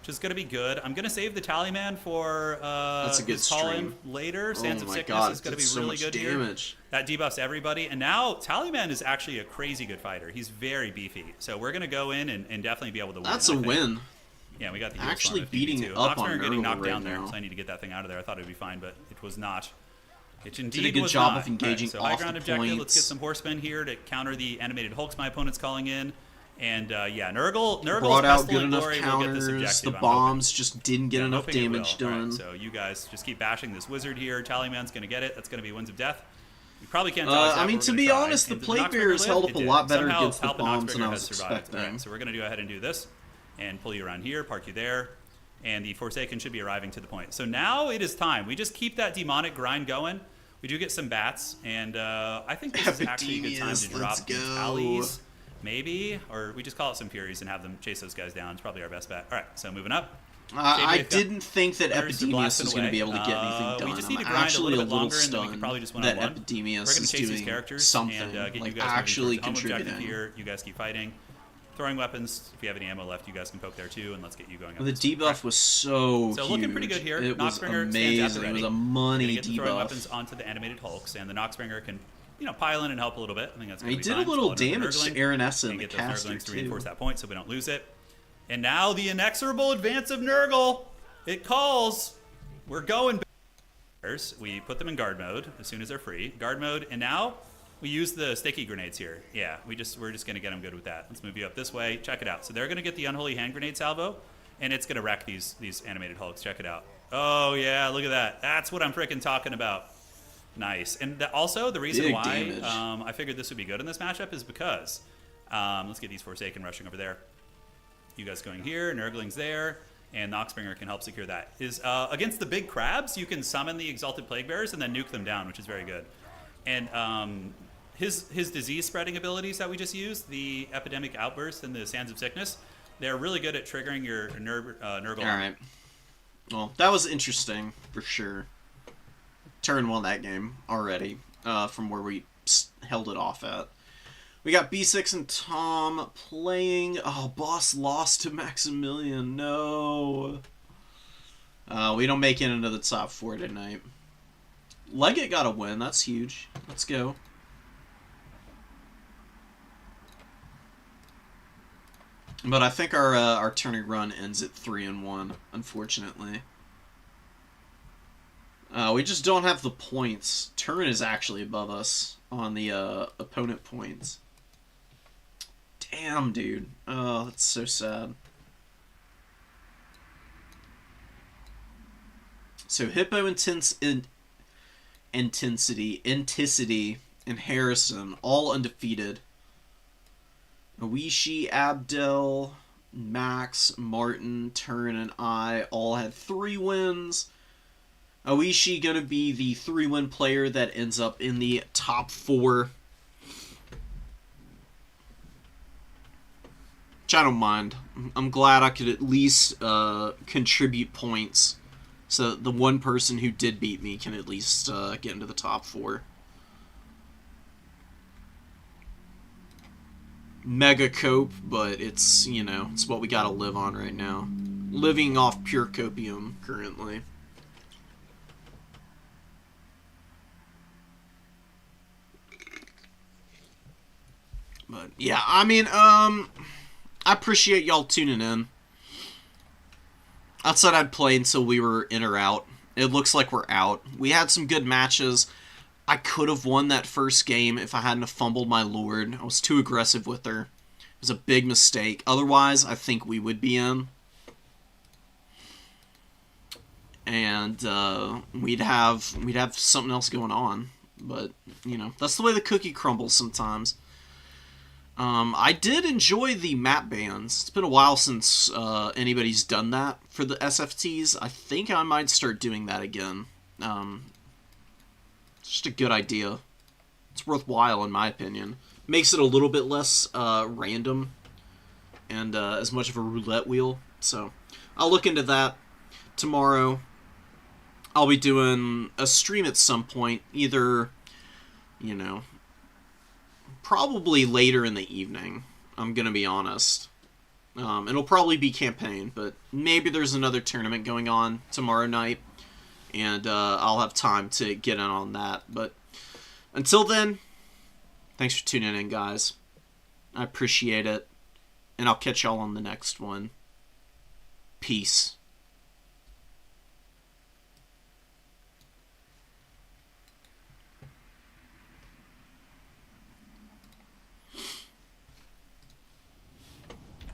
which is going to be good. I'm going to save the Tallyman for That's a good his call in stream. later. Sands Oh of my Sickness god, is going to be that's so really much good here. damage. That debuffs everybody. And now Tallyman is actually a crazy good fighter. He's very beefy. So we're going to go in and definitely be able to win. That's I a think. win. Yeah, we got the Actually Storm beating too. up on Noxbringer getting Nurgle knocked right down there, now. so I need to get that thing out of there. I thought it would be fine, but it was not. It indeed Did a good was job not. of engaging All right, so high off ground the objective. Let's points. get some horsemen here to counter the animated Hulks my opponent's calling in. And yeah, Nurgle's Brought out good Pestilent enough Glory will get this counters. objective, The I'm bombs just didn't get hoping. enough Yeah, I'm hoping it damage will. All right, done. so you guys just keep bashing this wizard here. Tallyman's going to get it. That's going to be Winds of Death. You probably can't dodge that, I but mean, we're to gonna be try. honest, the And did Plague Noxbringer Bearers live? held up It a did. lot better Somehow against the Alpha bombs than I Noxbringer was has survived. expecting. Right, so we're going to go ahead and do this and pull you around here, park you there, and the Forsaken should be arriving to the point. So now it is time. We just keep that demonic grind going. We do get some bats, and I think this is actually a good time to Epidemius, drop let's the go. tallies, maybe, or we just call it some Furies and have them chase those guys down. It's probably our best bet. All right, so moving up. I Shade didn't think that Cutters are Epidemius blasting was going to be able to get away. anything done. We just need to I'm grind a actually little bit longer, and then we stunned can probably just that one-on-one. Epidemius We're going is to chase these doing characters something, and get you like guys actually moving towards home objective contributing. here. You guys keep fighting. Throwing weapons. If you have any ammo left, you guys can poke there too, and let's get you going up. The this way. debuff was so So huge. looking pretty good here. It was Noxbringer stands at the amazing. It ready. was a Gonna money get the throwing weapons debuff. onto the animated Hulks, and the Noxbringer can, pile in and help a little bit. I think that's going He to be did fine. a little Just pull it under damage to Nurgling, Aranessa and and the get those caster Nurglings to reinforce too. that point so we don't lose it. And now the inexorable advance of Nurgle. It calls. We're going. We put them in guard mode as soon as they're free. Guard mode, and now we use the sticky grenades here. Yeah, we're just gonna get them good with that. Let's move you up this way. Check it out. So they're gonna get the unholy hand grenade salvo, and it's gonna wreck these animated Hulks. Check it out. Oh yeah, look at that. That's what I'm freaking talking about. Nice. And also the reason Big why damage. I figured this would be good in this matchup is because let's get these Forsaken rushing over there. You guys going here, Nurgling's there, and Noxbringer can help secure that. Is against the big crabs, you can summon the Exalted Plague Bearers and then nuke them down, which is very good. And his disease spreading abilities that we just used, the Epidemic Outburst and the Sands of Sickness, they're really good at triggering your Nurgle. All right. Well, that was interesting for sure. Turn won that game already from where we held it off at. We got B6 and Tom playing. Oh, boss lost to Maximilian. No. We don't make it into the top 4 tonight. Leggett got a win. That's huge. Let's go. But I think our turning run ends at 3-1, unfortunately. We just don't have the points. Turin is actually above us on the opponent points. Damn, dude. Oh, that's so sad. So Hippo Intensity, and Harrison, all undefeated. Oishi, Abdel, Max, Martin, Turin, and I all had 3 wins. Oishi gonna be the 3-win player that ends up in the top 4. Which I don't mind. I'm glad I could at least contribute points. So the one person who did beat me can at least get into the top 4. Mega cope, but it's, it's what we gotta live on right now. Living off pure copium currently. But yeah, I mean, I appreciate y'all tuning in. I said I'd play until we were in or out. It looks like we're out. We had some good matches. I could have won that first game if I hadn't have fumbled my Lord. I was too aggressive with her. It was a big mistake. Otherwise, I think we would be in. And we'd have something else going on. But, you know, that's the way the cookie crumbles sometimes. I did enjoy the map bans. It's been a while since anybody's done that for the SFTs. I think I might start doing that again. It's just a good idea. It's worthwhile in my opinion. Makes it a little bit less random and as much of a roulette wheel. So I'll look into that tomorrow. I'll be doing a stream at some point, either, you know, probably later in the evening, I'm going to be honest. It'll probably be campaign, but maybe there's another tournament going on tomorrow night, and I'll have time to get in on that. But until then, thanks for tuning in, guys. I appreciate it, and I'll catch y'all on the next one. Peace.